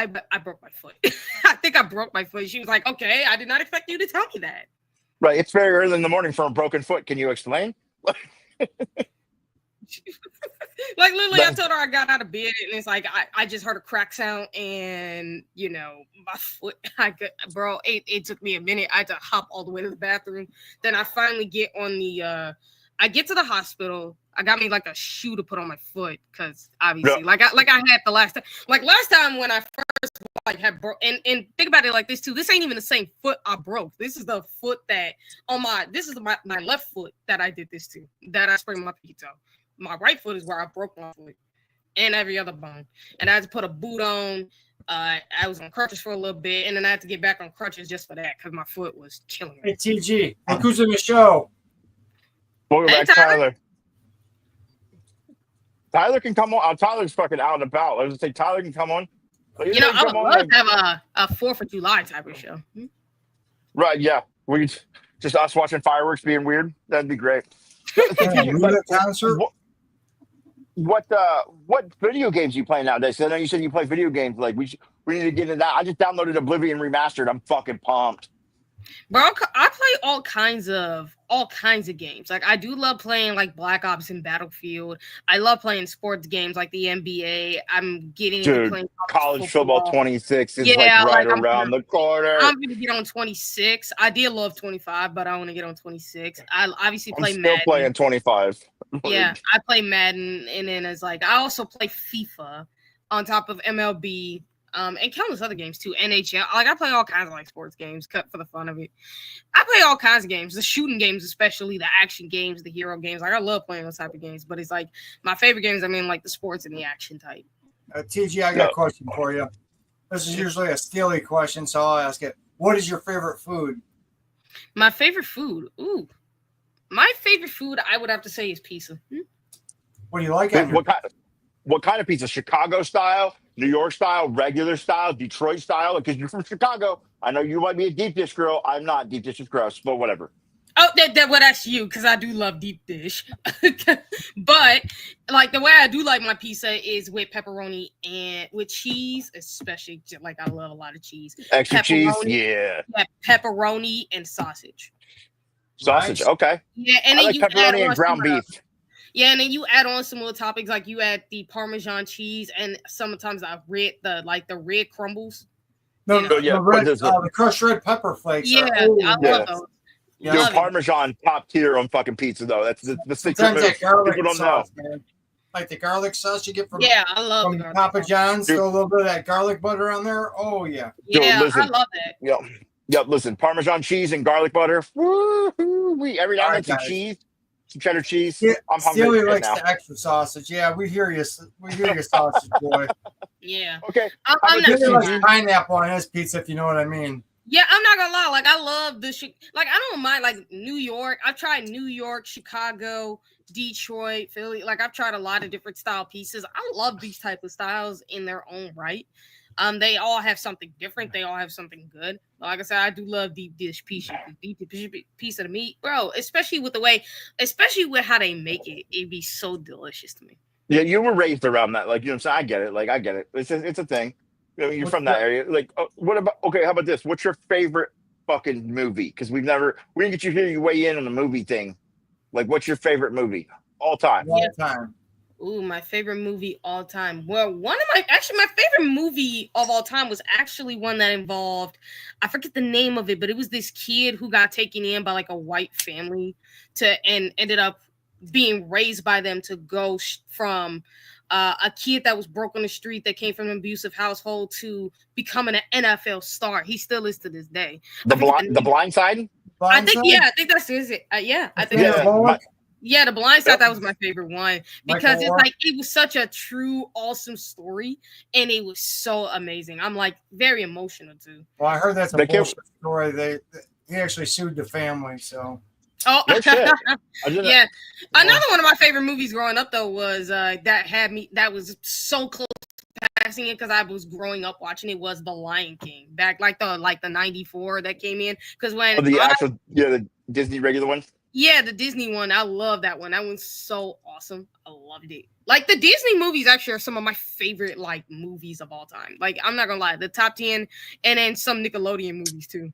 but I broke my foot. I think I broke my foot. She was like, okay, I did not expect you to tell me that. Right. It's very early in the morning for a broken foot. Can you explain? Like, literally, I told her I got out of bed, and it's like I just heard a crack sound, and my foot. It took me a minute. I had to hop all the way to the bathroom. Then I finally get on the. I get to the hospital. I got me like a shoe to put on my foot because obviously, like I had the last time. Like last time when I first had broke, and think about it like this too. This ain't even the same foot I broke. This is the foot that this is my left foot that I did this to. That I sprained my pinky toe. My right foot is where I broke my foot and every other bone. And I had to put a boot on. I was on crutches for a little bit, and then I had to get back on crutches just for that because my foot was killing me. Hey, TG, look who's in the show. Welcome back, Tyler. Tyler can come on. Tyler's fucking out and about. I was gonna say Tyler can come on. I would love to have a 4th of July type of show. Right, yeah. We just us watching fireworks being weird. That'd be great. Music concert. What video games you play nowadays? I know you said you play video games. Like we need to get into that. I just downloaded Oblivion Remastered. I'm fucking pumped. Bro, I play all kinds of games. Like I do love playing like Black Ops and Battlefield. I love playing sports games like the NBA. I'm getting into playing college football 26 is right around the corner. I'm gonna get on 26. I did love 25, but I want to get on 26. I obviously play still Madden. Playing 25. Yeah, I play Madden, and then it's like I also play FIFA on top of MLB. And countless other games too. NHL. Like I play all kinds of like sports games, cut for the fun of it. I play all kinds of games, the shooting games, especially the action games, the hero games. Like I love playing those type of games. But it's like my favorite games. I mean, like the sports and the action type. TG, I got a question for you. This is usually a steely question, so I'll ask it. What is your favorite food? My favorite food. Ooh, my favorite food. I would have to say is pizza. What do you like? What kind of pizza? Chicago style, New York style, regular style, Detroit style? Because you're from Chicago. I know you might be a deep dish girl. I'm not. Deep dish is gross, but whatever. Oh, that's you, because I do love deep dish. But like the way I do like my pizza is with pepperoni and with cheese, especially. Like I love a lot of cheese. Extra cheese, yeah. Pepperoni and sausage. Sausage, Nice. Okay. Yeah, and I then like you pepperoni and ground beef. Yeah, and then you add on some little toppings, like you add the Parmesan cheese, and sometimes I red the red crumbles. The crushed red pepper flakes. Yeah, I love those. Yo, Parmesan top tier on fucking pizza though. That's the secret move. People don't sauce, know. Man. Like the garlic sauce you get from I love from Papa John's. Throw a little bit of that garlic butter on there. Oh yeah. Yeah, listen, I love that. Yep. Listen, Parmesan cheese and garlic butter. Woo-hoo-wee. Every now and then some cheese. Some cheddar cheese. Yeah, I'm hungry. Steely likes the extra sausage. Yeah, we hear you. We hear you, sausage boy. Yeah. Okay. I'm not like pineapple on his pizza, if you know what I mean. Yeah, I'm not gonna lie. Like I love I don't mind like New York. I've tried New York, Chicago, Detroit, Philly. Like I've tried a lot of different style pizzas. I love these type of styles in their own right. They all have something different. They all have something good. Like I said, I do love deep dish piece of the meat, bro. Especially with how they make it. It'd be so delicious to me. Yeah, you were raised around that. Like, you know what I'm saying? I get it. Like, I get it. It's a thing. I mean, you're from that area. Like, how about this? What's your favorite fucking movie? Because we didn't get you here. You weigh in on the movie thing. Like, what's your favorite movie all time? All time. Ooh, my favorite movie all time. Well, my favorite movie of all time was actually one that involved, I forget the name of it, but it was this kid who got taken in by like a white family and ended up being raised by them to go from a kid that was broke on the street that came from an abusive household to becoming an NFL star. He still is to this day. The Blind Side? I think that's it. I think The Blind Side, that was my favorite one because it was such a true, awesome story, and it was so amazing. I'm like very emotional too. Well, I heard that's a bullshit story. He actually sued the family, so. Oh, yeah. Another one of my favorite movies growing up though was that was so close to passing it because I was growing up watching it was The Lion King back like the 94 that came in because when the Disney regular one. Yeah, the Disney one. I love that one. That one's so awesome. I loved it. Like the Disney movies actually are some of my favorite like movies of all time. Like I'm not gonna lie, the top 10 and then some Nickelodeon movies too.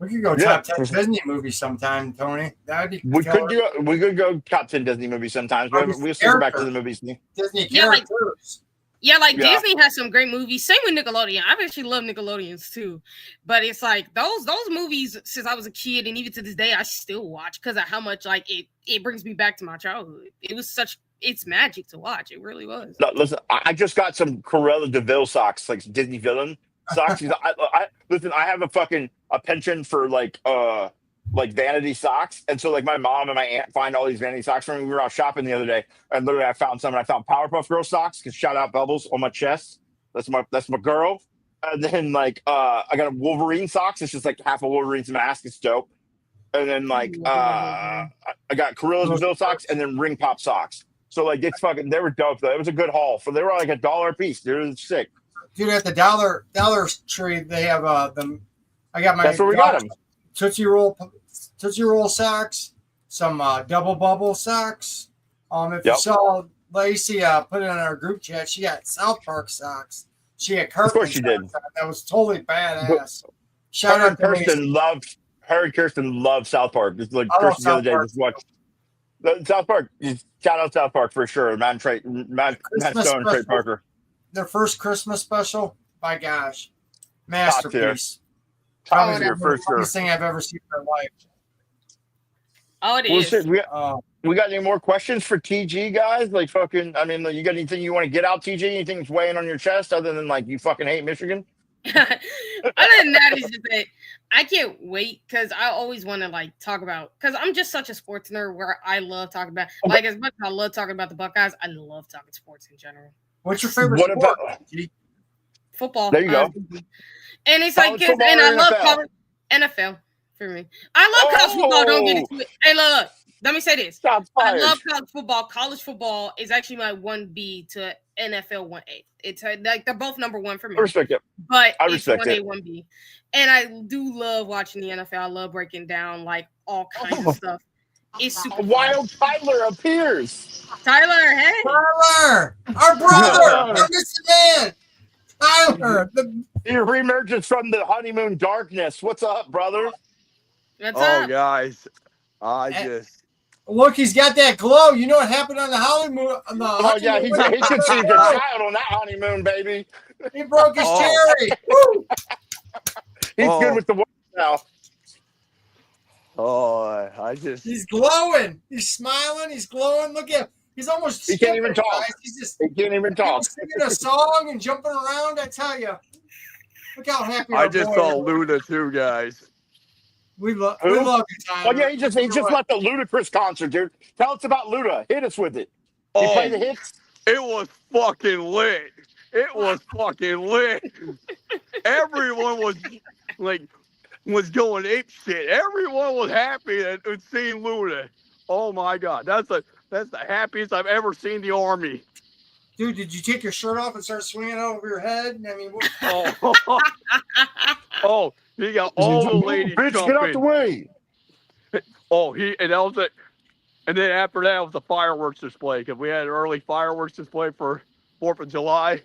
We could go top 10 Disney movies sometime, Tony. That'd be we could go top 10 Disney movies sometimes. We'll circle back to the movies. Disney characters. Disney has some great movies. Same with Nickelodeon. I actually love Nickelodeons too. But it's like those movies since I was a kid and even to this day I still watch because of how much like it brings me back to my childhood. It's magic to watch. It really was. No, listen, I just got some Cruella de Vil socks, like Disney villain socks. I have a penchant for like vanity socks, and so like my mom and my aunt find all these vanity socks for me. We were out shopping the other day, and literally I found some, and I found Powerpuff Girl socks. Cause shout out Bubbles on my chest. That's my girl. And then I got a Wolverine socks. It's just like half a Wolverine's mask. It's dope. And then I got Cruella de Vil socks, and then Ring Pop socks. So like they were dope though. It was a good haul. They were like $1 a piece. They were sick. Dude, at the Dollar Tree, they have them. I got my. That's where we got them. Tootsie Roll socks, some double bubble socks. If you saw Lacey put it in our group chat, she got South Park socks. She had Kirsten. Of course she did. That was totally badass. Shout out to Lacey. Her and Kirsten love South Park. Just like I love Kirsten the other day, South Park. just watched South Park. Shout out South Park for sure. Matt Stone and Trey Parker. Their first Christmas special, by gosh, masterpiece. Top tier for sure. Funniest thing I've ever seen in my life. Oh, it Well, is. shit, we got any more questions for TG, guys? Like fucking, I mean, you got anything you want to get out, TG? Anything that's weighing on your chest other than like you fucking hate Michigan? Other than that, is just that I can't wait because I always want to like talk about, because I'm just such a sports nerd where I love talking about, like, as much as I love talking about the Buckeyes, I love talking sports in general. What's your favorite What sport? about Football? There you go. And it's College like, football and or I love NFL? NFL for me. I love college football. Don't get into it. Hey, look. Let me say this. Shots I fired. love college football. College football is actually my 1B to NFL 1A. It's like they're both number one for me. I respect it. But I it's respect 1A, it. 1B. And I do love watching the NFL. I love breaking down like all kinds of stuff. It's super fun. Wild Tyler appears. Tyler, hey. Tyler, our brother, our missing man. Tyler, He reemerges from the honeymoon darkness. What's up, brother? What's up? Guys, I just look, he's got that glow. You know what happened on the honeymoon? Yeah, he conceived a child on that honeymoon, baby. He broke his cherry. Woo! He's good with the work now. He's glowing. He's smiling. He's glowing. Look at him. He's almost. He can't even talk. Guys. He can't even talk. Singing a song and jumping around. I tell you. Look how happy. I just saw Luna too, guys. We love you, Tyler. Oh yeah, he just left the Ludacris concert, dude. Tell us about Luda. Hit us with it. He played the hits. It was fucking lit. It was fucking lit. Everyone was going ape shit. Everyone was happy at seeing Luna. Oh my god, that's the happiest I've ever seen the Army. Dude, did you take your shirt off and start swinging it over your head? I mean, he got all the ladies Bitch, jumping. get out the way. And that was it. And then after that was the fireworks display, because we had an early fireworks display for 4th of July.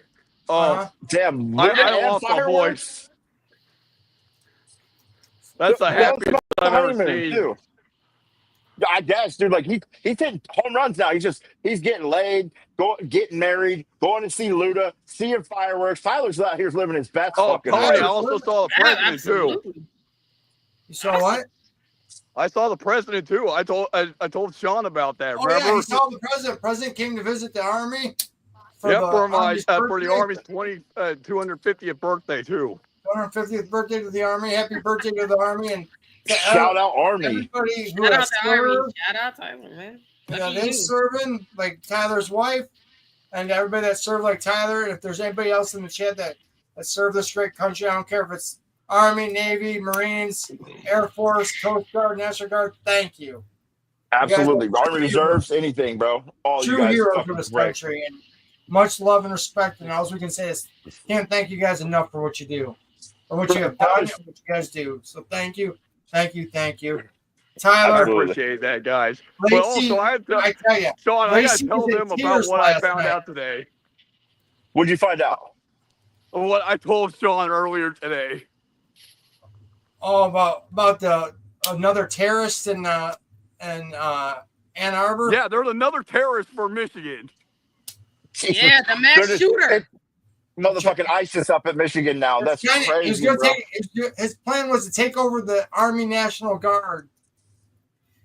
Damn, I lost my voice. That's the happiest I've ever seen. Too. I guess, dude. Like he's hitting home runs now. He's getting laid, getting married, going to see Luda, seeing fireworks. Tyler's out here living his best fucking Tony, life. I also saw the president too. You saw what? I saw the president too. I told Sean about that. Oh remember? yeah, he saw the president. President came to visit the Army. For the Army's 250th birthday too. 250th birthday to the Army. Happy birthday to the Army and shout out Army. Everybody who Shout out has to Army. served. Shout out Tyler, man. They serving like Tyler's wife and everybody that served like Tyler. And if there's anybody else in the chat that served this great country, I don't care if it's Army, Navy, Marines, Air Force, Coast Guard, National Guard. Thank you. Absolutely, Army Reserves, anything, bro. All true you guys heroes for this country, and much love and respect. And all we can say is, can't thank you guys enough for what you do, or what you have done, and what you guys do. So thank you. Tyler, I appreciate that, guys. Lacey, but also, I tell you, Sean, I got to tell them about what I found out today. What'd you find out? What I told Sean earlier today. Oh, about another terrorist in Ann Arbor. Yeah, there's another terrorist for Michigan. Yeah, the mass shooter. Motherfucking ISIS up at Michigan now. That's crazy. His plan was to take over the Army National Guard.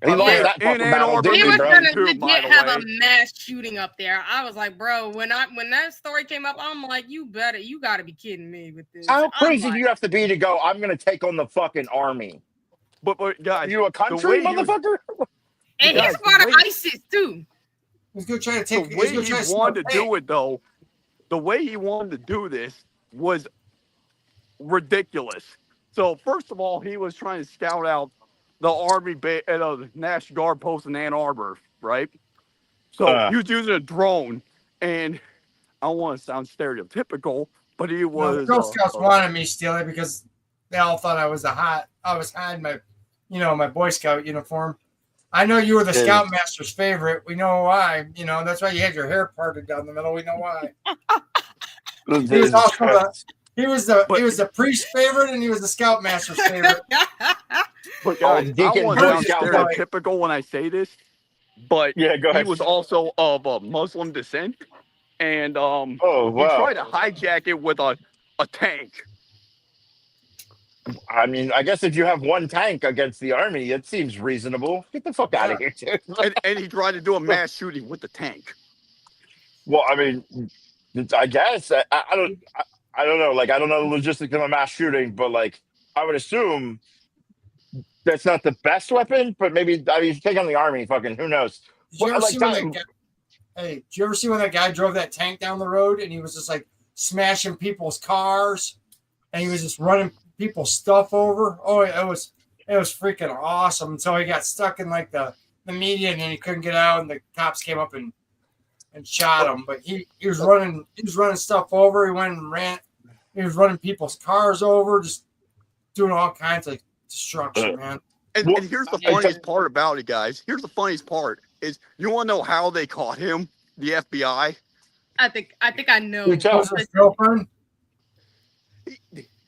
He lost that fucking battle, didn't he was bro? gonna legit have a mass shooting up there. I was like, bro, when that story came up, I'm like, you gotta be kidding me with this. How crazy do you have to be to go, I'm gonna take on the fucking Army? But guys, are you a country, motherfucker? And he's part of ISIS too. He's gonna try to take the way he wanted to do it, though. The way he wanted to do this was ridiculous. So first of all, he was trying to scout out the Army the National Guard post in Ann Arbor, right? So he was using a drone, and I don't want to sound stereotypical, but he was. The Girl Scouts wanted me to steal it because they all thought I was hiding my my Boy Scout uniform. I know you were the Scoutmaster's favorite. We know why. That's why you had your hair parted down the middle. We know why. He was also he was the priest's favorite, and he was the Scoutmaster's favorite. But guys, I want to sound stereotypical when I say this, but yeah, go ahead. He was also of Muslim descent, and wow. He tried to hijack it with a tank. I mean, I guess if you have one tank against the army, it seems reasonable. Get the fuck out of here, dude. and he tried to do a mass shooting with the tank. Well, I mean, I guess I don't know. Like, I don't know the logistics of a mass shooting, but like, I would assume that's not the best weapon. But maybe if you take on the army, fucking who knows? Did you ever see when that guy drove that tank down the road and he was just like smashing people's cars and he was just running people's stuff over? Oh, it was freaking awesome. So he got stuck in like the median and he couldn't get out, and the cops came up and shot him. But he was running stuff over. He went and ran. He was running people's cars over, just doing all kinds of destruction, man. And here's the funniest part about it, guys. Here's the funniest part is, you want to know how they caught him? The FBI. I think I know. His girlfriend.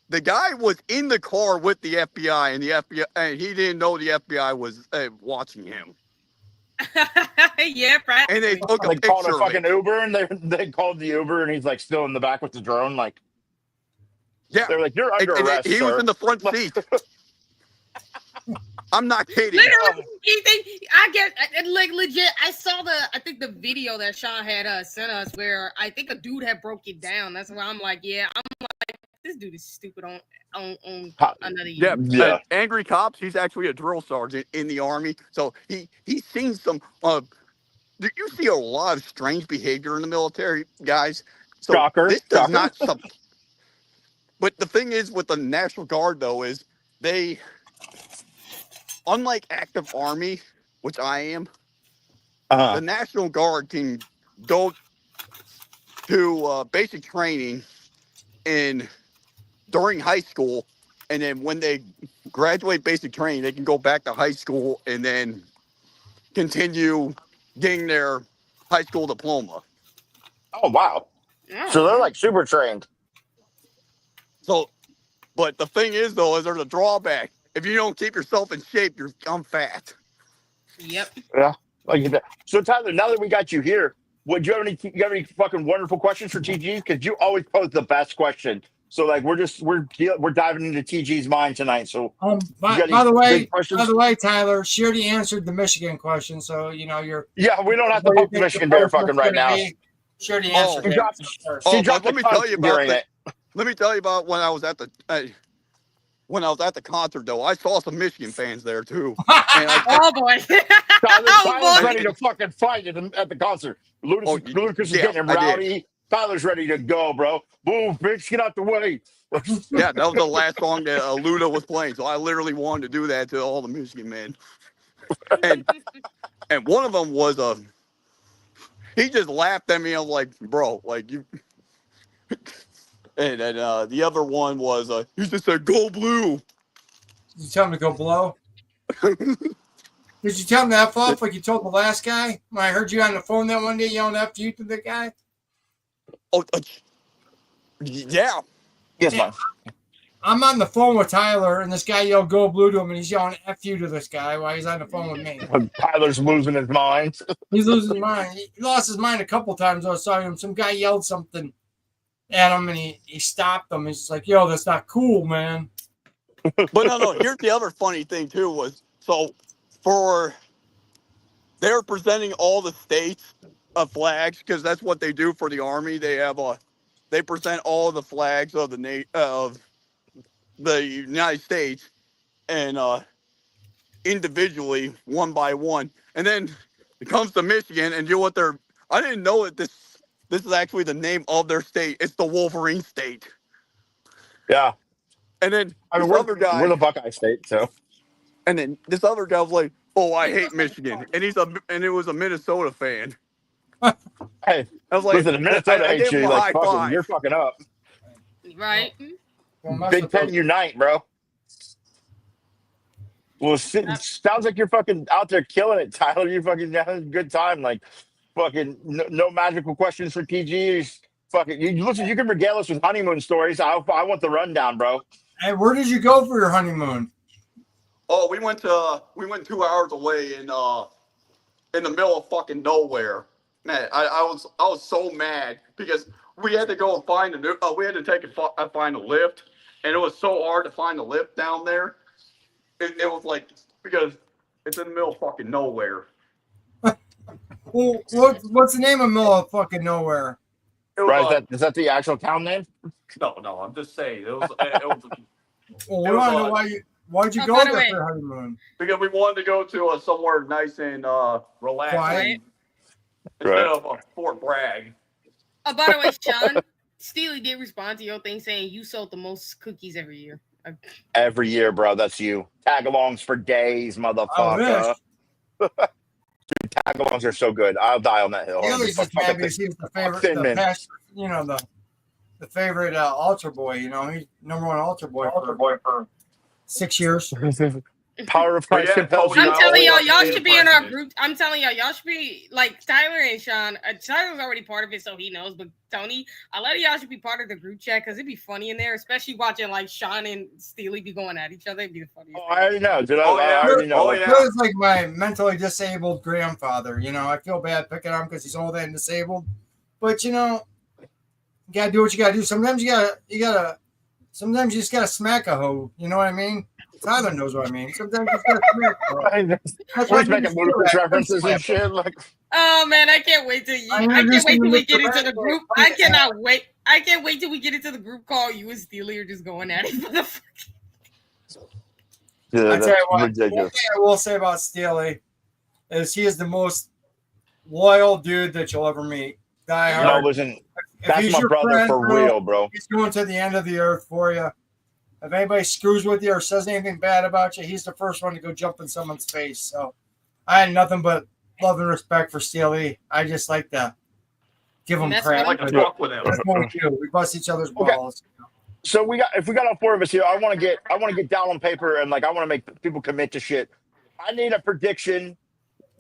The guy was in the car with the FBI, and he didn't know the FBI was watching him. Yeah, right. And they took a picture called a of fucking it. Uber, and they called the Uber, and he's like still in the back with the drone, like. Yeah, they're like, you're under arrest. He was in the front seat. I'm not kidding. Literally, I get like legit. I saw I think the video that Sean had sent us, where I think a dude had broke it down. That's why I'm like, this dude is stupid on another year. Yeah. Angry Cops. He's actually a drill sergeant in the army, so he's seen some. You see a lot of strange behavior in the military, guys. So Shocker. This does not. But the thing is with the National Guard, though, is they, unlike active army, which I am, the National Guard can go to basic training during high school, and then when they graduate basic training, they can go back to high school and then continue getting their high school diploma. Oh, wow. Yeah. So they're like super trained. So, but the thing is, though, is there's a drawback. If you don't keep yourself in shape, you're become fat. Yep. Yeah. So, Tyler, now that we got you here, you have any fucking wonderful questions for TG? Because you always pose the best question. So, like, we're diving into TG's mind tonight. So, by the way, Tyler, she already answered the Michigan question. So, you're. Yeah, we don't have to pump Michigan Bear fucking right now. She already answered it. Let me tell you about it. Let me tell you about when I was at the concert, though. I saw some Michigan fans there too. Oh boy! Tyler's ready to fucking fight at the concert. Ludacris is getting him rowdy. Tyler's ready to go, bro. Move, bitch, get out the way. Yeah, that was the last song that Luda was playing, so I literally wanted to do that to all the Michigan men. And one of them was he just laughed at me. I was like, bro, like you. And then the other one was he just said, "Go blue." Did you tell him to go blow? Did you tell him to F off like you told the last guy? When I heard you on the phone that one day yelling F you to the guy? Oh, yeah. Yes, man. I'm on the phone with Tyler, and this guy yelled "Go blue" to him, and he's yelling "F you" to this guy while he's on the phone with me. Tyler's losing his mind. He's losing his mind. He lost his mind a couple times. I was talking to him. Some guy yelled something at him, and he stopped him. He's just like, "Yo, that's not cool, man." But no. Here's the other funny thing too was they're presenting all the states of flags because that's what they do for the army. They present all the flags of the United States and individually one by one, and then it comes to Michigan and I didn't know that this is actually the name of their state. It's the Wolverine State. Yeah. And then we're the Buckeye State, so. And then this other guy was like, "Oh, I hate Michigan," and it was a Minnesota fan. Hey, I was like, listen, Minnesota hates you. Like, fucking, you're fucking up. Right. Big Ten unite, bro. Well, sounds like you're fucking out there killing it, Tyler. You fucking having a good time. Like, fucking no magical questions for PG. Fucking, you listen. You can regale us with honeymoon stories. I want the rundown, bro. Hey, where did you go for your honeymoon? Oh, we went 2 hours away in the middle of fucking nowhere. Man, I was so mad because we had to go and find we had to find a lift, and it was so hard to find a lift down there. It was like, because it's in the middle of fucking nowhere. Well, what's the name of middle of fucking nowhere? Right, is that the actual town name? No, I'm just saying it was. Well, we want to know why'd you go there for your honeymoon? Because we wanted to go to somewhere nice and relaxing, Right. instead of Fort Bragg. Oh, by the way, Sean, Steely did respond to your thing saying you sold the most cookies every year. Every year, bro. That's you. Tag-alongs for days, motherfucker. Tag-alongs are so good. I'll die on that hill. Steely's just happy he's the favorite, the favorite altar boy. You know, he's number one altar boy for 6 years. Power of Christ compels you. I'm telling y'all should be in our group. I'm telling y'all should be like Tyler and Sean. Tyler's already part of it, so he knows. But Tony, a lot of y'all should be part of the group chat because it'd be funny in there, especially watching like Sean and Steely be going at each other. It'd be the funniest. I already know, dude. I already know. It's like my mentally disabled grandfather. You know, I feel bad picking on him because he's old and disabled. But you know, you gotta do what you gotta do. Sometimes you just gotta smack a hoe. You know what I mean? Tyler knows what I mean. Sometimes you just gotta smack. We're making ludicrous references and shit. Like, oh man, I can't wait till we get into the group. I cannot wait. I can't wait till we get into the group call. You and Steely are just going at it. I tell you what, ridiculous. One thing I will say about Steely is he is the most loyal dude that you'll ever meet. Die hard. No, listen, that's my brother for real, bro. He's going to the end of the earth for you. If anybody screws with you or says anything bad about you, he's the first one to go jump in someone's face. So I had nothing but love and respect for Steely. I just like to give him crap. I like to talk with him. That's what we do. We bust each other's balls. Okay. So if we got all four of us here, I want to get down on paper and like I want to make people commit to shit. I need a prediction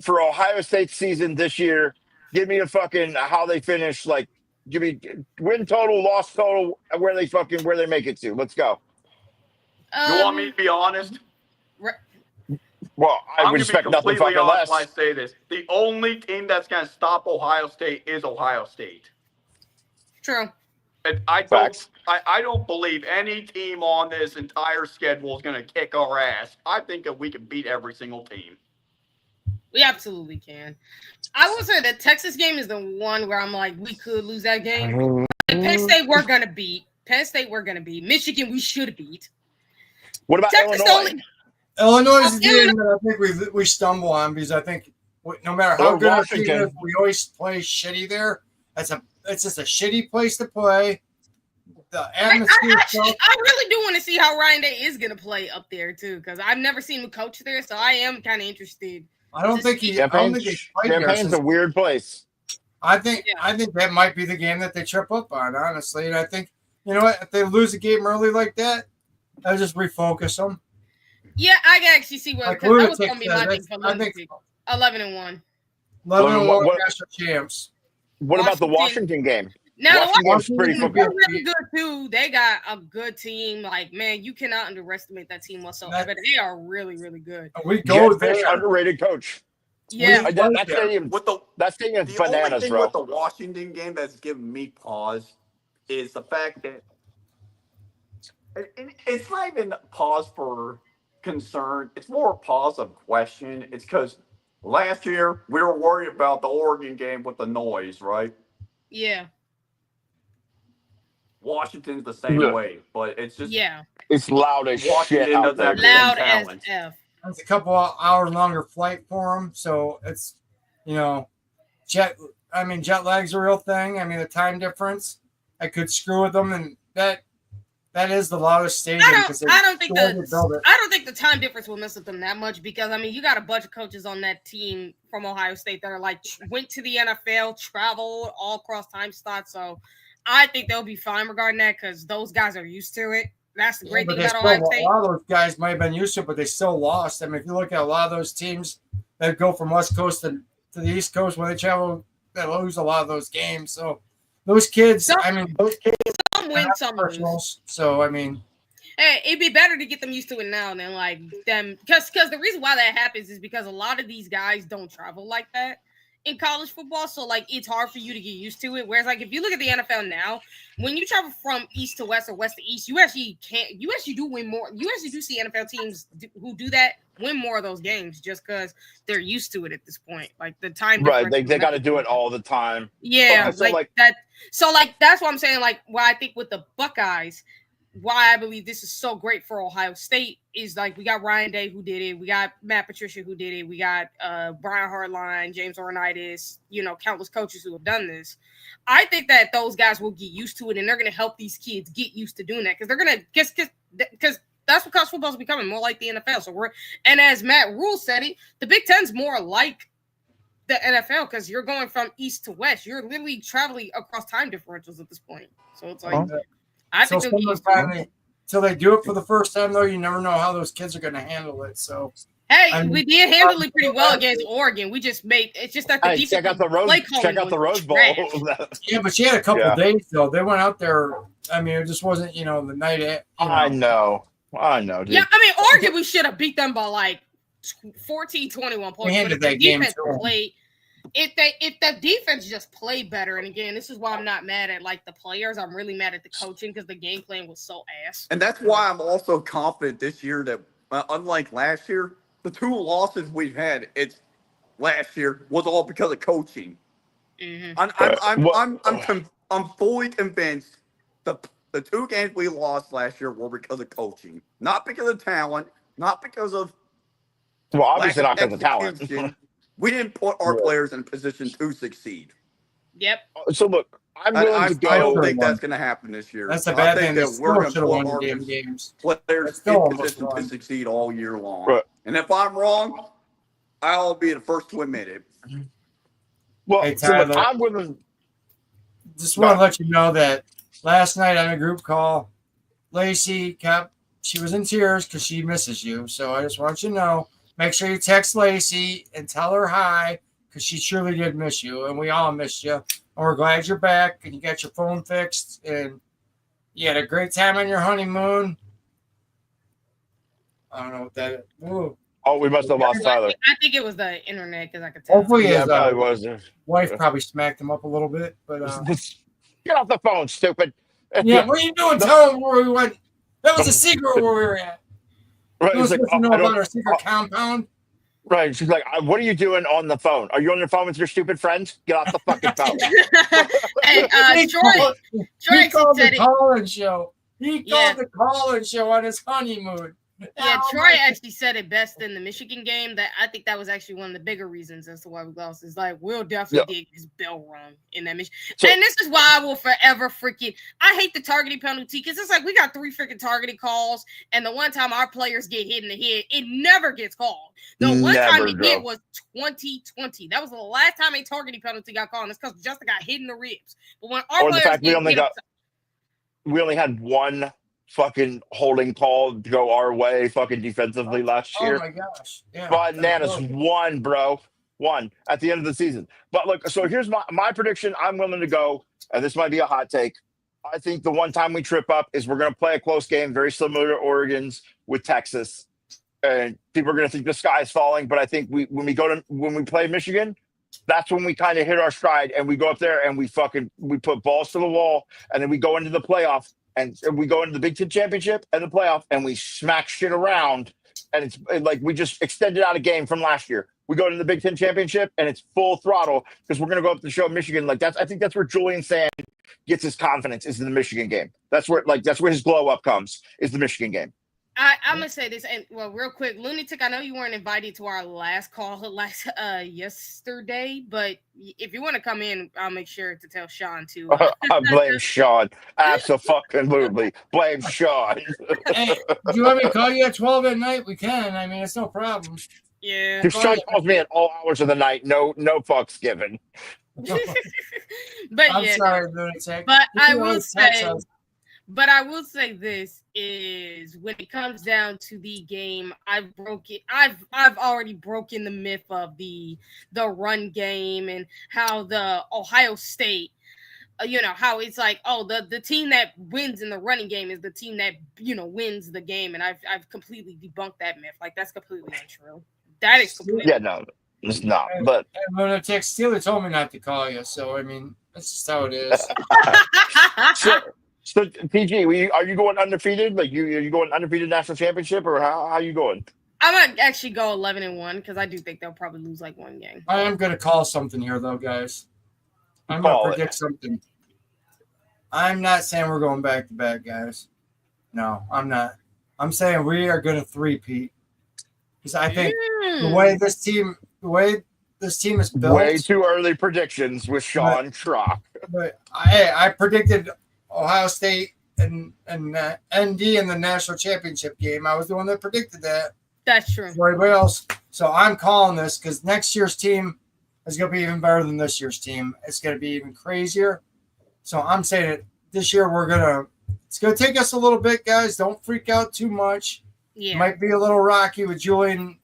for Ohio State's season this year. Give me a fucking how they finish. Like, give me win total, loss total, where they make it to. Let's go. You want me to be honest? Well, I would expect nothing fucking less. When I say this, the only team that's going to stop Ohio State is Ohio State. True. And I don't believe any team on this entire schedule is going to kick our ass. I think that we can beat every single team. We absolutely can. I will say the Texas game is the one where I'm like, we could lose that game. Penn State, we're going to beat. Michigan, we should beat. What about Texas Illinois? Illinois is the game that I think we stumble on because I think no matter how good our team is, we always play shitty there. It's just a shitty place to play. The atmosphere. I really do want to see how Ryan Day is going to play up there too, because I've never seen him coach there, so I am kind of interested. I don't think he's Champagne's a weird place. I think that might be the game that they trip up on, honestly. And I think, you know what, if they lose a game early like that, I'll just refocus them. Yeah, I can actually see what, because that was going to be my thing for 11-1. 11-1, national champs. What about the Washington game? Now, Washington's they're really good too. They got a good team. Like, man, you cannot underestimate that team whatsoever. They are really, really good. We go there. Underrated coach. Yeah, that stadium is bananas, only thing bro. with the Washington game that's giving me pause is the fact that it's not even pause for concern. It's more pause of question. It's because last year we were worried about the Oregon game with the noise, right? Yeah. Washington's the same way, but it's just it's loud as shit out there. Loud as F. It's a couple hours longer flight for them, so it's jet lag's a real thing. I mean, the time difference, I could screw with them, and that is the loudest stadium. I don't think the time difference will mess with them that much because I mean you got a bunch of coaches on that team from Ohio State that are like went to the NFL, traveled all across time slots, so I think they'll be fine regarding that because those guys are used to it. That's the great but thing they about still, Ohio a State. lot of those guys might have been used to it, but they still lost. I mean, if you look at a lot of those teams that go from West Coast to the East Coast when they travel, they lose a lot of those games. So those kids, Some win, some lose. professionals. So I mean, hey, it'd be better to get them used to it now than like them, because the reason why that happens is because a lot of these guys don't travel like that in college football, so like it's hard for you to get used to it. Whereas like if you look at the NFL now, when you travel from east to west or west to east, you actually do win more. You actually do see NFL teams who do that win more of those games just because they're used to it at this point. Like the time Right. difference. They got to do it all the time. Yeah, So, like that. So like that's what I'm saying. Like why I think with the Buckeyes, why I believe this is so great for Ohio State is like we got Ryan Day who did it, we got Matt Patricia who did it, we got Brian Hartline, James Laurinaitis, countless coaches who have done this. I think that those guys will get used to it, and they're going to help these kids get used to doing that because they're going to because that's what college football is becoming, more like the NFL. So and as Matt Rule said it, the Big Ten's more like the NFL because you're going from east to west. You're literally traveling across time differentials at this point. So it's like. I think until they do it for the first time, though, you never know how those kids are going to handle it. So, we did handle it pretty well against Oregon. We just it's just that the defense. Check out the Rose Bowl. Yeah, but she had a couple days though. They went out there. I mean, it just wasn't the night. I know, dude. Yeah, I mean, Oregon, we should have beat them by like 14, 21 points. We handed that game too. If the defense just played better, and again, this is why I'm not mad at like the players. I'm really mad at the coaching because the game plan was so ass. And that's why I'm also confident this year that, unlike last year, the 2 losses we've had last year was all because of coaching. Mm-hmm. I'm fully convinced the 2 games we lost last year were because of coaching, not because of talent, not because of obviously not because of talent. We didn't put our players in a position to succeed. Yep. So look, I'm willing to go. I don't think that's going to happen this year. That's a bad thing. That we're going to put our games. players in position to succeed all year long. Right. And if I'm wrong, I'll be the first to admit it. Well, hey, Tyler, so I'm willing. Just want to let you know that last night on a group call, Lacey she was in tears because she misses you. So I just want you to know. Make sure you text Lacey and tell her hi because she truly did miss you, and we all missed you. And we're glad you're back and you got your phone fixed and you had a great time on your honeymoon. I don't know what that is. Ooh. Oh, we must have lost Tyler. I think it was the internet because I could tell. Hopefully, his was. Wife probably smacked him up a little bit, but get off the phone, stupid. Yeah, what are you doing? Tell him where we went. That was a secret where we were at. Right, you like, know about our secret compound? Right. She's like, what are you doing on the phone? Are you on your phone with your stupid friends? Get off the fucking phone. Hey, Troy called the call-in show. He called the call-in show on his honeymoon. Yeah, Troy actually said it best in the Michigan game. That I think that was actually one of the bigger reasons as to why we lost. Is like Will definitely did his bell rung in that Michigan. And this is why I will forever I hate the targeting penalty because it's like we got 3 freaking targeting calls, and the one time our players get hit in the head, it never gets called. The one time it did was 2020. That was the last time a targeting penalty got called. It's because Justin got hit in the ribs. But when our players we only had one fucking holding call to go our way fucking defensively last year. Oh my gosh. Yeah. Bananas. One, bro. One at the end of the season. But look, so here's my prediction. I'm willing to go, and this might be a hot take. I think the one time we trip up is we're going to play a close game, very similar to Oregon's with Texas. And people are going to think the sky's falling. But I think when we play Michigan, that's when we kind of hit our stride and we go up there and we put balls to the wall, and then we go into the playoff. And we go into the Big Ten championship and the playoff, and we smack shit around. And it's like we just extended out a game from last year. We go into the Big Ten championship, and it's full throttle because we're going to go up to show Michigan. Like I think that's where Julian Sand gets his confidence is in the Michigan game. That's where his glow up comes is the Michigan game. I'm gonna say this, and real quick, Lunatic. I know you weren't invited to our last call yesterday, but if you want to come in, I'll make sure to tell Sean to. I blame Sean. Absolutely, blame Sean. Hey, do you want me to call you at 12 at night? We can. I mean, it's no problem. Yeah. Because Sean calls me at all hours of the night. No fucks given. But I'm sorry, Lunatic. But I will say. But I will say this is when it comes down to the game, I've already broken the myth of the run game and how the Ohio State, how it's like, oh, the team that wins in the running game is the team that wins the game, and I've completely debunked that myth. Like, that's completely untrue. That is completely no, it's not. But when I text Steeler told me not to call you, so I mean that's just how it is. so TG, are you going undefeated? Like are you going undefeated national championship, or how are you going? I might actually go 11-1 because I do think they'll probably lose like one game. I am going to call something here, though, guys. I'm going to predict something. I'm not saying we're going back to back, guys. No, I'm not. I'm saying we are going to three-peat. Because I think the way this team is built. Way too early predictions with Sean Schrock. But I predicted Ohio State and ND in the national championship game. I was the one that predicted that. That's true. For everybody else. So I'm calling this because next year's team is going to be even better than this year's team. It's going to be even crazier. So I'm saying it this year it's going to take us a little bit, guys. Don't freak out too much. Yeah. It might be a little rocky with Julian,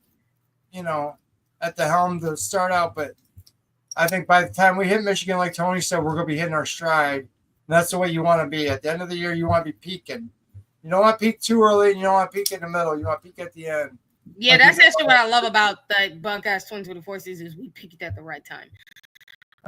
at the helm to start out. But I think by the time we hit Michigan, like Tony said, we're going to be hitting our stride. And that's the way you want to be. At the end of the year, you want to be peaking. You don't want to peak too early, and you don't want to peak in the middle. You want to peak at the end. Yeah, that's actually what I love about the Buckeyes 2024 season is we peaked at the right time.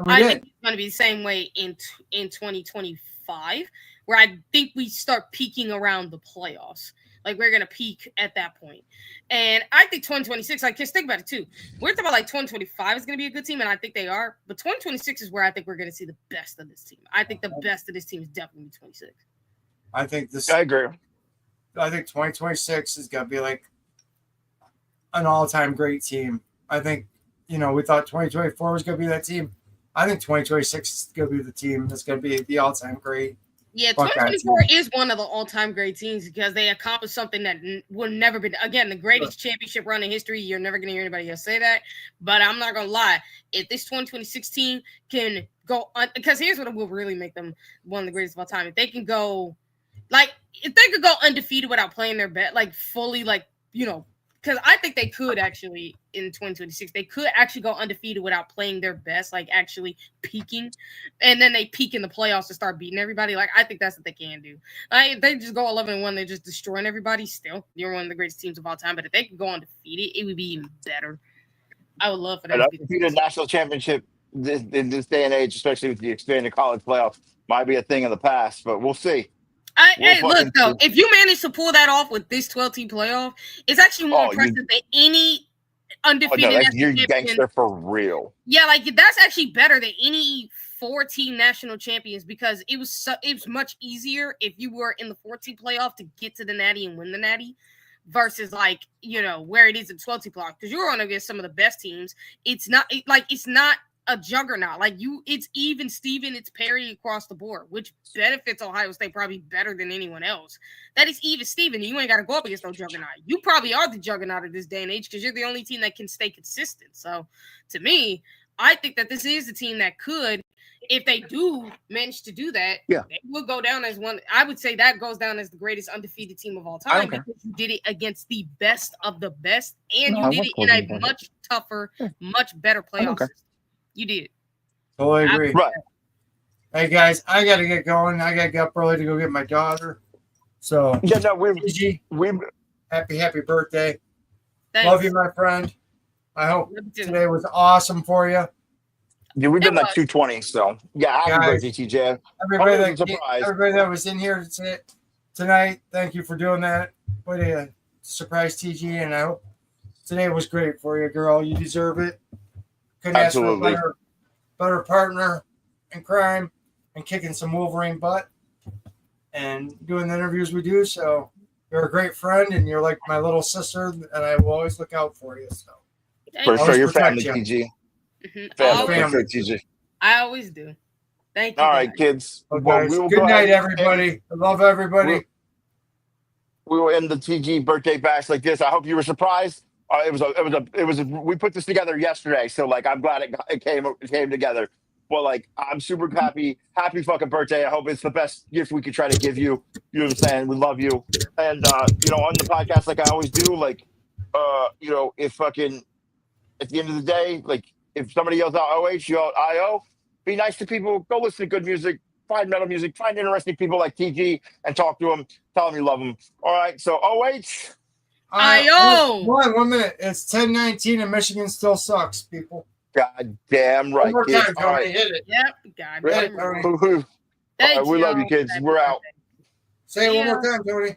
I think it's going to be the same way in 2025, where I think we start peaking around the playoffs. Like, we're going to peak at that point. And I think 2026, just think about it, too. We're talking about, 2025 is going to be a good team, and I think they are. But 2026 is where I think we're going to see the best of this team. I think the best of this team is definitely 26. I agree. I think 2026 is going to be, an all-time great team. I think, we thought 2024 was going to be that team. I think 2026 is going to be the team that's going to be the all-time great. Yeah, 2024 is one of the all-time great teams because they accomplished something that will never be. Again, the greatest championship run in history. You're never going to hear anybody else say that. But I'm not going to lie. If this 2026 team can go because here's what will really make them one of the greatest of all time. If they can go, if they could go undefeated without playing their bet, fully, because I think they could actually in 2026, they could actually go undefeated without playing their best, actually peaking, and then they peak in the playoffs to start beating everybody. I think that's what they can do. They just go 11-1, they're just destroying everybody. Still, you're one of the greatest teams of all time. But if they could go undefeated, it would be even better. I would love for that. Undefeated national championship in this day and age, especially with the expanded college playoff, might be a thing of the past, but we'll see. Look, though, if you manage to pull that off with this 12-team playoff, it's actually more impressive than any undefeated. You're gangster for real. Yeah, that's actually better than any 4-team national champions because it was much easier if you were in the 4-team playoff to get to the Natty and win the Natty versus where it is in 12-team playoff because you're on against some of the best teams. It's not it's not a juggernaut. It's even Steven, it's parity across the board, which benefits Ohio State probably better than anyone else. That is even Steven. You ain't got to go up against no juggernaut. You probably are the juggernaut of this day and age because you're the only team that can stay consistent. So to me, I think that this is the team that could, if they do manage to do that, they will go down as one. I would say that goes down as the greatest undefeated team of all time because you did it against the best of the best, and you did it in a much tougher, much better playoff system. You did. Totally agree. Right. Hey guys, I gotta get going. I gotta get up early to go get my daughter. So happy birthday. Thanks. Love you, my friend. I hope today was awesome for you. Yeah, we've been 220, so happy birthday, TJ. Everybody that was in here tonight, thank you for doing that. What a surprise, TG, and I hope today was great for you, girl. You deserve it. Couldn't ask for a better partner in crime and kicking some Wolverine butt and doing the interviews we do. So you're a great friend and you're like my little sister, and I will always look out for you. So for sure, your family, TG. Family, TG. I always do. Thank you. All right, kids. Okay. Good night, everybody. I love everybody. We will end the TG birthday bash like this. I hope you were surprised. We put this together yesterday, so I'm glad it came together. But like, I'm super happy. Happy fucking birthday. I hope it's the best gift we could try to give you. You know what I'm saying? We love you. And on the podcast, like I always do, like, if fucking at the end of the day, like if somebody yells out OH, you yell out IO, be nice to people, go listen to good music, find metal music, find interesting people like TG and talk to them, tell them you love them. All right, so OH. IO. 1 minute. It's 10:19 and Michigan still sucks, people. God damn right, One more kids. time, All Tony. right. Hit it. Yep. God Really? damn. All right, we love you, kids. We're out. Say it one Yeah. more time, Tony.